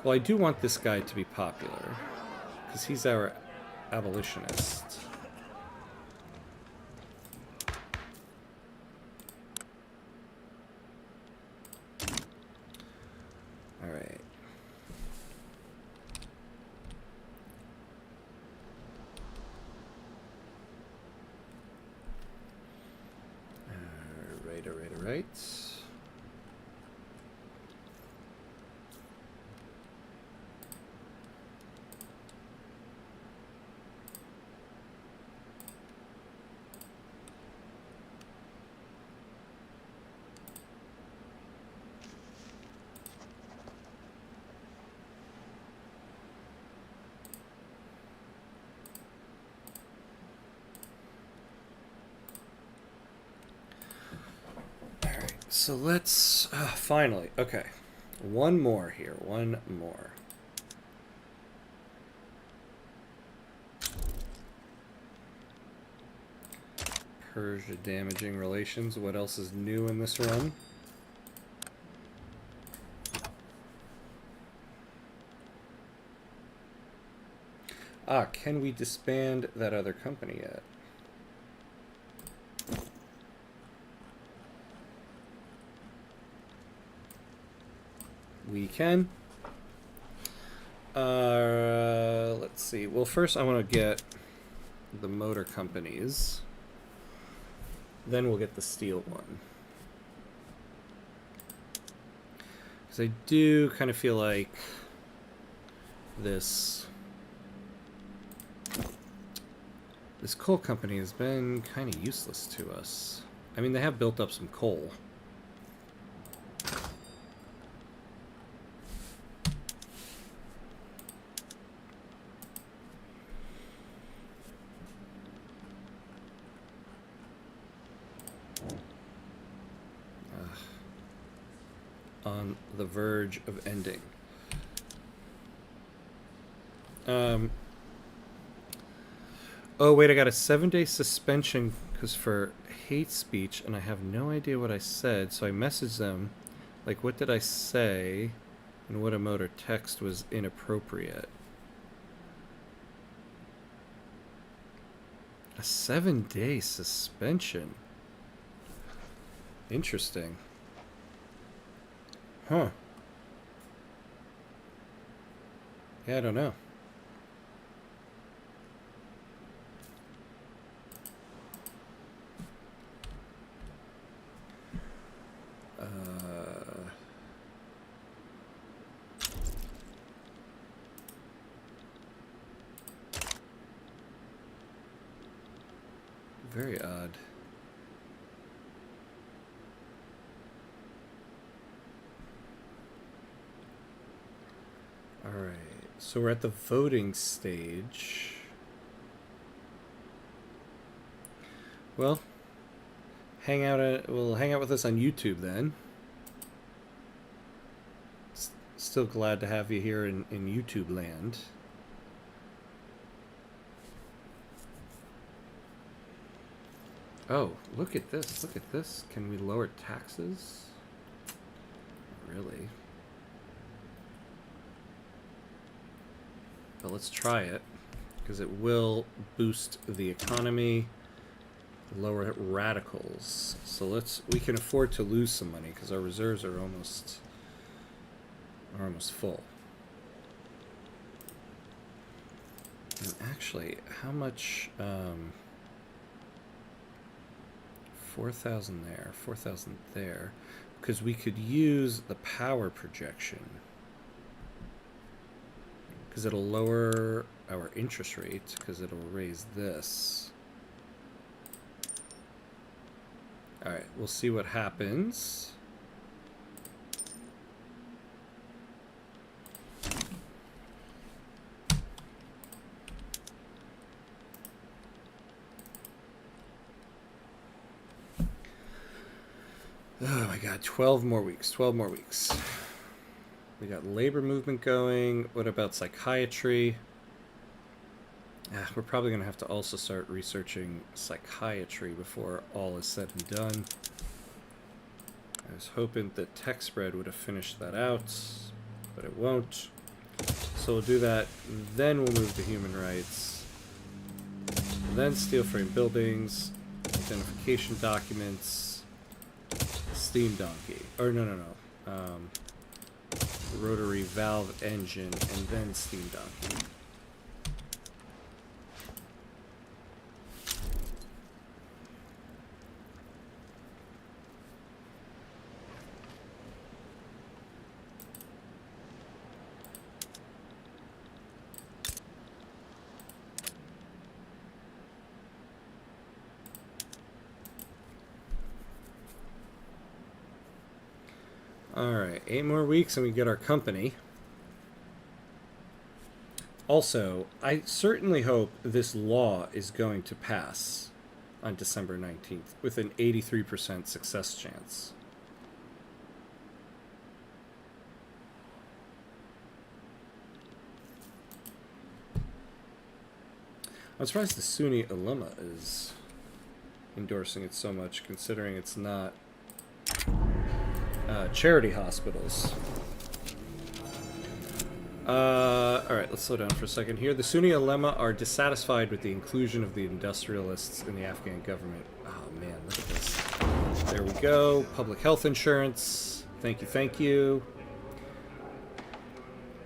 Well, I do want this guy to be popular, because he's our abolitionist. Alright. Alright. So let's finally, okay, one more here, one more. Persia damaging relations. What else is new in this run? Ah, can we disband that other company yet? We can. Let's see. Well, first I want to get the motor companies. Then we'll get the steel one. Because I do kind of feel like this coal company has been kind of useless to us. I mean, they have built up some coal. On the verge of ending. Oh wait, I got a 7-day suspension because for hate speech, and I have no idea what I said, so I messaged them, like, what did I say, and what emote or text was inappropriate. A 7-day suspension. Interesting. Huh. Yeah, I don't know. Very odd. Alright, so we're at the voting stage. Well, we'll hang out with us on YouTube then. Still glad to have you here in YouTube land. Oh, look at this. Look at this. Can we lower taxes? Really? But let's try it, because it will boost the economy, lower radicals. So we can afford to lose some money because our reserves are almost full. And actually, how much? 4,000 there, 4,000 there, because we could use the power projection, because it'll lower our interest rate, because it'll raise this. All right, we'll see what happens. Oh my god, 12 more weeks, 12 more weeks. We got labor movement going. What about psychiatry? We're probably going to have to also start researching psychiatry before all is said and done. I was hoping that tech spread would have finished that out, but it won't. So we'll do that, then we'll move to human rights. And then steel frame buildings, identification documents, steam donkey. Or no. Rotary valve engine, and then steam donkey. Alright, 8 more weeks and we get our company. Also, I certainly hope this law is going to pass on December 19th with an 83% success chance. I'm surprised the Sunni ulama is endorsing it so much, considering it's not charity hospitals. Alright, let's slow down for a second here. The Sunni ulama are dissatisfied with the inclusion of the industrialists in the Afghan government. Oh man, look at this. There we go. Public health insurance. Thank you, thank you.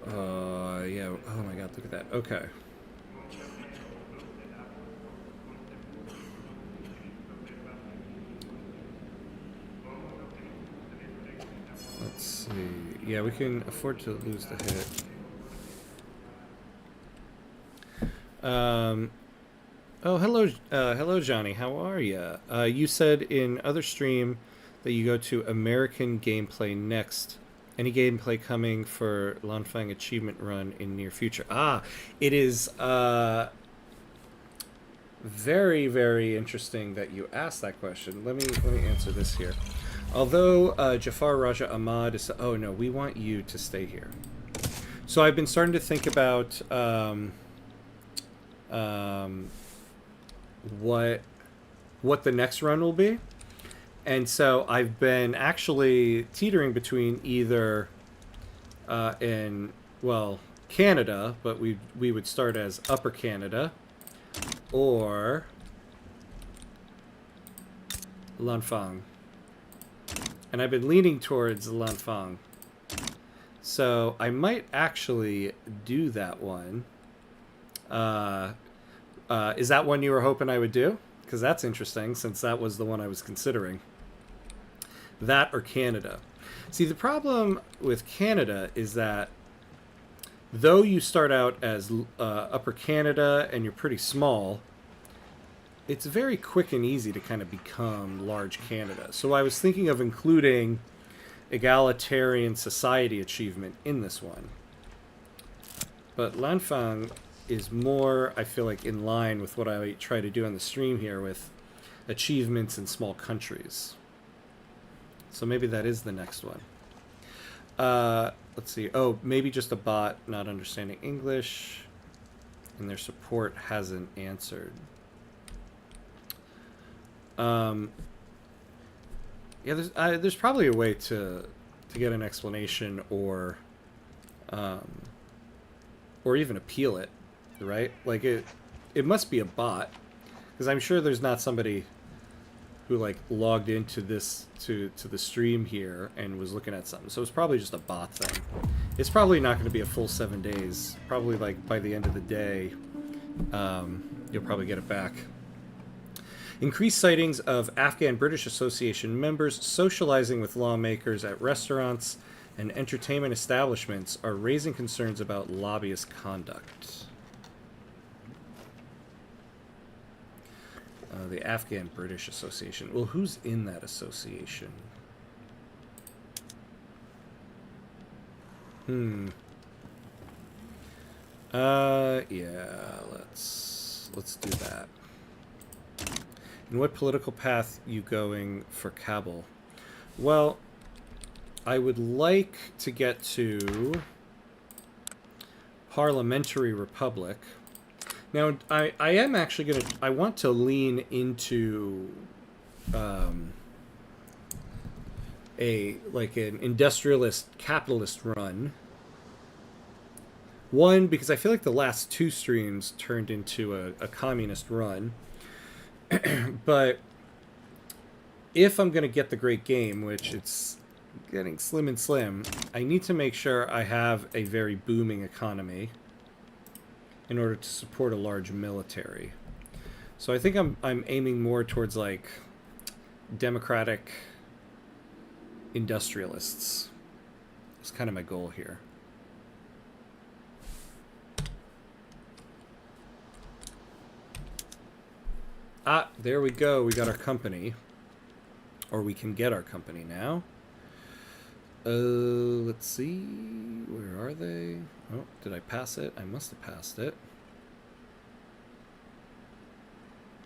Yeah. Oh my god, look at that. Okay. Let's see. Yeah, we can afford to lose the hit. Oh, hello, Johnny. How are you? You said in other stream that you go to American gameplay next. Any gameplay coming for Lanfang Achievement Run in near future? It is very, very interesting that you asked that question. Let me answer this here. Although Jafar Raja Ahmad is... Oh, no, we want you to stay here. So I've been starting to think about what the next run will be. And so I've been actually teetering between either in, well, Canada, but we would start as Upper Canada, or Lanfang. And I've been leaning towards Lanfang. So I might actually do that one. Is that one you were hoping I would do? Because that's interesting, since that was the one I was considering. That or Canada. See, the problem with Canada is that though you start out as Upper Canada and you're pretty small, it's very quick and easy to kind of become large Canada. So I was thinking of including egalitarian society achievement in this one. But Lanfang is more, I feel like, in line with what I try to do on the stream here with achievements in small countries. So maybe that is the next one. Let's see. Oh, maybe just a bot not understanding English, and their support hasn't answered. Yeah, there's probably a way to get an explanation or even appeal it, right? Like it must be a bot, because I'm sure there's not somebody who like logged into this to the stream here and was looking at something. So it's probably just a bot thing. It's probably not going to be a full 7 days. Probably like by the end of the day, you'll probably get it back. Increased sightings of Afghan-British Association members socializing with lawmakers at restaurants and entertainment establishments are raising concerns about lobbyist conduct. The Afghan-British Association. Well, who's in that association? Yeah, let's do that. And what political path you going for Kabul? Well, I would like to get to Parliamentary Republic. Now, I am actually going to... I want to lean into an industrialist, capitalist run. One, because I feel like the last 2 streams turned into a communist run. But if I'm going to get the great game, which it's getting slim and slim, I need to make sure I have a very booming economy in order to support a large military. So I think I'm aiming more towards like democratic industrialists. That's kind of my goal here. Ah, there we go. We got our company. Or we can get our company now. Let's see. Where are they? Oh, did I pass it? I must have passed it.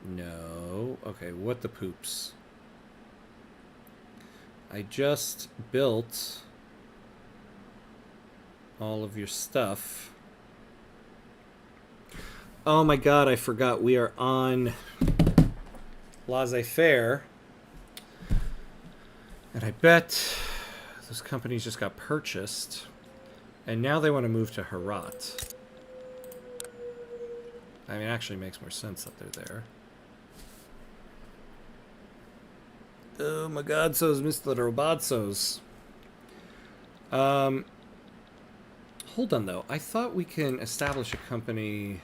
No. Okay, what the poops? I just built all of your stuff. Oh my god, I forgot. We are on laissez-faire. And I bet those companies just got purchased. And now they want to move to Herat. I mean, it actually makes more sense that they're there. Oh my god, so is Mr. Robotsos. Hold on, though. I thought we can establish a company...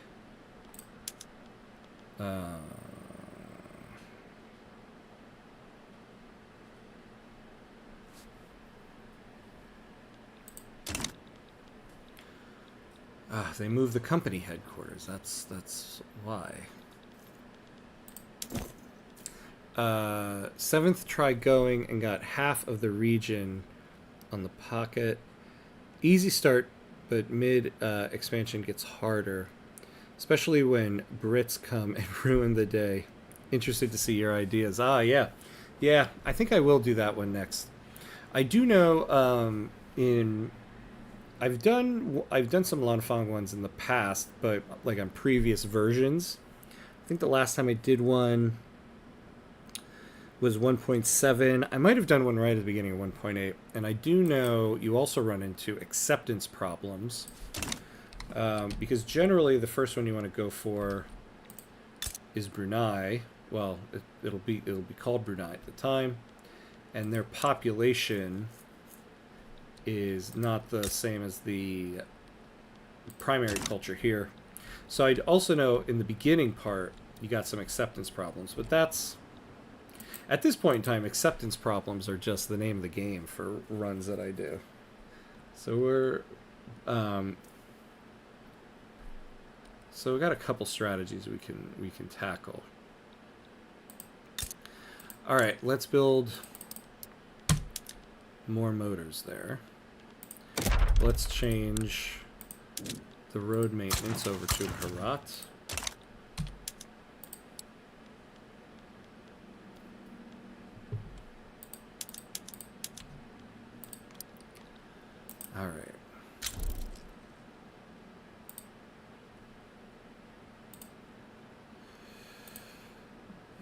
they moved the company headquarters. That's why. 7th tried going and got half of the region on the pocket. Easy start, but mid expansion gets harder, especially when Brits come and ruin the day. Interested to see your ideas. Yeah. I think I will do that one next. I do know I've done some Lanfang ones in the past, but like on previous versions. I think the last time I did one was 1.7. I might have done one right at the beginning of 1.8. And I do know you also run into acceptance problems. Because generally the first one you want to go for is Brunei. Well, it'll be called Brunei at the time. And their population is not the same as the primary culture here. So I also know in the beginning part you got some acceptance problems, but that's at this point in time, acceptance problems are just the name of the game for runs that I do. So we got a couple strategies we can tackle. All right, let's build more motors there. Let's change the road maintenance over to Herat. All right.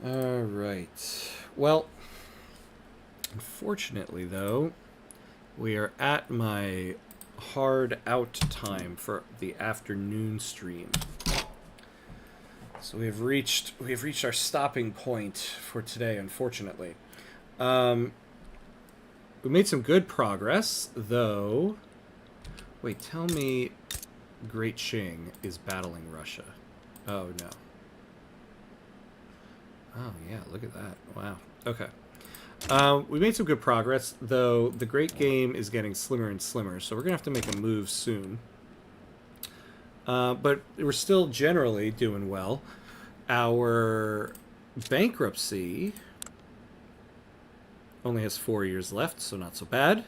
All right. Well, unfortunately, though, we are at my hard out time for the afternoon stream. So we have reached our stopping point for today, unfortunately. We made some good progress, though. Wait, tell me Great Qing is battling Russia. Oh, no. Oh, yeah, look at that. Wow. Okay. We made some good progress, though the Great Game is getting slimmer and slimmer, so we're going to have to make a move soon. But we're still generally doing well. Our bankruptcy only has 4 years left, so not so bad.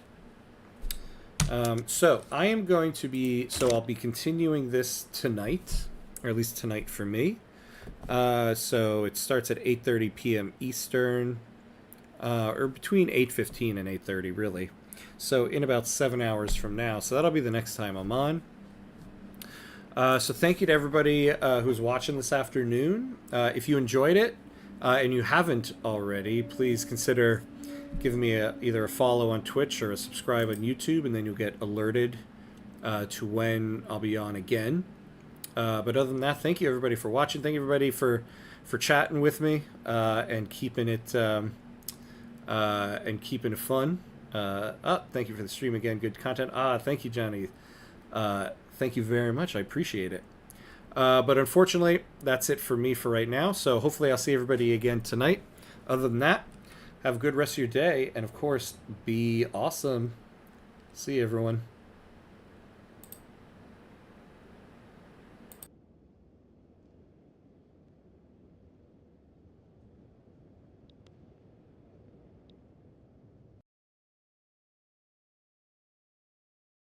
So I am going to be... So I'll be continuing this tonight, or at least tonight for me. So it starts at 8:30 p.m. Eastern, or between 8:15 and 8:30, really. So in about 7 hours from now. So that'll be the next time I'm on. So thank you to everybody who's watching this afternoon. If you enjoyed it, and you haven't already, please consider giving me either a follow on Twitch or a subscribe on YouTube, and then you'll get alerted to when I'll be on again. But other than that, thank you everybody for watching. Thank you everybody for chatting with me and keeping it fun. Thank you for the stream again. Good content. Thank you, Johnny. Thank you very much. I appreciate it. But unfortunately, that's it for me for right now. So hopefully I'll see everybody again tonight. Other than that, have a good rest of your day. And of course, be awesome. See you, everyone.